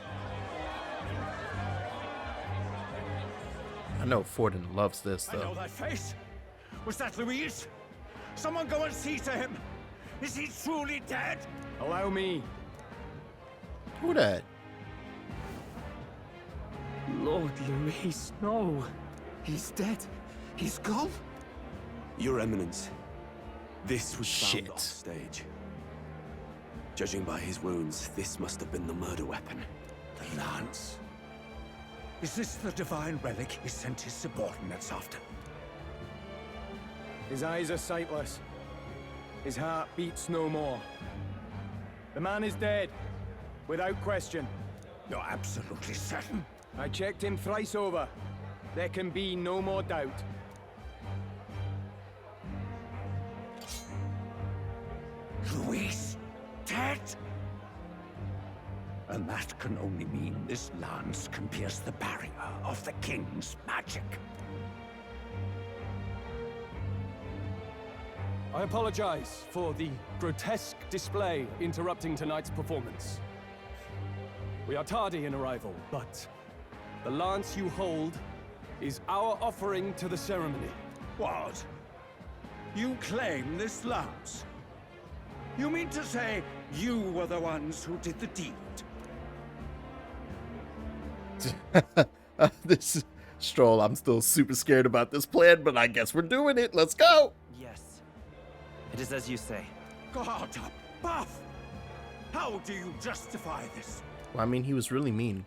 I know Forden loves this, though.
I know that face. Was that Luis? Someone go and see to him. Is he truly dead?
Allow me.
Who that?
Lord Luis, no. He's dead. He's gone.
Your Eminence, this was found off stage. Judging by his wounds, this must have been the murder weapon.
The lance. Is this the divine relic he sent his subordinates after?
His eyes are sightless. His heart beats no more. The man is dead, without question.
You're absolutely certain?
I checked him thrice over. There can be no more doubt.
Luis, dead? And that can only mean this lance can pierce the barrier of the king's magic.
I apologize for the grotesque display interrupting tonight's performance. We are tardy in arrival, but the lance you hold is our offering to the ceremony.
What? You claim this lance? You mean to say you were the ones who did the deed?
This is Stroll. I'm still super scared about this plan, but I guess we're doing it. Let's go.
Yes. It is as you say.
God above! How do you justify this?
Well, I mean, he was really mean.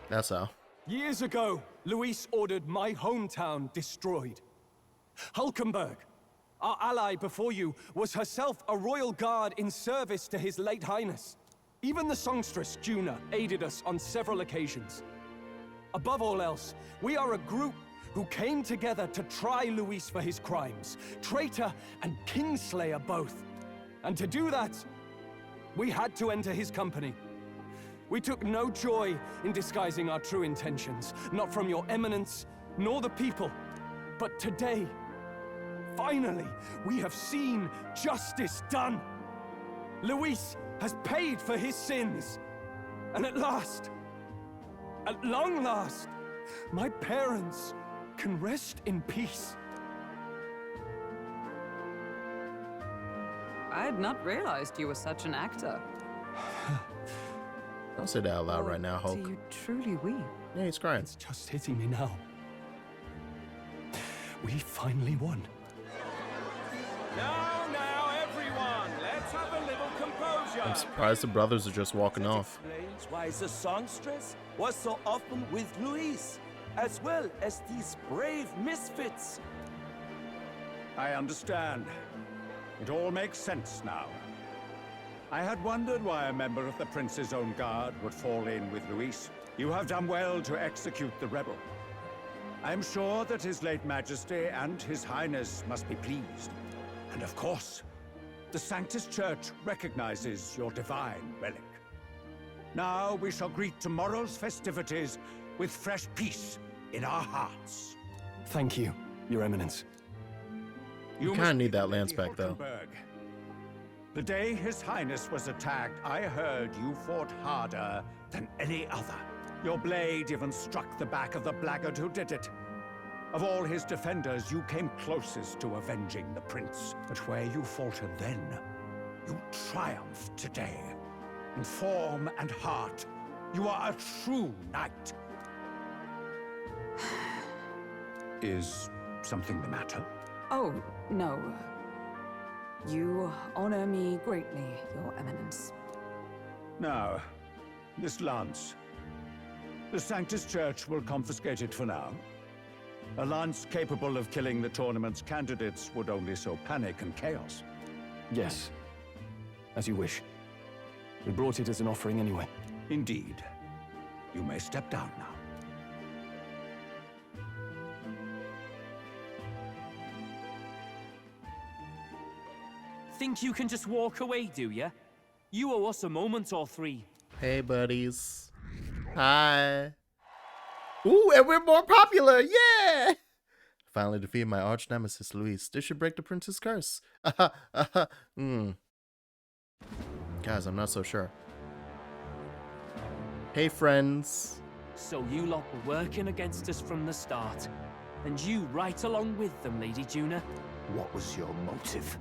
That's how.
Years ago, Luis ordered my hometown destroyed. Hulkenberg, our ally before you, was herself a royal guard in service to his late highness. Even the songstress, Juna, aided us on several occasions. Above all else, we are a group who came together to try Luis for his crimes. Traitor and kingslayer both. And to do that, we had to enter his company. We took no joy in disguising our true intentions, not from your eminence, nor the people. But today, finally, we have seen justice done. Luis has paid for his sins. And at last, at long last, my parents can rest in peace.
I had not realized you were such an actor.
Don't say that out loud right now, Hulk.
Do you truly weep?
Yeah, he's crying.
It's just hitting me now. We finally won.
Now, everyone, let's have a little composure.
I'm surprised the brothers are just walking off.
Explains why the songstress was so often with Luis, as well as these brave misfits.
I understand. It all makes sense now. I had wondered why a member of the Prince's own guard would fall in with Luis. You have done well to execute the rebel. I am sure that His late Majesty and His Highness must be pleased. And of course, the Sanctus Church recognizes your divine relic. Now we shall greet tomorrow's festivities with fresh peace in our hearts.
Thank you, Your Eminence.
You kind of need that lance back, though.
The day His Highness was attacked, I heard you fought harder than any other. Your blade even struck the back of the blackguard who did it. Of all his defenders, you came closest to avenging the prince. But where you faltered then, you triumphed today. In form and heart, you are a true knight. Is something the matter?
Oh, no. You honor me greatly, Your Eminence.
Now, this lance. The Sanctus Church will confiscate it for now. A lance capable of killing the tournament's candidates would only sow panic and chaos.
Yes, as you wish. We brought it as an offering anyway.
Indeed. You may step down now.
Think you can just walk away, do ya? You owe us a moment or three.
Hey, buddies. Hi. Ooh, and we're more popular. Yeah. Finally defeated my arch nemesis, Luis. This should break the prince's curse. Guys, I'm not so sure. Hey, friends.
So you lot were working against us from the start. And you right along with them, Lady Juna.
What was your motive?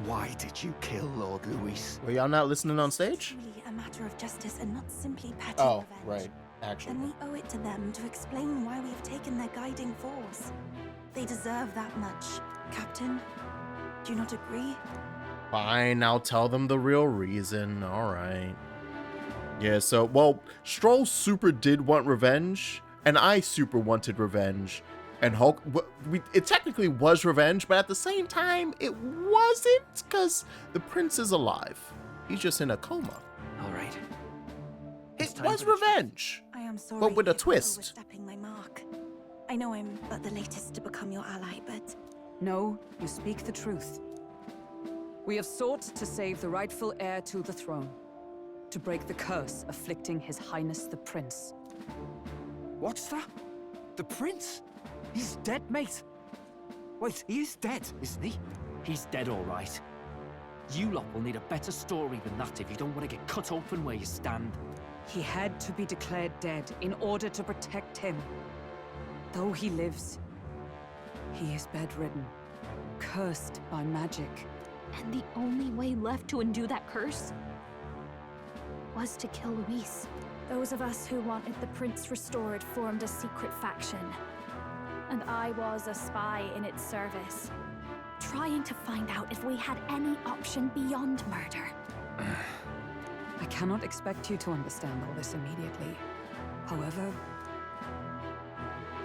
Why did you kill Lord Luis?
Were y'all not listening on stage?
It's truly a matter of justice and not simply petty
Oh,
revenge.
right. Actually.
Then we owe it to them to explain why we've taken their guiding force. They deserve that much. Captain, do you not agree?
Fine, I'll tell them the real reason. All right. Yeah, so, well, Stroll super did want revenge, and I super wanted revenge. And Hulk, it technically was revenge, but at the same time, it wasn't, because the prince is alive. He's just in a coma.
All right.
It was revenge.
I am sorry,
but with a
if
twist.
overstepping my mark. I know I'm but the latest to become your ally, but
No, you speak the truth. We have sought to save the rightful heir to the throne, to break the curse afflicting His Highness the Prince.
What's that? The prince? He's dead, mate. Wait, he is dead, isn't he?
He's dead, all right. You lot will need a better story than that if you don't want to get cut open where you stand.
He had to be declared dead in order to protect him. Though he lives, he is bedridden, cursed by magic.
And the only way left to undo that curse was to kill Luis.
Those of us who wanted the prince restored formed a secret faction. And I was a spy in its service, trying to find out if we had any option beyond murder.
I cannot expect you to understand all this immediately. However...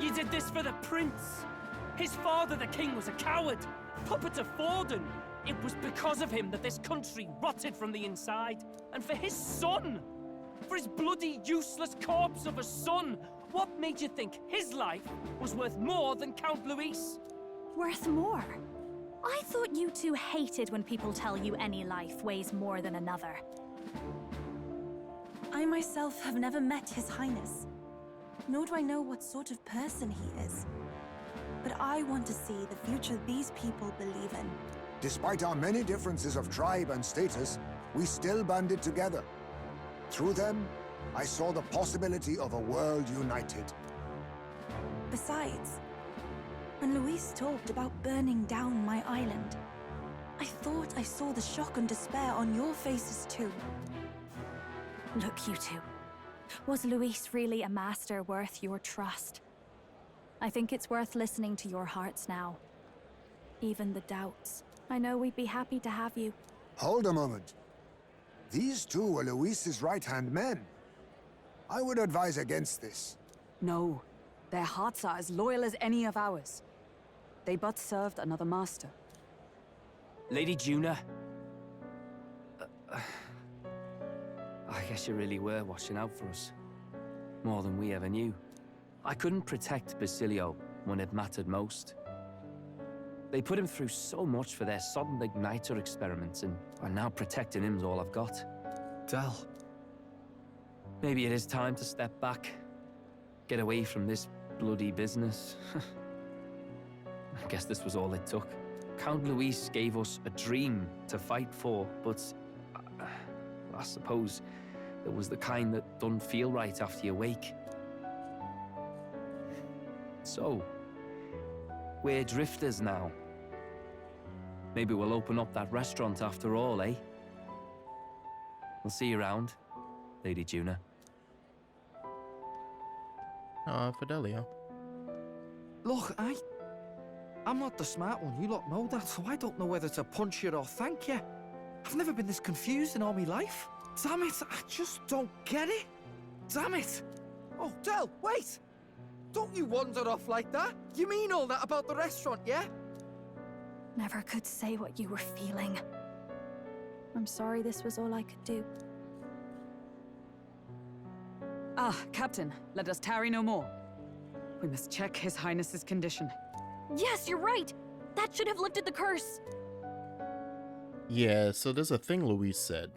You did this for the prince! His father, the king, was a coward! Puppet of Forden! It was because of him that this country rotted from the inside! And for his son! For his bloody, useless corpse of a son! What made you think his life was worth more than Count Luis?
Worth more? I thought you two hated when people tell you any life weighs more than another.
I myself have never met His Highness, nor do I know what sort of person he is. But I want to see the future these people believe in.
Despite our many differences of tribe and status, we still banded together. Through them, I saw the possibility of a world united.
Besides, when Luis talked about burning down my island, I thought I saw the shock and despair on your faces too.
Look, you two. Was Luis really a master worth your trust? I think it's worth listening to your hearts now. Even the doubts. I know we'd be happy to have you.
Hold a moment. These two were Luis's right-hand men. I would advise against this.
No. Their hearts are as loyal as any of ours. They but served another master.
Lady Juna. I guess you really were watching out for us. More than we ever knew. I couldn't protect Basilio when it mattered most. They put him through so much for their sudden igniter experiments, and now protecting him's all I've got.
Del.
Maybe it is time to step back. Get away from this bloody business. I guess this was all it took. Count Luis gave us a dream to fight for, but I suppose it was the kind that doesn't feel right after you wake. So, we're drifters now. Maybe we'll open up that restaurant after all, eh? We'll see you around, Lady Juna.
Fidelio.
Look, I'm not the smart one, you lot know that, so I don't know whether to punch you or thank you. I've never been this confused in all my life. Damn it, I just don't get it. Damn it. Oh, Del, wait! Don't you wander off like that? You mean all that about the restaurant, yeah?
Never could say what you were feeling. I'm sorry this was all I could do.
Ah, Captain, let us tarry no more. We must check His Highness's condition.
Yes, you're right! That should have lifted the curse!
Yeah, so there's a thing Luis said.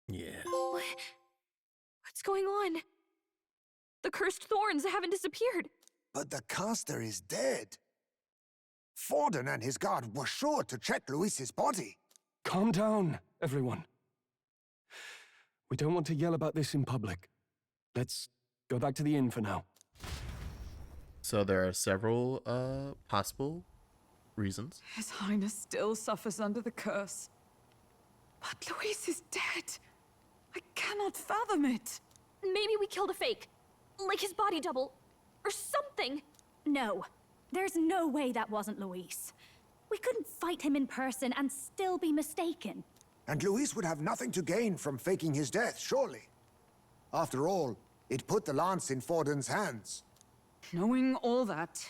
Yeah.
What's going on? The cursed thorns haven't disappeared.
But the caster is dead. Forden and his guard were sure to check Luis's body.
Calm down, everyone. We don't want to yell about this in public. Let's go back to the inn for now.
So there are several possible reasons.
His Highness still suffers under the curse. But Luis is dead. I cannot fathom it.
Maybe we killed a fake. Like his body double. Or something.
No. There's no way that wasn't Luis. We couldn't fight him in person and still be mistaken.
And Luis would have nothing to gain from faking his death, surely. After all, it put the lance in Forden's hands.
Knowing all that,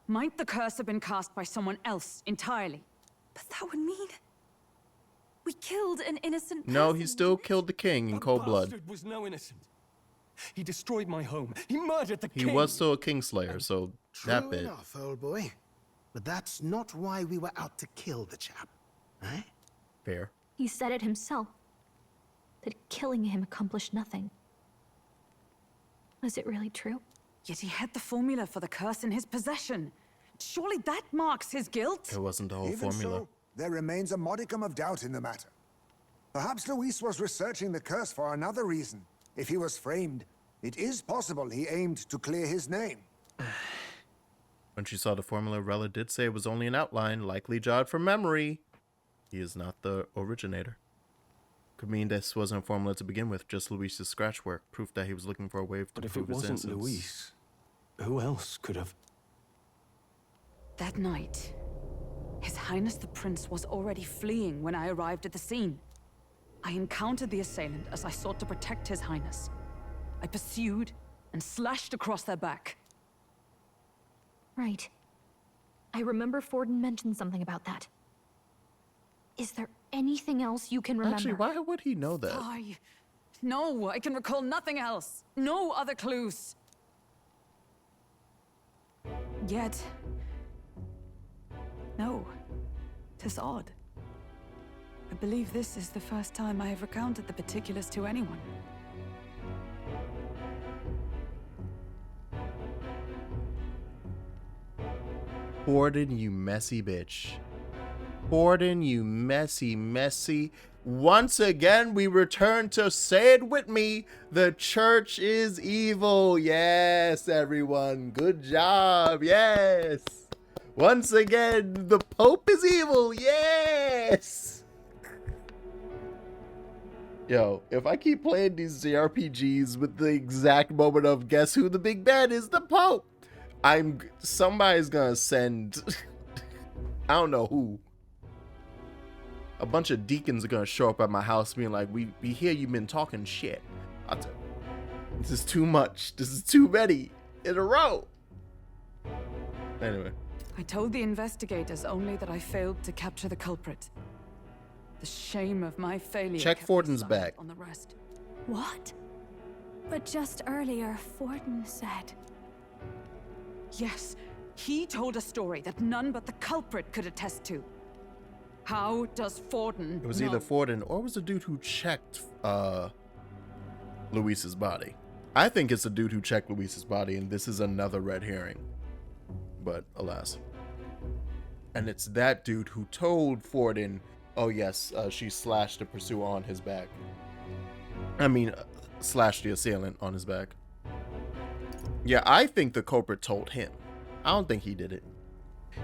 might the curse have been cast by someone else entirely?
But that would mean... we killed an innocent person.
No, he still killed the king in cold blood.
Bastard was no innocent. He destroyed my home. He murdered the king.
He was still a kingslayer, so that
True
bit.
enough, old boy. But that's not why we were out to kill the chap, eh?
Fair.
He said it himself. That killing him accomplished nothing. Was it really true?
Yet he had the formula for the curse in his possession. Surely that marks his guilt?
It wasn't the whole
Even
formula.
so, there remains a modicum of doubt in the matter. Perhaps Luis was researching the curse for another reason. If he was framed, it is possible he aimed to clear his name.
When she saw the formula, Rella did say it was only an outline, likely jotted from memory. He is not the originator. Could mean this wasn't a formula to begin with, just Luis's scratch work, proof that he was looking for a way to
But if
prove
it
his
wasn't
innocence.
Luis, who else could have?
That night, His Highness the Prince was already fleeing when I arrived at the scene. I encountered the assailant as I sought to protect His Highness. I pursued and slashed across their back.
Right. I remember Forden mentioned something about that. Is there anything else you can remember?
Actually, why would he know that?
No, I can recall nothing else. No other clues. Yet... no. 'Tis odd. I believe this is the first time I have recounted the particulars to anyone.
Forden, you messy bitch. Forden, you messy. Once again, we return to say it with me. The church is evil. Yes, everyone. Good job. Yes. Once again, the Pope is evil. Yes. Yo, if I keep playing these JRPGs with the exact moment of guess who the big bad is, the Pope. Somebody's gonna send, I don't know who. A bunch of deacons are gonna show up at my house being like, we hear you've been talking shit. This is too much. This is too many in a row. Anyway.
I told the investigators only that I failed to capture the culprit. The shame of my failure.
Check Forden's back.
On the rest.
What? But just earlier, Forden said...
Yes, he told a story that none but the culprit could attest to. How does Forden
It was
know?
either Forden or it was the dude who checked Luis's body. I think it's the dude who checked Luis's body, and this is another red herring. But alas. And it's that dude who told Forden, oh yes, she slashed the pursuer on his back. I mean, slashed the assailant on his back. Yeah, I think the culprit told him. I don't think he did it.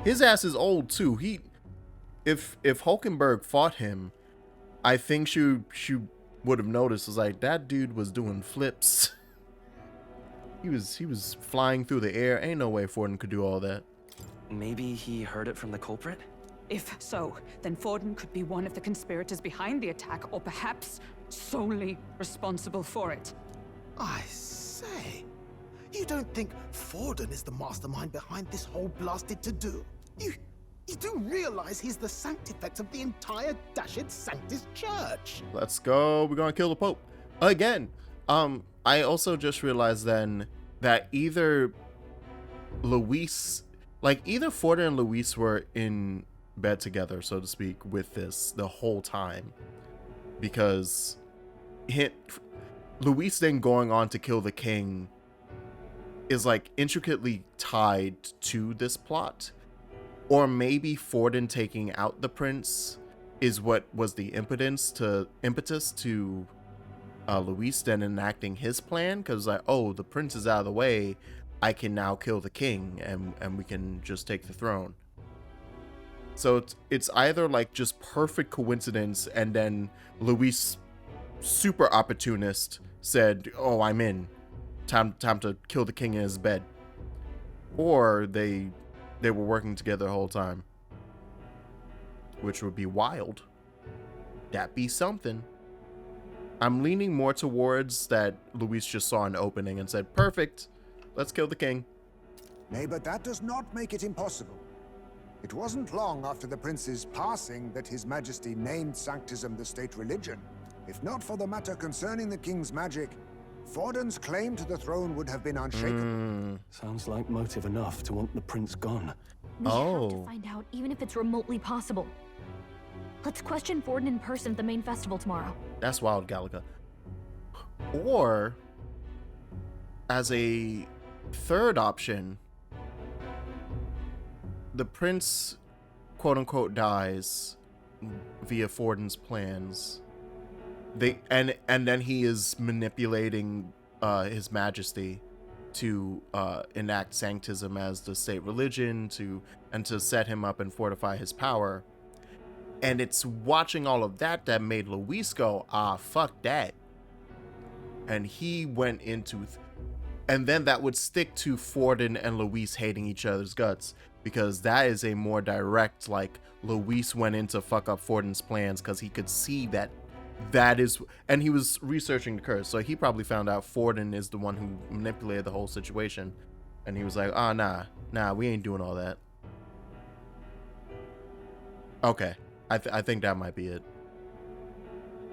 His ass is old too. If Hulkenberg fought him, I think she would have noticed. Was like, that dude was doing flips. He was flying through the air. Ain't no way Forden could do all that.
Maybe he heard it from the culprit?
If so, then Forden could be one of the conspirators behind the attack, or perhaps solely responsible for it.
I say, you don't think Forden is the mastermind behind this whole blasted to-do? You do realize he's the sanctifex of the entire Dashed Sanctus Church.
Let's go. We're gonna kill the Pope again. I also just realized then that either Forden and Luis were in bed together, so to speak, with this the whole time, because Luis then going on to kill the king is like intricately tied to this plot. Or maybe Forden taking out the prince is what was the impetus to Luis then enacting his plan, because like, oh, the prince is out of the way, I can now kill the king and we can just take the throne. So it's either like just perfect coincidence, and then Luis, super opportunist, said, oh, I'm in, time to kill the king in his bed, or they were working together the whole time, which would be wild. That be something. I'm leaning more towards that Luis just saw an opening and said, perfect, let's kill the king.
Nay, but that does not make it impossible. It wasn't long after the prince's passing that His Majesty named Sanctism the state religion. If not for the matter concerning the king's magic, Forden's claim to the throne would have been unshakable.
Sounds like motive enough to want the prince gone.
We have to find out, even if it's remotely possible. Let's question Forden in person at the main festival tomorrow.
That's wild, Galaga. Or, as a third option, the prince, quote-unquote, dies via Forden's plans. And then he is manipulating His Majesty to enact Sanctism as the state religion to set him up and fortify his power. And it's watching all of that made Luis go, fuck that. And he went into And then that would stick to Forden and Luis hating each other's guts, because that is a more direct, like, Luis went in to fuck up Forden's plans because he could see that is, and he was researching the curse, so he probably found out Forden is the one who manipulated the whole situation, and he was like, oh, nah, we ain't doing all that. Okay, I think that might be it.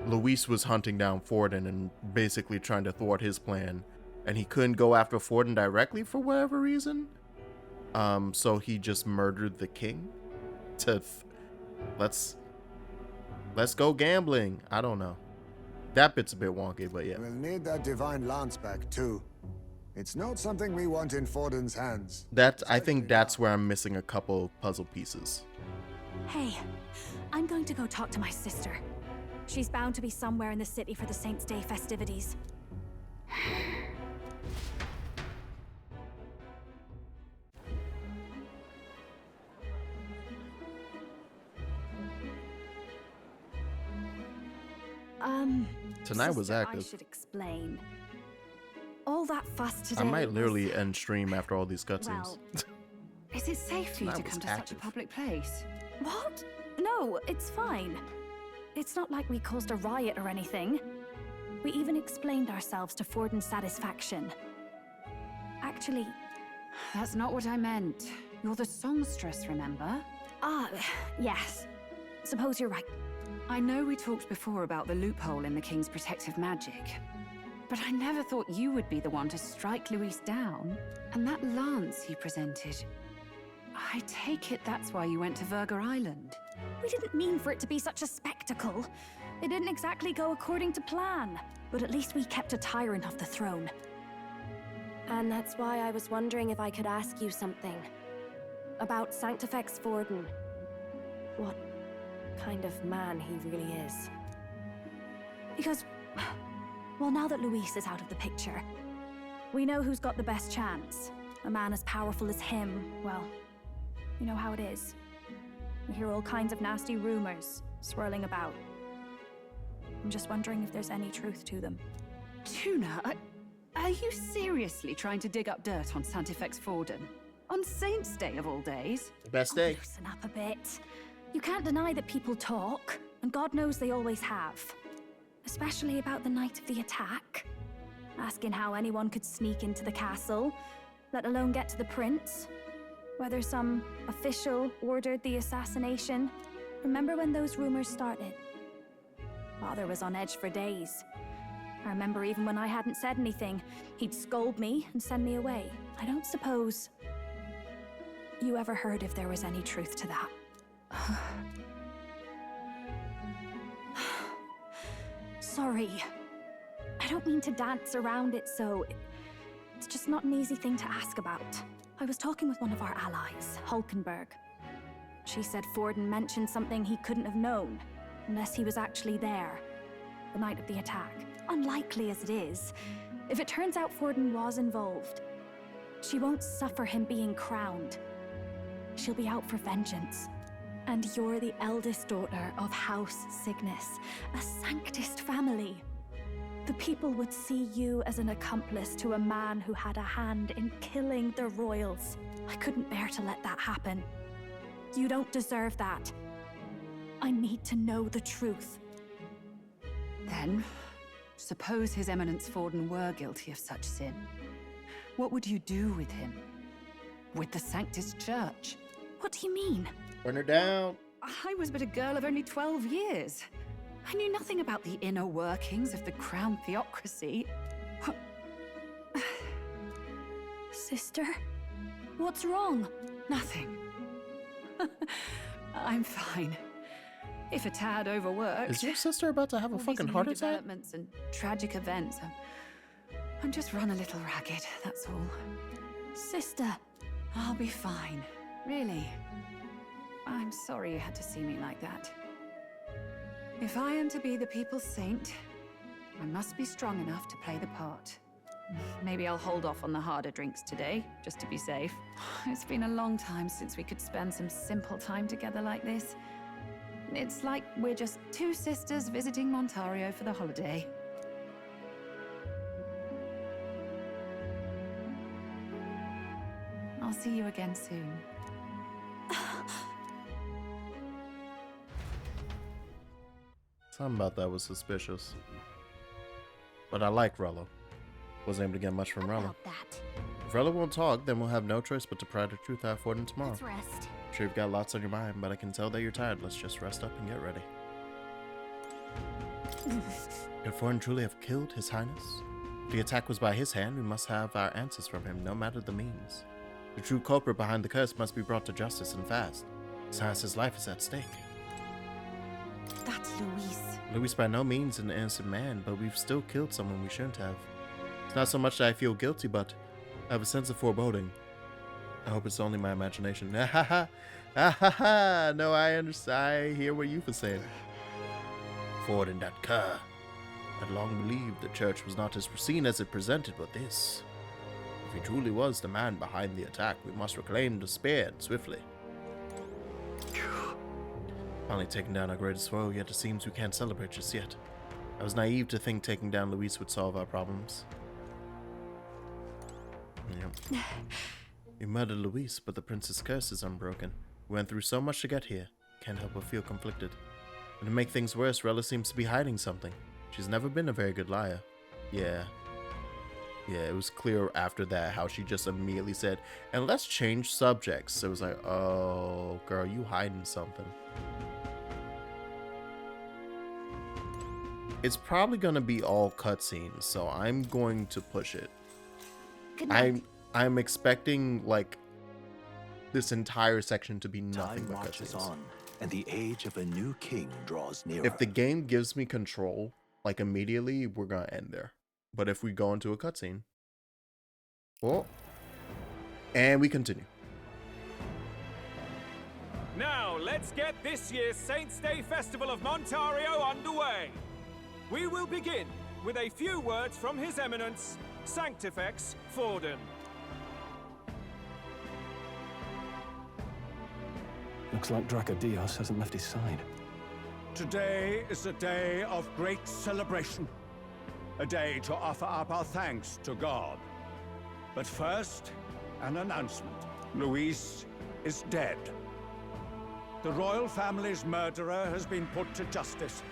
Luis was hunting down Forden and basically trying to thwart his plan, and he couldn't go after Forden directly for whatever reason. So he just murdered the king to let's go gambling. I don't know. That bit's a bit wonky, but yeah.
We'll need that divine lance back too. It's not something we want in Forden's hands.
I think that's where I'm missing a couple puzzle pieces.
Hey, I'm going to go talk to my sister. She's bound to be somewhere in the city for the Saints' Day festivities.
Tonight was
sister,
active.
I should explain. All that fuss today.
I might literally end stream after all these cutscenes.
Well,
Is it safe for you to
Tonight was
come to such a
active.
public place?
What? No, it's fine. It's not like we caused a riot or anything. We even explained ourselves to Forden's satisfaction. Actually...
That's not what I meant. You're the songstress, remember?
Yes. Suppose you're right.
I know we talked before about the loophole in the King's protective magic, but I never thought you would be the one to strike Luis down. And that lance he presented, I take it that's why you went to Virga Island.
We didn't mean for it to be such a spectacle. It didn't exactly go according to plan, but at least we kept a tyrant off the throne.
And that's why I was wondering if I could ask you something. About Sanctifex Forden. What kind of man he really is.
Because, well, now that Luis is out of the picture, we know who's got the best chance. A man as powerful as him, well, you know how it is. We hear all kinds of nasty rumors swirling about. I'm just wondering if there's any truth to them.
Tuna, are you seriously trying to dig up dirt on Sanctifex Forden? On Saints' Day of all days?
Best day.
Loosen up a bit. You can't deny that people talk, and God knows they always have. Especially about the night of the attack. Asking how anyone could sneak into the castle, let alone get to the prince. Whether some official ordered the assassination. Remember when those rumors started? Father was on edge for days. I remember even when I hadn't said anything, he'd scold me and send me away. I don't suppose you ever heard if there was any truth to that. Sorry. I don't mean to dance around it, so it's just not an easy thing to ask about. I was talking with one of our allies, Hulkenberg. She said Forden mentioned something he couldn't have known, unless he was actually there, the night of the attack. Unlikely as it is, if it turns out Forden was involved, she won't suffer him being crowned. She'll be out for vengeance. And you're the eldest daughter of House Cygnus, a Sanctist family. The people would see you as an accomplice to a man who had a hand in killing the royals. I couldn't bear to let that happen. You don't deserve that. I need to know the truth.
Then, suppose His Eminence Forden were guilty of such sin. What would you do with him? With the Sanctist Church?
What do you mean?
Burn her down.
I was but a girl of only 12 years. I knew nothing about the inner workings of the crown theocracy.
Sister? What's wrong?
Nothing. I'm fine. If a tad overworked.
Is your sister about to have a fucking heart attack?
Developments and tragic events. I'm just run a little ragged, that's all.
Sister.
I'll be fine. Really. I'm sorry you had to see me like that. If I am to be the people's saint, I must be strong enough to play the part. Maybe I'll hold off on the harder drinks today, just to be safe. It's been a long time since we could spend some simple time together like this. It's like we're just two sisters visiting Montario for the holiday. I'll see you again soon.
Something about that was suspicious. But I like Rello. Wasn't able to get much from Rello. If Rello won't talk, then we'll have no choice but to pry the truth out of Forden tomorrow.
Let's rest.
I'm sure you've got lots on your mind, but I can tell that you're tired. Let's just rest up and get ready. Could Forden truly have killed His Highness? If the attack was by his hand, we must have our answers from him, no matter the means. The true culprit behind the curse must be brought to justice and fast. His Highness's life is at stake.
That's Luis.
Luis by no means an innocent man, but we've still killed someone we shouldn't have. It's not so much that I feel guilty, but I have a sense of foreboding. I hope it's only my imagination. Ah ha ha! Ah ha ha! No, I understand. I hear what you've been saying. Forden, that cur. I'd long believed the church was not as pristine as it presented, but this. If he truly was the man behind the attack, we must reclaim the spear and swiftly. Finally taking down our greatest foe, yet it seems we can't celebrate just yet. I was naive to think taking down Luis would solve our problems. Yep. We murdered Luis, but the prince's curse is unbroken. We went through so much to get here. Can't help but feel conflicted. And to make things worse, Rella seems to be hiding something. She's never been a very good liar. Yeah, it was clear after that how she just immediately said, and let's change subjects. So it was like, oh, girl, you hiding something. It's probably going to be all cutscenes, so I'm going to push it.
Good night.
I'm expecting, like, this entire section to be nothing but
marches
cutscenes.
on, and the age of a new king draws nearer.
If the game gives me control, like, immediately, we're going to end there. But if we go into a cutscene... Oh. And we continue.
Now, let's get this year's Saints' Day Festival of Montario underway. We will begin with a few words from His Eminence, Sanctifex Forden.
Looks like Dracodios hasn't left his side.
Today is a day of great celebration. A day to offer up our thanks to God. But first, an announcement. Luis is dead. The royal family's murderer has been put to justice.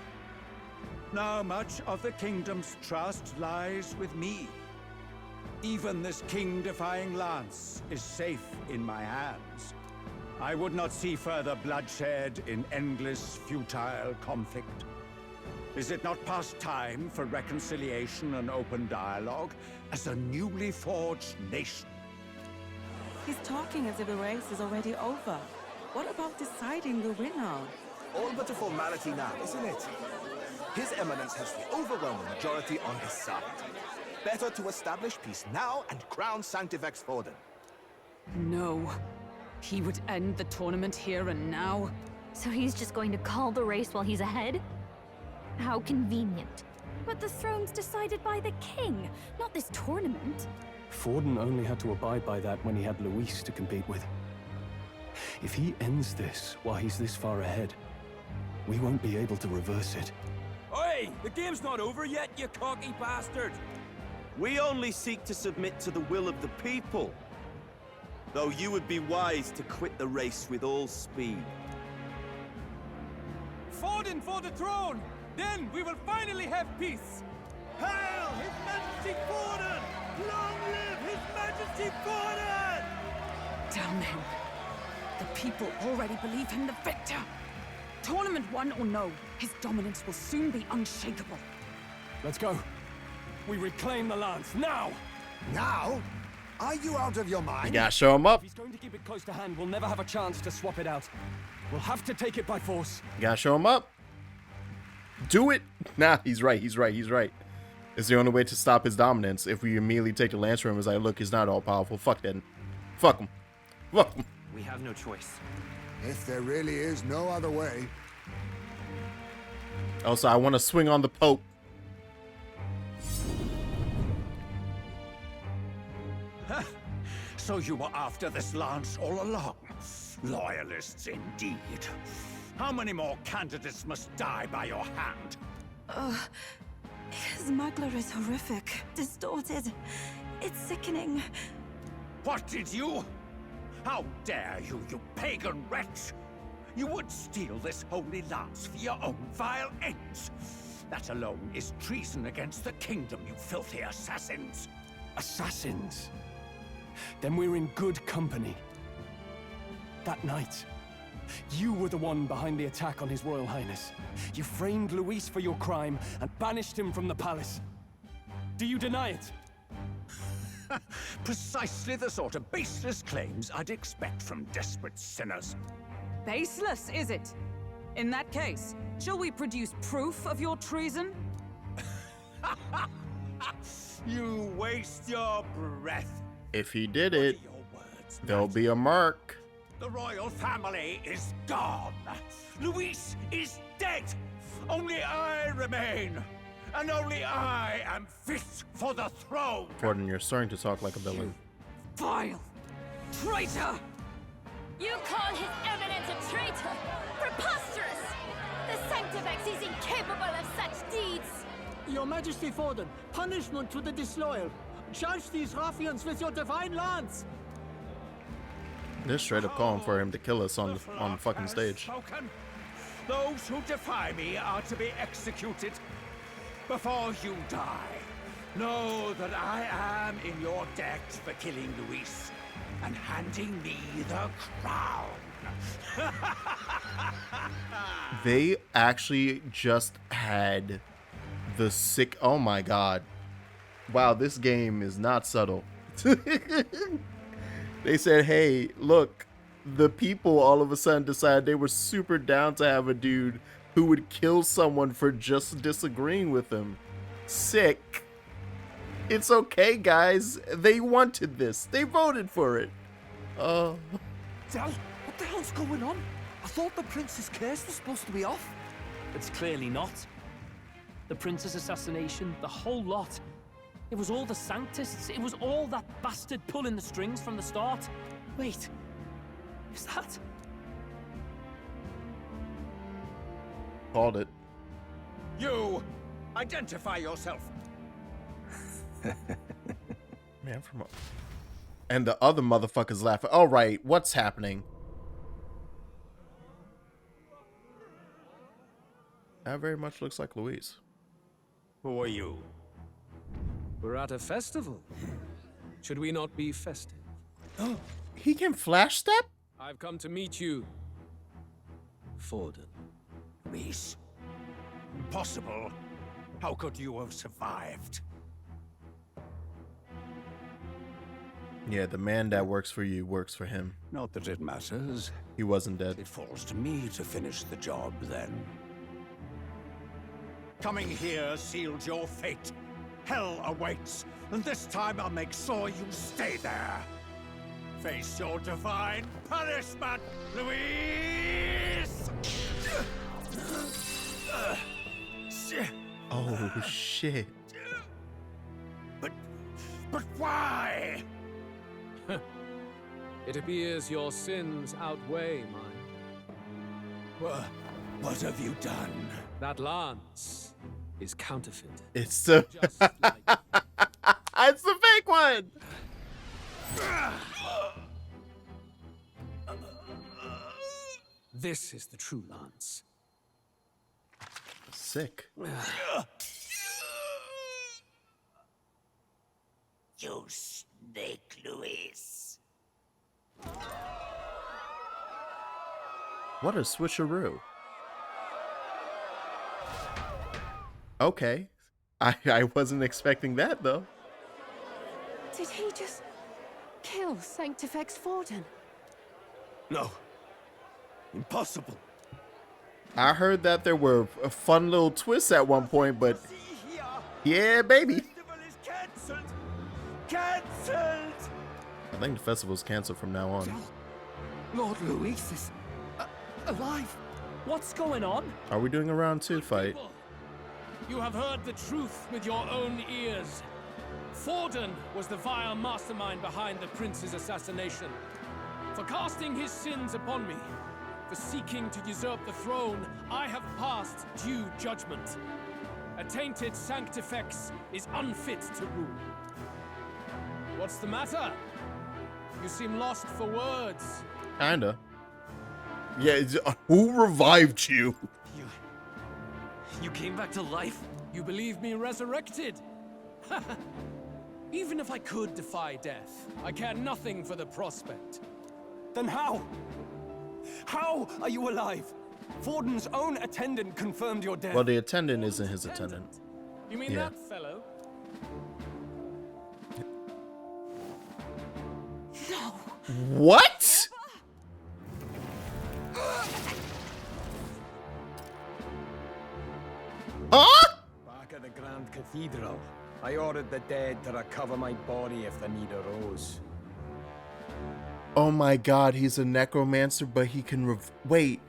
Now much of the kingdom's trust lies with me. Even this king-defying lance is safe in my hands. I would not see further bloodshed in endless, futile conflict. Is it not past time for reconciliation and open dialogue as a newly forged nation?
He's talking as if the race is already over. What about deciding the winner?
All but a formality now, isn't it? His Eminence has the overwhelming majority on his side. Better to establish peace now and crown Sanctifex Forden.
No. He would end the tournament here and now.
So he's just going to call the race while he's ahead? How convenient.
But the throne's decided by the king, not this tournament.
Forden only had to abide by that when he had Luis to compete with. If he ends this while he's this far ahead, we won't be able to reverse it.
Oi! The game's not over yet, you cocky bastard!
We only seek to submit to the will of the people. Though you would be wise to quit the race with all speed.
Forden for the throne! Then we will finally have peace!
Hail His Majesty Forden! Long live His Majesty Forden!
Damn him. The people already believe him the victor. Tournament won or no, his dominance will soon be unshakable.
Let's go. We reclaim the lance, now!
Now? Are you out of your mind?
You gotta show him up.
If he's going to keep it close to hand, we'll never have a chance to swap it out. We'll have to take it by force.
You gotta show him up. Do it. Nah, he's right. It's the only way to stop his dominance. If we immediately take the lance from him, it's like, look, he's not all powerful. Fuck that. Fuck him. Fuck him.
We have no choice.
If there really is no other way.
Also, I want to swing on the Pope.
So you were after this lance all along? Loyalists indeed. How many more candidates must die by your hand?
His magla is horrific, distorted. It's sickening.
What did you? How dare you, you pagan wretch! You would steal this holy lance for your own vile ends. That alone is treason against the kingdom, you filthy assassins.
Assassins? Then we're in good company. That night, you were the one behind the attack on His Royal Highness. You framed Luis for your crime and banished him from the palace. Do you deny it?
Precisely the sort of baseless claims I'd expect from desperate sinners.
Baseless, is it? In that case, shall we produce proof of your treason?
You waste your breath.
If he did it, there'll be a mark.
The royal family is gone. Luis is dead. Only I remain. And only I am fit for the throne.
Forden, you're starting to talk like a villain.
Vile traitor!
You call His Eminence a traitor? Preposterous! The Sanctifex is incapable of such deeds!
Your Majesty Forden, punishment to the disloyal. Charge these ruffians with your divine lance!
They're straight up calling for him to kill us on the fucking stage.
Spoken. Those who defy me are to be executed. Before you die, know that I am in your debt for killing Luis and handing me the crown.
They actually just had the sick... Oh my god. Wow, this game is not subtle. They said, hey, look, the people all of a sudden decided they were super down to have a dude who would kill someone for just disagreeing with them. Sick. It's okay, guys. They wanted this. They voted for it.
Del, what the hell's going on? I thought the prince's case was supposed to be off.
It's clearly not. The prince's assassination, the whole lot. It was all the Sanctists. It was all that bastard pulling the strings from the start. Wait, is that...
Called it.
You! Identify yourself!
Man, and the other motherfuckers laughing. All right, what's happening? That very much looks like Luis.
Who are you?
We're at a festival. Should we not be festive?
He can flash step?
I've come to meet you, Forden.
Luis? Impossible. How could you have survived?
Yeah, the man that works for you works for him.
Not that it matters.
He wasn't dead.
It falls to me to finish the job, then. Coming here sealed your fate. Hell awaits, and this time I'll make sure you stay there. Face your divine punishment, Luis!
Oh, shit.
But why?
It appears your sins outweigh mine.
What have you done?
That lance is counterfeit.
It's the... It's the fake one!
This is the true lance.
Sick.
You snake, Luis.
What a switcheroo. Okay. I wasn't expecting that, though.
Did he just kill Sanctifex Forden?
No. Impossible.
I heard that there were fun little twists at one point, but yeah, baby.
Cancelled.
I think the festival's canceled from now on.
Lord Luis is alive.
What's going on?
Are we doing a round 2 fight?
You have heard the truth with your own ears. Forden was the vile mastermind behind the prince's assassination. For casting his sins upon me, for seeking to usurp the throne, I have passed due judgment. A tainted Sanctifex is unfit to rule. What's the matter?
You seem lost for words.
Kinda. Yeah, who revived you?
You came back to life? You believe me resurrected? Even if I could defy death, I care nothing for the prospect.
Then how? How are you alive? Forden's own attendant confirmed your death.
Well, the attendant isn't his attendant.
You mean that fellow?
No.
What? Huh?
Back at the Grand Cathedral, I ordered the dead to recover my body if the need arose.
Oh my god, he's a necromancer, but he can wait,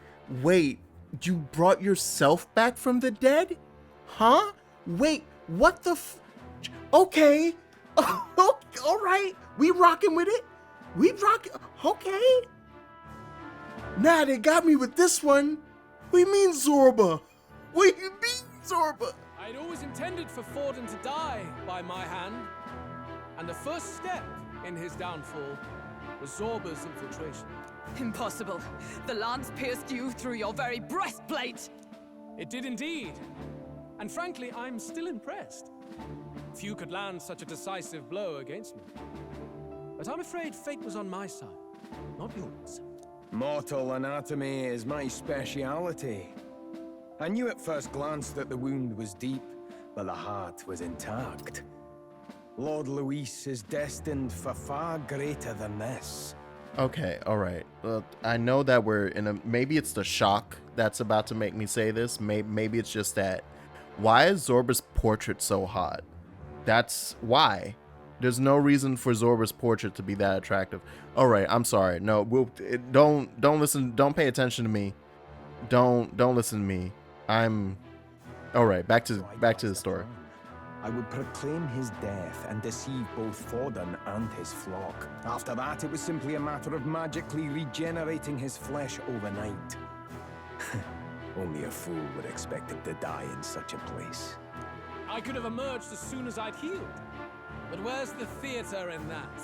you brought yourself back from the dead? Huh? Wait, what the okay. Alright, we rocking with it? We rocking, okay. Nah, they got me with this one. What do you mean, Zorba? What do you mean, Zorba?
I'd always intended for Forden to die by my hand, and the first step in his downfall was Zorba's infiltration.
Impossible. The lance pierced you through your very breastplate.
It did indeed. And frankly, I'm still impressed. Few could land such a decisive blow against me. But I'm afraid fate was on my side, not yours.
Mortal anatomy is my speciality. I knew at first glance that the wound was deep, but the heart was intact. Lord Luis is destined for far greater than this.
Okay, alright. I know that we're in a... Maybe it's the shock that's about to make me say this. Maybe it's just that. Why is Zorba's portrait so hot? That's why. There's no reason for Zorba's portrait to be that attractive. Alright, I'm sorry. No, don't listen. Don't pay attention to me. Don't listen to me. I'm... Alright, back to the story.
I would proclaim his death and deceive both Forden and his flock. After that, it was simply a matter of magically regenerating his flesh overnight. Only a fool would expect him to die in such a place.
I could have emerged as soon as I'd healed. But where's the theater in that?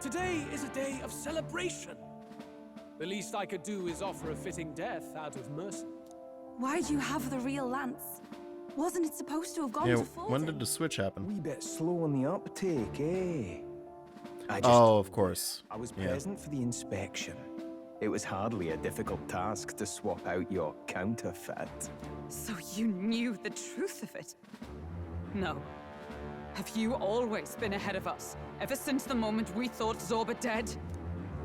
Today is a day of celebration. The least I could do is offer a fitting death out of mercy.
Why do you have the real lance? Wasn't it supposed to have gone to Forden?
When did the switch happen?
Wee bit slow on the uptake, eh?
Of course.
I was present for the inspection. It was hardly a difficult task to swap out your counterfeit.
So you knew the truth of it? No. Have you always been ahead of us? Ever since the moment we thought Zorba dead?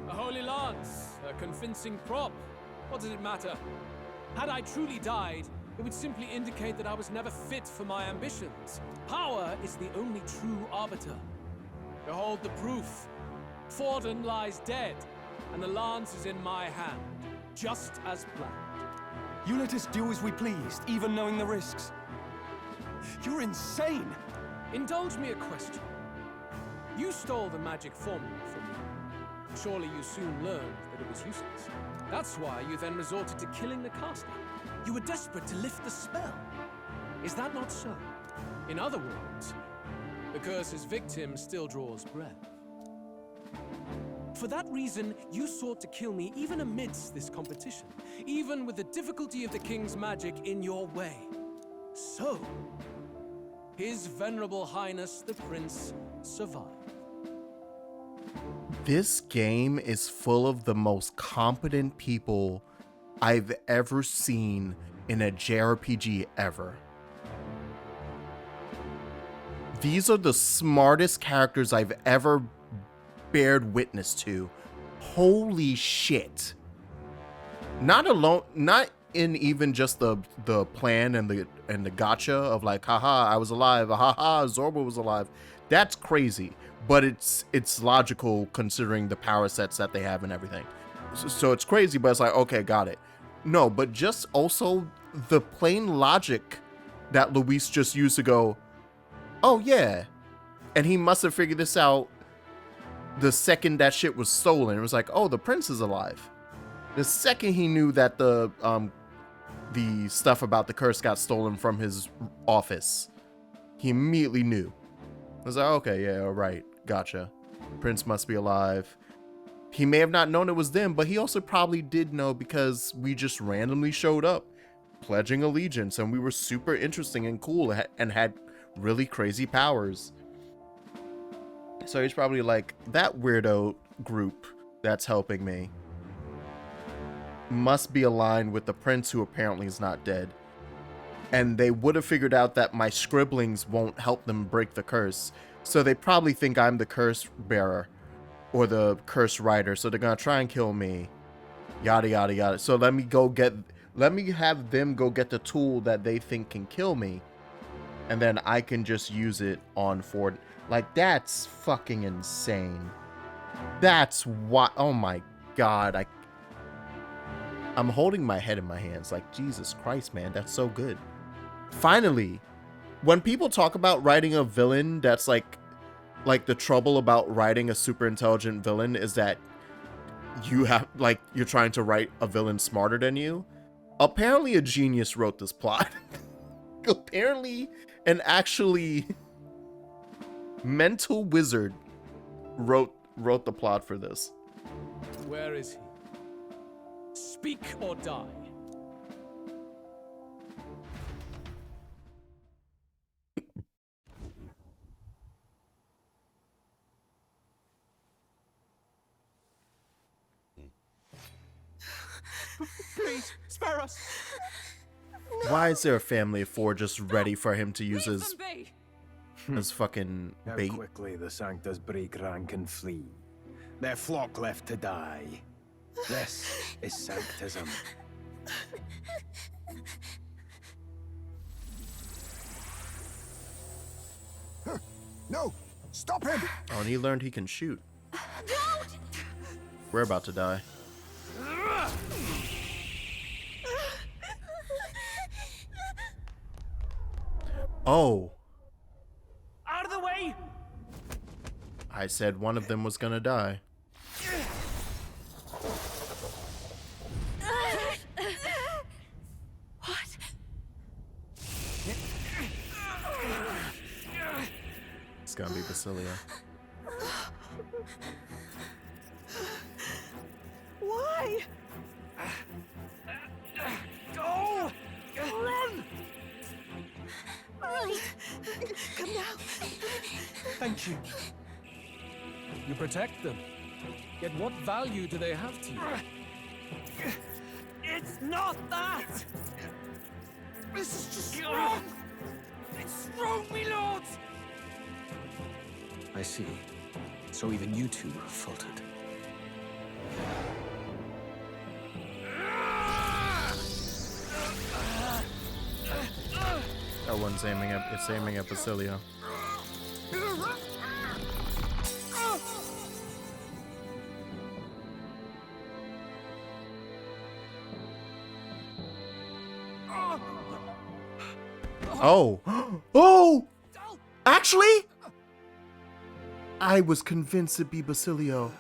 A holy lance, a convincing prop. What does it matter? Had I truly died, it would simply indicate that I was never fit for my ambitions. Power is the only true arbiter. Behold the proof. Forden lies dead, and the lance is in my hand, just as planned.
You let us do as we pleased, even knowing the risks. You're insane!
Indulge me a question. You stole the magic formula from me. Surely you soon learned that it was useless. That's why you then resorted to killing the caster. You were desperate to lift the spell. Is that not so? In other words, the curse's victim still draws breath. For that reason, you sought to kill me even amidst this competition, even with the difficulty of the king's magic in your way. So, His Venerable Highness the Prince survived.
This game is full of the most competent people I've ever seen in a JRPG ever. These are the smartest characters I've ever bared witness to. Holy shit. Not in even just the plan and the gotcha of like, haha, I was alive, haha, Zorba was alive. That's crazy, but it's logical considering the power sets that they have and everything. So it's crazy, but it's like, okay, got it. No, but just also the plain logic that Luis just used to go, oh yeah, and he must have figured this out the second that shit was stolen. It was like, oh, the prince is alive. The second he knew that the stuff about the curse got stolen from his office, he immediately knew. I was like, okay, yeah, all right, gotcha. Prince must be alive. He may have not known it was them, but he also probably did know because we just randomly showed up, pledging allegiance, and we were super interesting and cool and had really crazy powers. So he's probably like, that weirdo group that's helping me must be aligned with the prince who apparently is not dead. And they would have figured out that my scribblings won't help them break the curse. So they probably think I'm the curse bearer or the curse writer. So they're going to try and kill me. Yada, yada, yada. So let me have them go get the tool that they think can kill me. And then I can just use it on Ford. Like, that's fucking insane. That's what, oh my God. I'm holding my head in my hands. Like, Jesus Christ, man, that's so good. Finally, when people talk about writing a villain, that's like the trouble about writing a super intelligent villain is that you're trying to write a villain smarter than you. Apparently a genius wrote this plot. Apparently an actually mental wizard wrote the plot for this.
Where is he? Speak or die.
Please, spare us.
Why is there a family of 4 just ready for him to use as fucking bait?
How quickly the Sanctus break rank and flee. Their flock left to die. This is Sanctism.
No! Stop him!
Oh, and he learned he can shoot. We're about to die. Oh.
Out of the way!
I said one of them was gonna die.
What?
It's gonna be Basilia.
Why?
Go! Run!
Right. Come now.
Thank you. You protect them. Yet what value do they have to you?
It's not that! This is just wrong! It's wrong, me lords!
I see. So even you two faltered.
That one's aiming at Basilia. Oh. Oh! Actually? I was convinced it'd be Basilio.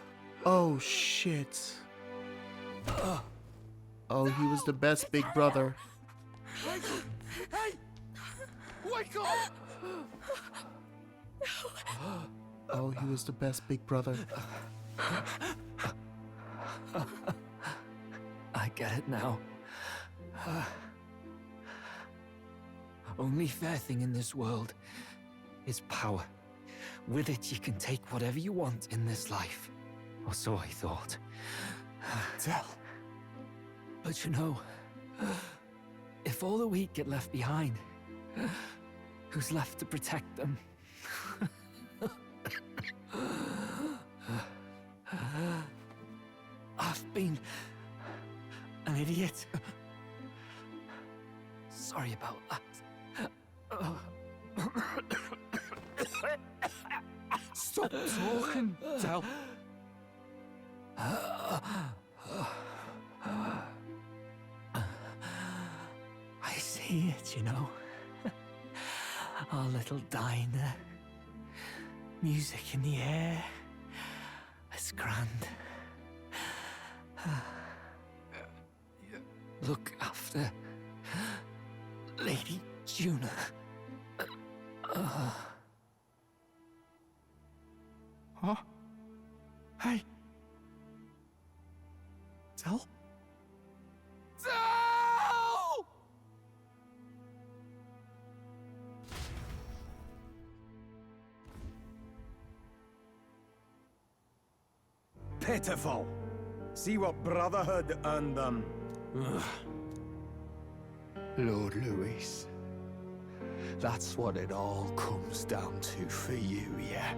Oh, shit. Oh, he was the best big brother.
Hey! Wake up!
Oh, he was the best big brother.
I get it now. Only fair thing in this world is power. With it, you can take whatever you want in this life. Or so I thought.
Tell.
But you know, if all the weak get left behind, who's left to protect them? I've been an idiot. Sorry about that.
Stop talking, Del.
I see it, you know. Our little diner. Music in the air. It's grand. Look after Lady Juna.
Huh? Hey,
Pitiful. See what Brotherhood earned them.
Lord Luis. That's what it all comes down to for you, yeah?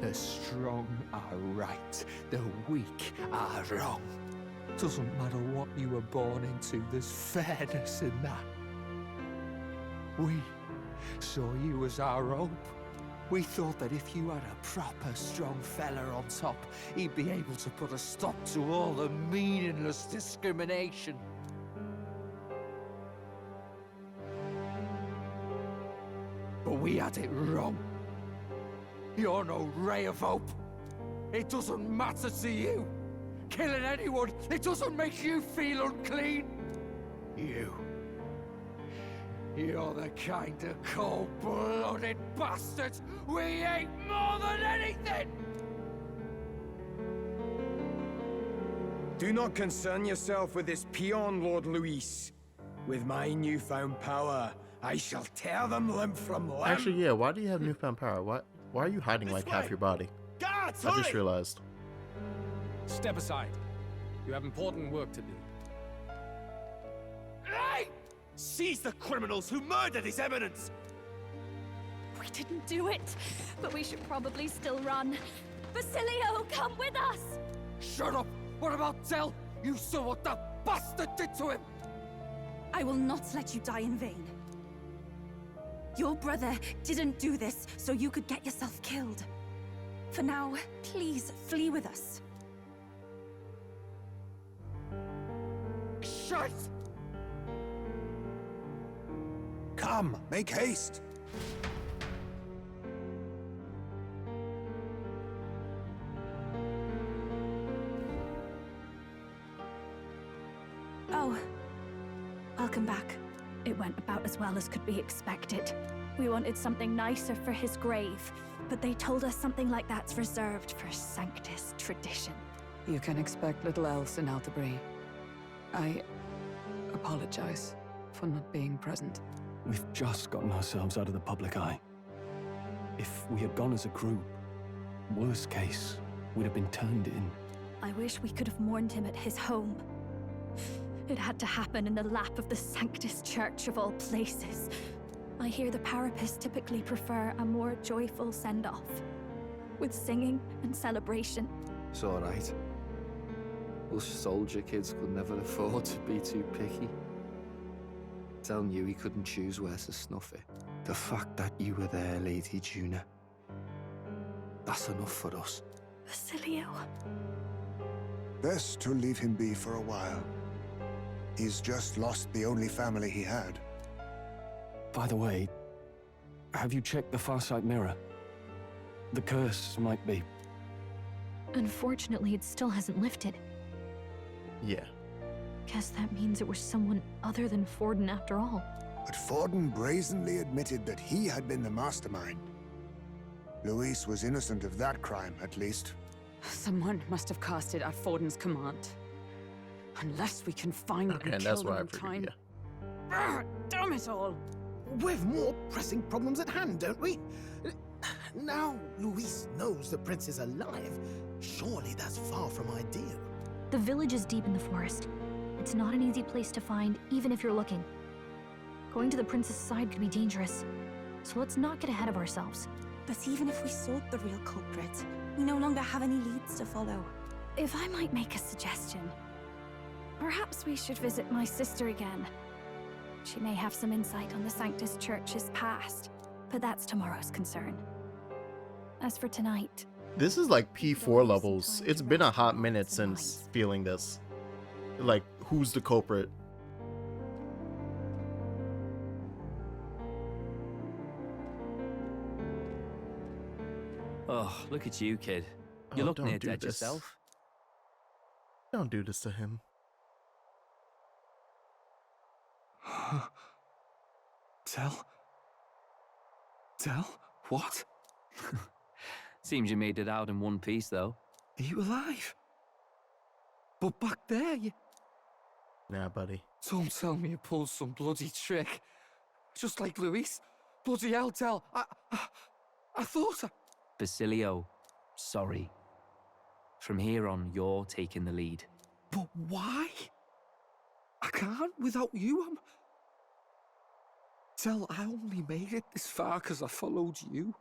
The strong are right, the weak are wrong. Doesn't matter what you were born into, there's fairness in that. We saw you as our hope. We thought that if you had a proper strong fella on top, he'd be able to put a stop to all the meaningless discrimination. But we had it wrong. You're no ray of hope. It doesn't matter to you. Killing anyone, it doesn't make you feel unclean. You're the kind of cold-blooded bastards we hate more than anything!
Do not concern yourself with this peon, Lord Luis. With my newfound power, I shall tear them limb from limb.
Actually, yeah, why do you have newfound power? Why are you hiding like half your body?
Guards,
I just realized.
Step aside. You have important work to do.
Hey! Seize the criminals who murdered His Eminence!
We didn't do it, but we should probably still run. Basilio, come with us!
Shut up! What about Tell? You saw what that bastard did to him!
I will not let you die in vain. Your brother didn't do this so you could get yourself killed. For now, please flee with us.
Shit!
Come, make haste.
Oh, welcome back. It went about as well as could be expected. We wanted something nicer for his grave, but they told us something like that's reserved for Sanctus tradition.
You can expect little else in Altabri. I apologize for not being present.
We've just gotten ourselves out of the public eye. If we had gone as a group, worst case, we'd have been turned in.
I wish we could have mourned him at his home. It had to happen in the lap of the Sanctus Church of all places. I hear the Parapists typically prefer a more joyful send-off, with singing and celebration.
It's alright. Us soldier kids could never afford to be too picky. Telling you he couldn't choose where to snuff it. The fact that you were there, Lady Juna, that's enough for us.
Basilio.
Best to leave him be for a while. He's just lost the only family he had.
By the way, have you checked the Farsight mirror? The curse might be...
Unfortunately, it still hasn't lifted.
Yeah.
Guess that means it was someone other than Forden after all.
But Forden brazenly admitted that he had been the mastermind. Luis was innocent of that crime, at least.
Someone must have cast it at Forden's command. Unless we can find
Okay,
and
and
kill
that's why I
them in
figured,
time. Damn it all!
We've more pressing problems at hand, don't we? Now Luis knows the prince is alive. Surely that's far from ideal.
The village is deep in the forest. It's not an easy place to find, even if you're looking. Going to the prince's side could be dangerous, so let's not get ahead of ourselves.
But even if we sought the real culprit, we no longer have any leads to follow.
If I might make a suggestion, perhaps we should visit my sister again. She may have some insight on the Sanctus Church's past, but that's tomorrow's concern. As for tonight...
This is like P4 levels. It's been a hot minute since feeling this. Like, who's the culprit?
Oh, look at you, kid. You
Oh,
look
don't
near
do
dead
this.
yourself.
Don't do this to him.
Tell? What?
Seems you made it out in one piece, though.
Are you alive? But back there, you...
Nah, buddy.
Don't tell me you pulled some bloody trick. Just like Luis. Bloody hell, Tell. I thought I...
Basilio, sorry. From here on, you're taking the lead.
But why? I can't without you. Tell, I only made it this far because I followed you.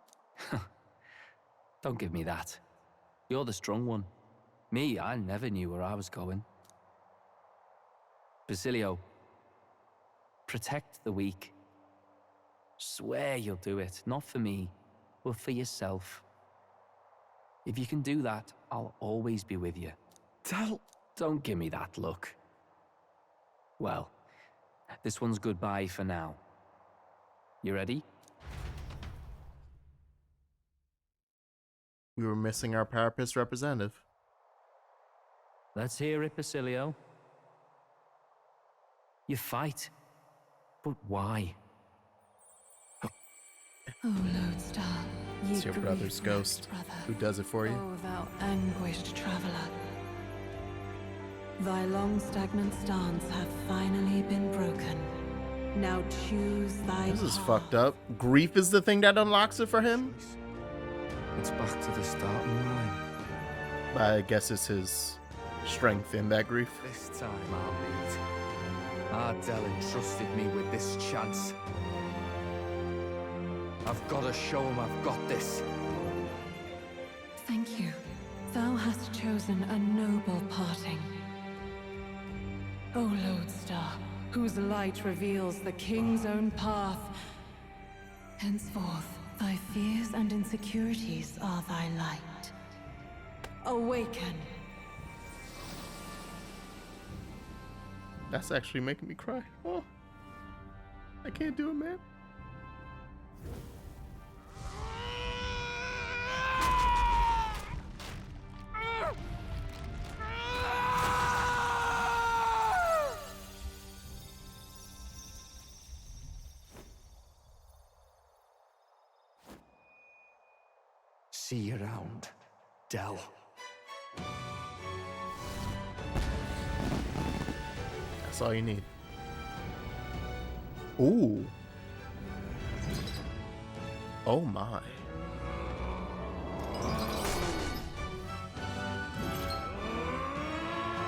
Don't give me that. You're the strong one. Me, I never knew where I was going. Basilio, protect the weak. Swear you'll do it, not for me, but for yourself. If you can do that, I'll always be with you.
Tell...
Don't give me that look. Well, this one's goodbye for now. You ready?
We were missing our Parapist representative.
Let's hear it, Basilio. You fight, but why?
O Lodestar, ye
It's your brother's ghost. Who does it for you?
O thou anguished traveler. Thy long stagnant stance hath finally been broken. Now choose thy
This is fucked up. Grief is the thing that unlocks it for him?
It's back to the starting line.
I guess it's his strength in that grief.
This time I'll lead. Ardell entrusted me with this chance. I've got to show him I've got this.
Thank you. Thou hast chosen a noble parting. O Lodestar, whose light reveals the king's own path. Henceforth, thy fears and insecurities are thy light. Awaken.
That's actually making me cry. Oh, I can't do it, man.
See you around, Dell.
That's all you need. Ooh. Oh my.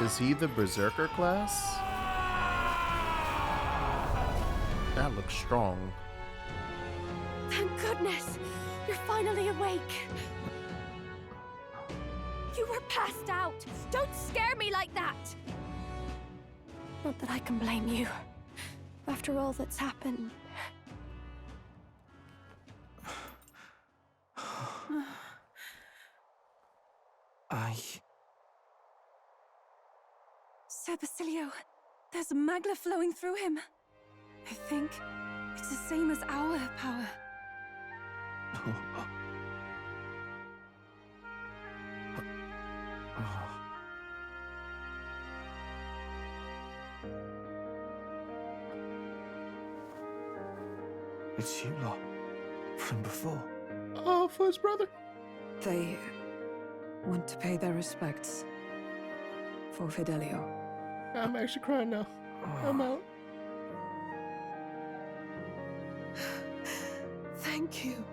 Is he the Berserker class? That looks strong.
Thank goodness! You're finally awake! You were passed out! Don't scare me like that! Not that I can blame you. After all that's happened.
Sir Basilio, there's magla flowing through him. I think it's the same as our power.
It's you lot from before.
Oh, for his brother.
They want to pay their respects for Fidelio.
I'm actually crying now. I'm out.
Thank you.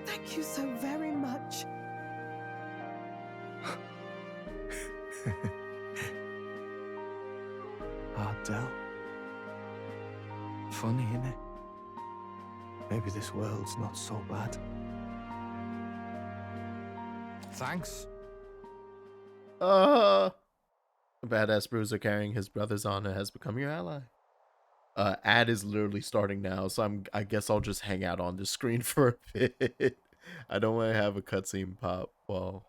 Thank you so very much.
Ardell. Funny, innit? Maybe this world's not so bad. Thanks.
Badass Bruiser carrying his brother's honor has become your ally. Ad is literally starting now, so I guess I'll just hang out on the screen for a bit. I don't want to have a cutscene pop while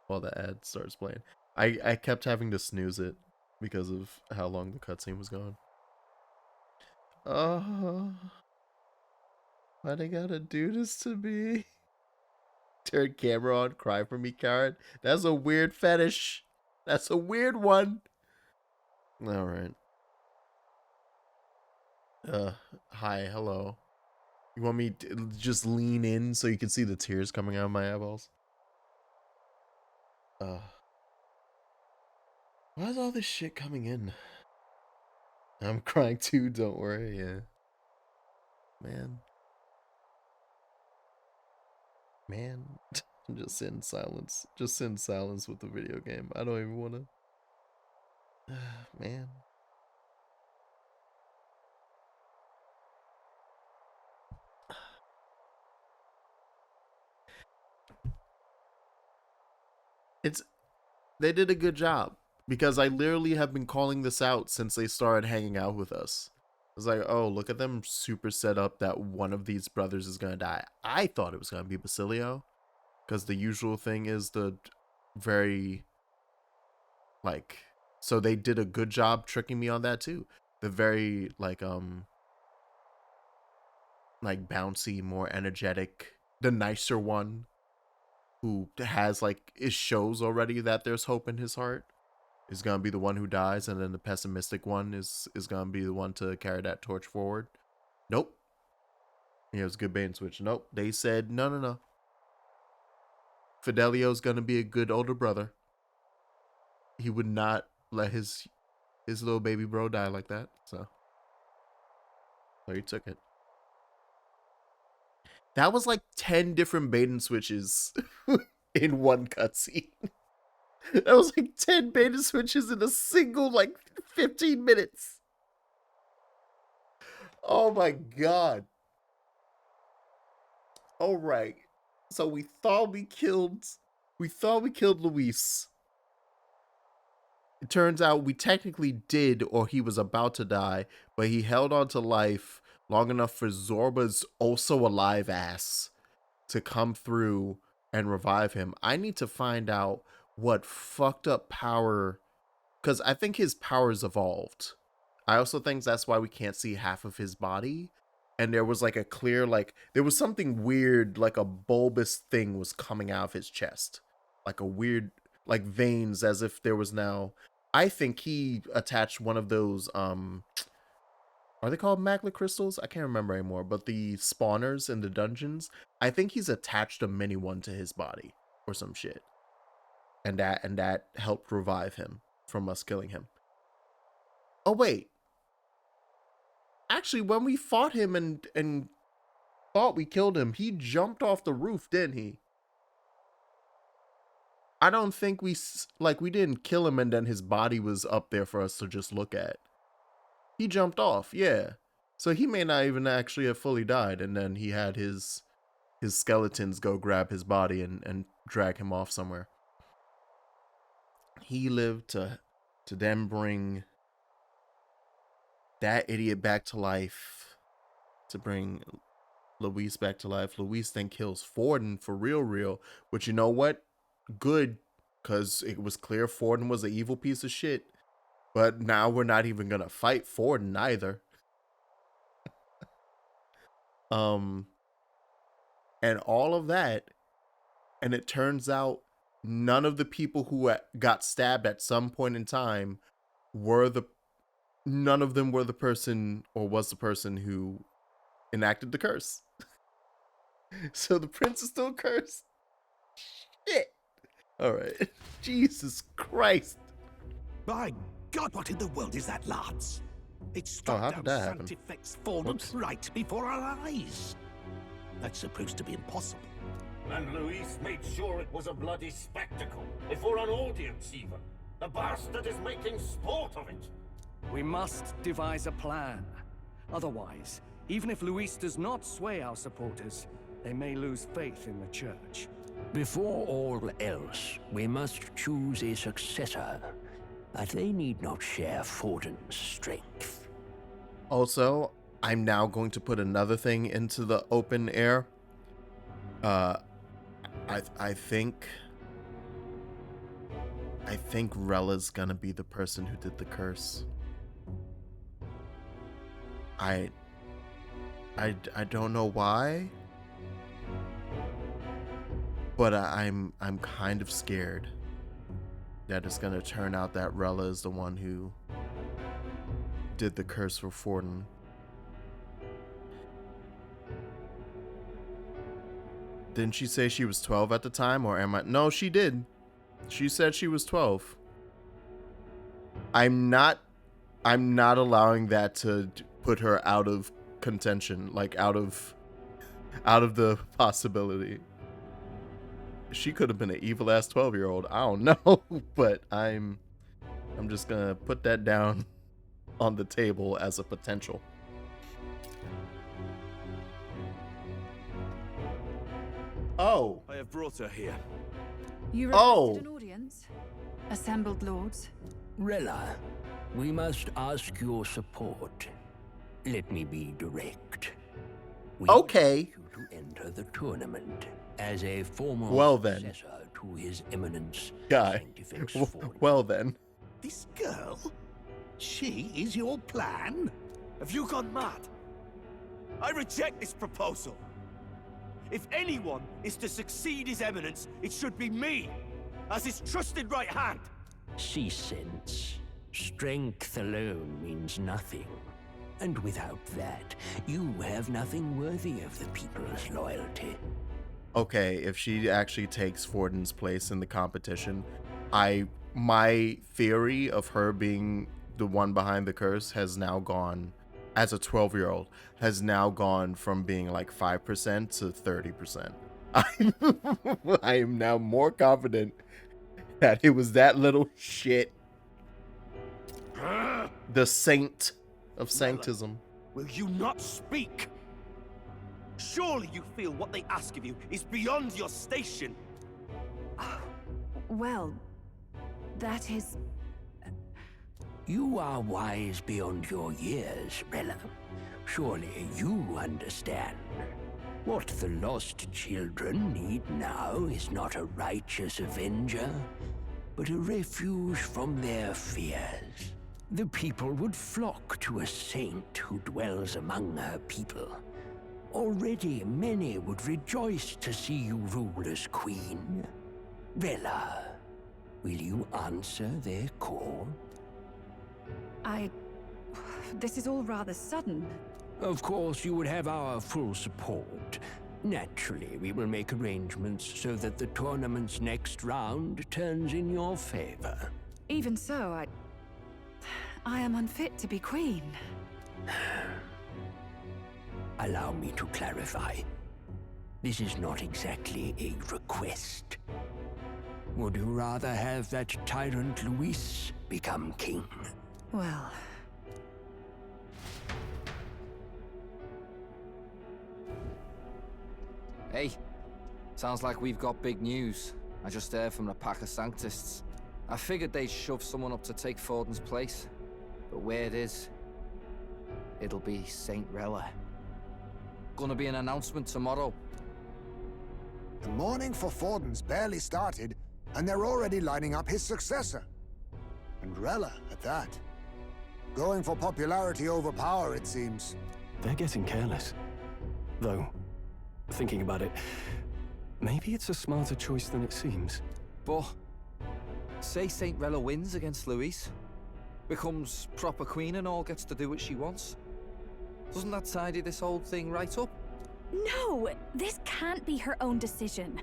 the ad starts playing. I kept having to snooze it because of how long the cutscene was going. Oh, why they gotta do this to me? Turn camera on, cry for me, Karen. That's a weird fetish. That's a weird one. All right. Hi, hello. You want me to just lean in so you can see the tears coming out of my eyeballs? Why's all this shit coming in? I'm crying too, don't worry, yeah. Man. Just sit in silence. Just sit in silence with the video game. I don't even want to. Man. They did a good job, because I literally have been calling this out since they started hanging out with us. It's like, oh, look at them super set up that one of these brothers is gonna die. I thought it was gonna be Basilio, because the usual thing is the very, like, so they did a good job tricking me on that too. The very like bouncy, more energetic, the nicer one, who has like, it shows already that there's hope in his heart, is gonna be the one who dies, and then the pessimistic one is gonna be the one to carry that torch forward. Nope. Yeah, it was a good bait and switch. Nope. They said no. Fidelio's gonna be a good older brother. He would not let his little baby bro die like that. So he took it. That was like 10 different bait and switches in one cutscene. That was like 10 bait and switches in a single, like, 15 minutes. Oh my god. All right. So we thought we killed Luis. It turns out we technically did, or he was about to die, but he held on to life long enough for Zorba's also alive ass to come through and revive him. I need to find out what fucked up power, because I think his powers evolved. I also think that's why we can't see half of his body. And there was like a clear, like, there was something weird, like a bulbous thing was coming out of his chest. Like a weird, like veins, as if there was now, I think he attached one of those, are they called magla crystals? I can't remember anymore, but the spawners in the dungeons, I think he's attached a mini one to his body or some shit. And that helped revive him from us killing him. Oh wait. Actually, when we fought him and thought we killed him, he jumped off the roof, didn't he? I don't think we didn't kill him and then his body was up there for us to just look at. He jumped off, yeah. So he may not even actually have fully died, and then he had his skeletons go grab his body and drag him off somewhere. He lived to then bring that idiot back to life, to bring Luis back to life. Luis then kills Forden for real, which, you know what? Good, because it was clear Forden was an evil piece of shit. But now we're not even gonna fight Forden either. And all of that, and it turns out none of the people who got stabbed at some point in time none of them were the person, or was the person, who enacted the curse. So the prince is still cursed. Shit. All right. Jesus Christ.
By God, what in the world is that, lads? It struck down Sanctifex Forden right before our eyes. That's supposed to be impossible.
And Luis made sure it was a bloody spectacle, before an audience even. The bastard is making sport of it.
We must devise a plan. Otherwise, even if Luis does not sway our supporters, they may lose faith in the church.
Before all else, we must choose a successor. But they need not share Forden's strength.
Also, I'm now going to put another thing into the open air. I think Rella's gonna be the person who did the curse. I don't know why, but I'm kind of scared that it's gonna turn out that Rella is the one who did the curse for Forden. Didn't she say she was 12 at the time, or am I? No, she did. She said she was 12. I'm not allowing that to put her out of contention, like out of the possibility. she could have been an evil ass 12-year-old. I don't know, but I'm just gonna put that down on the table as a potential. Oh,
I have brought her here.
You
Oh.
requested an audience? Assembled lords?
Rella, we must ask your support. Let me be direct. We
Okay.
want you to enter the tournament as a former
Well then.
successor to His Eminence
Guy.
Sanctifex Fordon.
Well then.
This girl? She is your plan?
Have you gone mad? I reject this proposal. If anyone is to succeed His Eminence, it should be me, as his trusted right hand.
See sense. Strength alone means nothing. And without that, you have nothing worthy of the people's loyalty.
Okay, if she actually takes Fordon's place in the competition, my theory of her being the one behind the curse has now gone, as a 12-year-old, has now gone from being like 5% to 30%. I am now more confident that it was that little shit. The saint of sanctism.
Will you not speak? Surely you feel what they ask of you is beyond your station.
Well, that is...
You are wise beyond your years, Rella. Surely you understand. What the lost children need now is not a righteous avenger, but a refuge from their fears. The people would flock to a saint who dwells among her people. Already many would rejoice to see you rule as queen. Rella, will you answer their call?
This is all rather sudden.
Of course, you would have our full support. Naturally, we will make arrangements so that the tournament's next round turns in your favor.
Even so, I am unfit to be queen.
Allow me to clarify. This is not exactly a request. Would you rather have that tyrant Luis become king?
Well...
Hey, sounds like we've got big news. I just heard from the pack of Sanctists. I figured they'd shove someone up to take Fordon's place. But where it is, it'll be Saint Rella. Gonna be an announcement tomorrow.
The mourning for Fordon's barely started, and they're already lining up his successor. And Rella, at that. Going for popularity over power, it seems.
They're getting careless. Though, thinking about it, maybe it's a smarter choice than it seems.
But, say Saint Rella wins against Luis, becomes proper queen and all, gets to do what she wants. Doesn't that tidy this whole thing right up?
No, this can't be her own decision.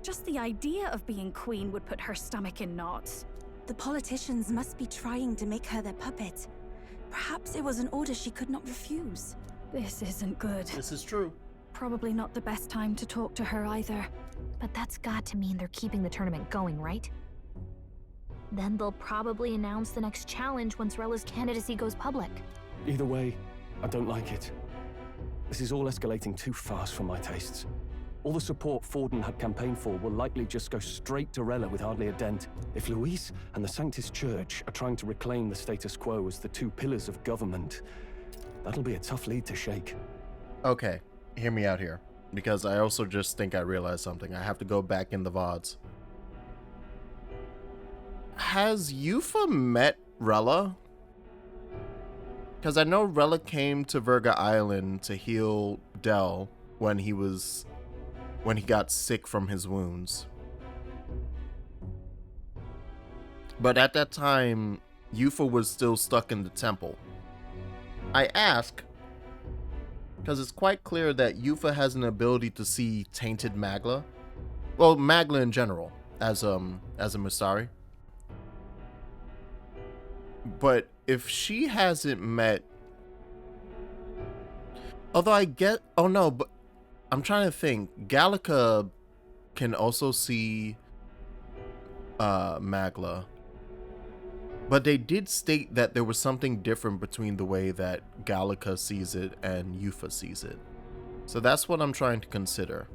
Just the idea of being queen would put her stomach in knots.
The politicians must be trying to make her their puppet. Perhaps it was an order she could not refuse.
This isn't good.
This is true.
Probably not the best time to talk to her either.
But that's got to mean they're keeping the tournament going, right? Then they'll probably announce the next challenge once Rella's candidacy goes public.
Either way, I don't like it. This is all escalating too fast for my tastes. All the support Fordon had campaigned for will likely just go straight to Rella with hardly a dent. If Luis and the Sanctis Church are trying to reclaim the status quo as the two pillars of government, that'll be a tough lead to shake.
Okay, hear me out here. Because I also just think I realized something. I have to go back in the VODs. Has Yufa met Rella? Because I know Rella came to Virga Island to heal Del when he got sick from his wounds. But at that time, Yufa was still stuck in the temple. I ask, because it's quite clear that Yufa has an ability to see tainted magla. Well, magla in general, as a Musari. But if she hasn't met... Although I get... Oh no, but I'm trying to think. Gallica can also see Magla. But they did state that there was something different between the way that Gallica sees it and Yufa sees it. So that's what I'm trying to consider.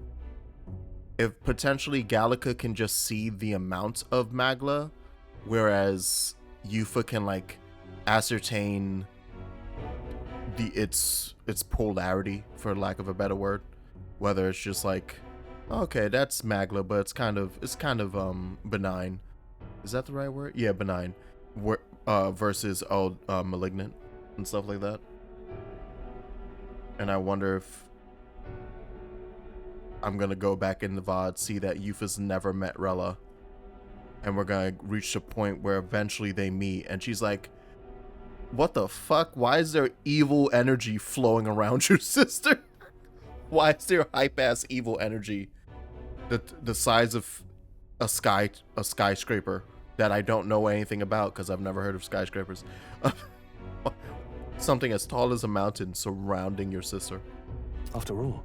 If potentially Gallica can just see the amount of Magla, whereas Yufa can like ascertain its polarity, for lack of a better word. Whether it's just like, okay, that's Magla, but it's kind of benign. Is that the right word? Yeah, benign. Versus malignant and stuff like that. And I wonder if I'm gonna go back in the VOD, see that Yufa's never met Rella, and we're gonna reach the point where eventually they meet, and she's like, what the fuck? Why is there evil energy flowing around your sister? Why is there hype-ass evil energy the size of a skyscraper that I don't know anything about because I've never heard of skyscrapers? Something as tall as a mountain surrounding your sister.
After all,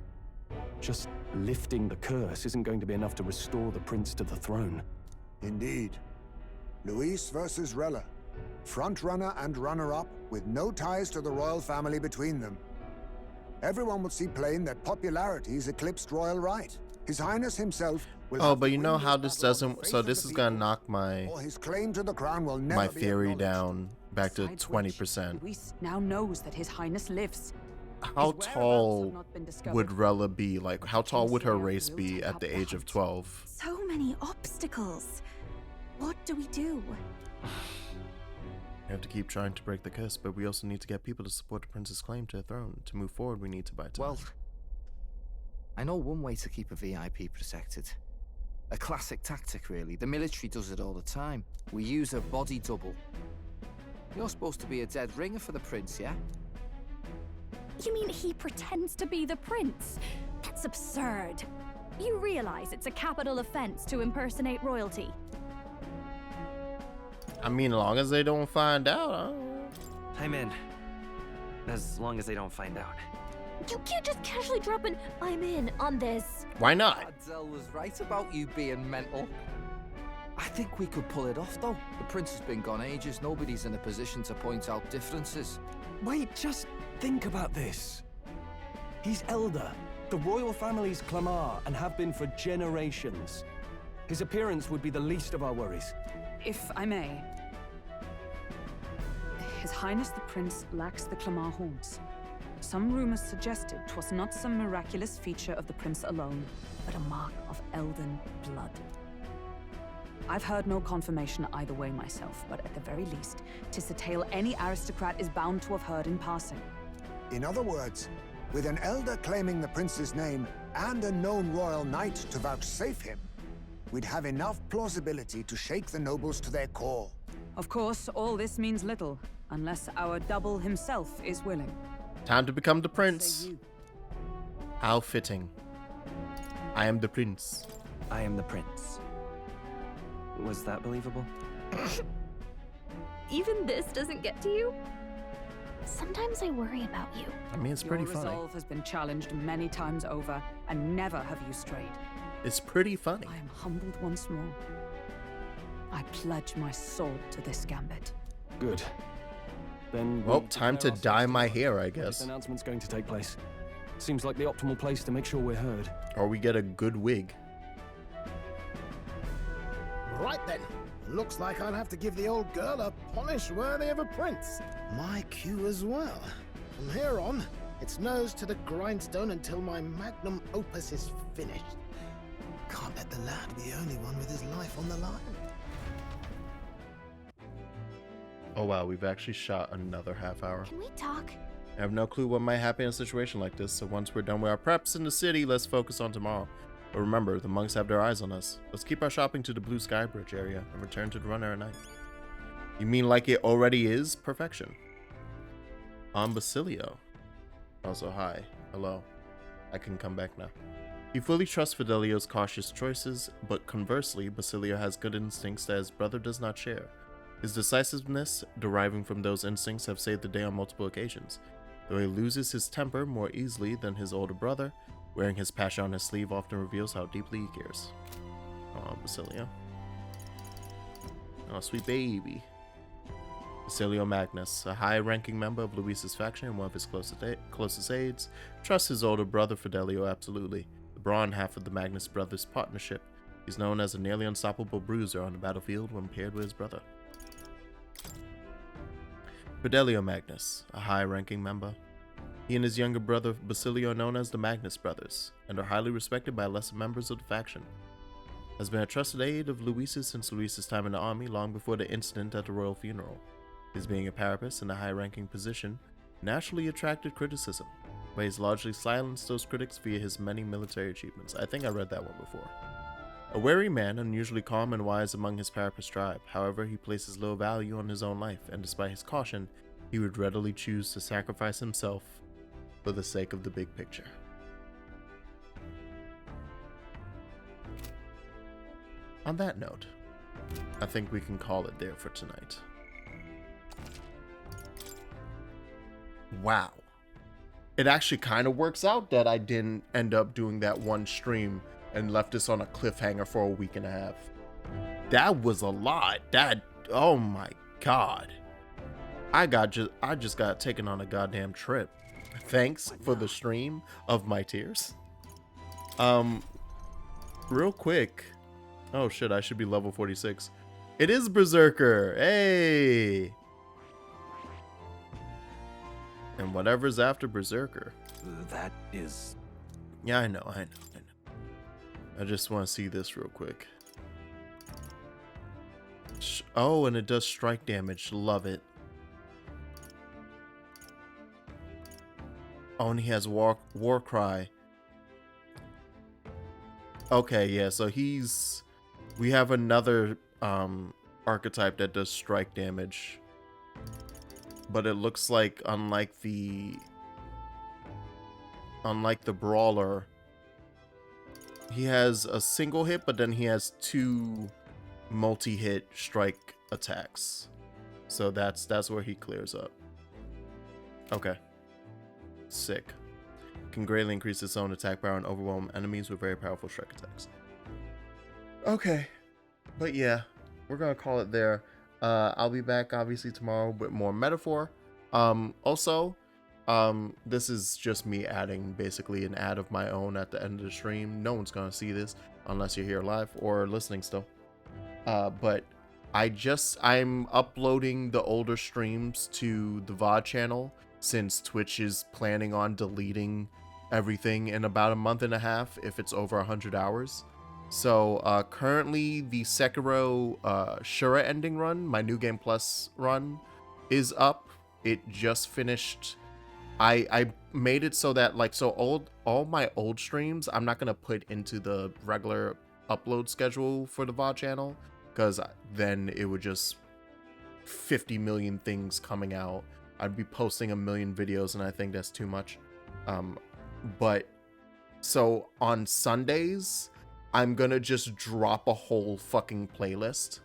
just lifting the curse isn't going to be enough to restore the prince to the throne.
Indeed. Luis versus Rella. Front-runner and runner-up with no ties to the royal family between them. Everyone will see plain that popularity's eclipsed royal right. His Highness himself will...
Oh, but you know how this doesn't... So this is gonna knock my...
his claim to the crown will never
my theory down back to 20%.
Luis now knows that His Highness lives.
How tall would Rella be? Like, how tall would her race be at the age of 12?
So many obstacles. What do we do?
We have to keep trying to break the curse, but we also need to get people to support the prince's claim to the throne. To move forward, we need to buy time.
Well, I know one way to keep a VIP protected. A classic tactic, really. The military does it all the time. We use a body double. You're supposed to be a dead ringer for the prince, yeah?
You mean he pretends to be the prince? That's absurd. You realize it's a capital offense to impersonate royalty.
I mean, as long as they don't find out.
I'm in. As long as they don't find out.
You can't just casually drop an "I'm in" on this.
Why not?
Adzel was right about you being mental. I think we could pull it off, though. The prince has been gone ages. Nobody's in a position to point out differences.
Wait, just think about this. He's Elda, the royal family's Clamar, and have been for generations. His appearance would be the least of our worries.
If I may. His Highness the Prince lacks the Clamar horns. Some rumors suggested 'twas not some miraculous feature of the prince alone, but a mark of Elden blood. I've heard no confirmation either way myself, but at the very least, 'tis a tale any aristocrat is bound to have heard in passing.
In other words, with an elder claiming the prince's name and a known royal knight to vouchsafe him, we'd have enough plausibility to shake the nobles to their core.
Of course, all this means little, unless our double himself is willing.
Time to become the prince. How fitting. I am the prince.
I am the prince. Was that believable?
Even this doesn't get to you? Sometimes I worry about you.
I mean, it's pretty
Your
funny.
resolve has been challenged many times over, and never have you strayed.
It's pretty funny.
I am humbled once more. I pledge my sword to this gambit.
Good. Then
Well, time to dye my hair, I guess.
This announcement's going to take place. Seems like the optimal place to make sure we're heard.
Or we get a good wig.
Right then. Looks like I'll have to give the old girl a polish worthy of a prince. My cue as well. From here on, it's nose to the grindstone until my magnum opus is finished. Can't let the lad be the only one with his life on the line.
Oh wow, we've actually shot another half hour.
Can we talk?
I have no clue what might happen in a situation like this, so once we're done with our preps in the city, let's focus on tomorrow. But remember, the monks have their eyes on us. Let's keep our shopping to the Blue Sky Bridge area and return to the runner at night. You mean like it already is? Perfection. Basilio. Also, hi. Hello. I can come back now. He fully trusts Fidelio's cautious choices, but conversely, Basilio has good instincts that his brother does not share. His decisiveness, deriving from those instincts, have saved the day on multiple occasions. Though he loses his temper more easily than his older brother, Wearing his passion on his sleeve often reveals how deeply he cares. Oh, Basilio. Oh, sweet baby. Basilio Magnus, a high-ranking member of Luis's faction and one of his closest aides, trusts his older brother Fidelio absolutely. The brawn half of the Magnus brothers' partnership. He's known as a nearly unstoppable bruiser on the battlefield when paired with his brother. Fidelio Magnus, a high-ranking member. He and his younger brother Basilio are known as the Magnus brothers, and are highly respected by lesser members of the faction. Has been a trusted aide of Luis's since Luis's time in the army, long before the incident at the royal funeral. His being a parapus in a high-ranking position naturally attracted criticism, but he's largely silenced those critics via his many military achievements. I think I read that one before. A wary man, unusually calm and wise among his parapus tribe. However, he places little value on his own life, and despite his caution, he would readily choose to sacrifice himself for the sake of the big picture. On that note, I think we can call it there for tonight. Wow. It actually kind of works out that I didn't end up doing that one stream and left us on a cliffhanger for a week and a half. That was a lot. Oh my god. I just got taken on a goddamn trip. Thanks for the stream of my tears. Real quick. Oh shit, I should be level 46. It is Berserker. Hey. And whatever's after Berserker.
That is...
Yeah, I know. I just want to see this real quick. Oh, and it does strike damage. Love it. Oh, and he has war cry. Okay, yeah, so we have another archetype that does strike damage. But it looks like unlike the brawler, he has a single hit, but then he has 2 multi-hit strike attacks. So that's where he clears up. Okay. Sick. Can greatly increase its own attack power and overwhelm enemies with very powerful strike attacks. Okay. But yeah, we're gonna call it there. I'll be back obviously tomorrow with more metaphor. This is just me adding basically an ad of my own at the end of the stream. No one's gonna see this unless you're here live or listening still. But I'm uploading the older streams to the VOD channel since Twitch is planning on deleting everything in about a month and a half if it's over 100 hours. So currently the Sekiro Shura ending run, my New Game Plus run, is up. It just finished. I made it so that all my old streams I'm not gonna put into the regular upload schedule for the VOD channel, because then it would just 50 million things coming out. I'd be posting a million videos and I think that's too much. But so on Sundays, I'm gonna just drop a whole fucking playlist.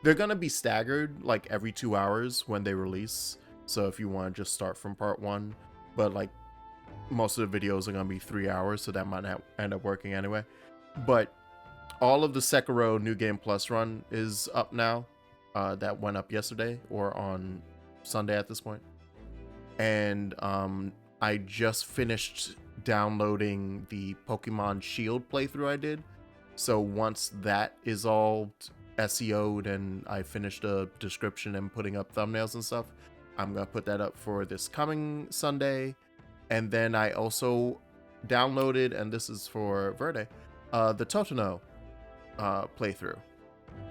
They're gonna be staggered like every 2 hours when they release. So if you want to just start from part 1, but like most of the videos are gonna be 3 hours, so that might not end up working anyway. But all of the Sekiro New Game Plus run is up now. That went up yesterday or on Sunday at this point. And I just finished downloading the Pokemon Shield playthrough I did. So once that is all SEO'd and I finished a description and putting up thumbnails and stuff, I'm gonna put that up for this coming Sunday. And then I also downloaded, and this is for Verde, the Totono playthrough.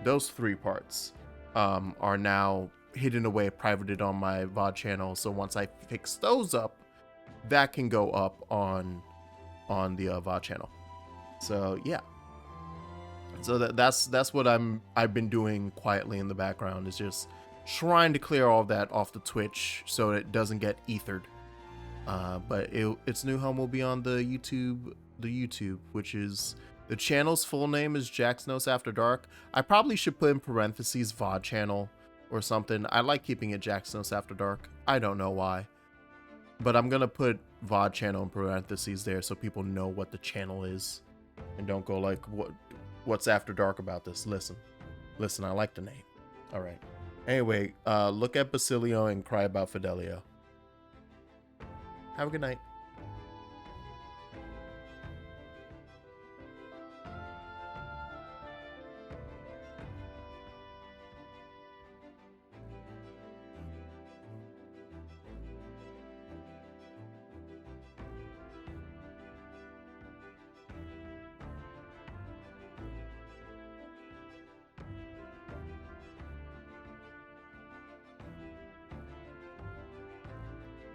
Those 3 parts are now hidden away, privated on my VOD channel. So once I fix those up, that can go up on the VOD channel. So yeah. So that's what I've been doing quietly in the background, is just trying to clear all of that off the Twitch so it doesn't get ethered. But its new home will be on the YouTube, which is, the channel's full name is Jack's Notes After Dark. I probably should put in parentheses VOD channel or something. I like keeping it Jack's Notes After Dark. I don't know why. But I'm gonna put VOD channel in parentheses there so people know what the channel is and don't go like, what's After Dark about this? Listen, I like the name. All right. Anyway, look at Basilio and cry about Fidelio. Have a good night.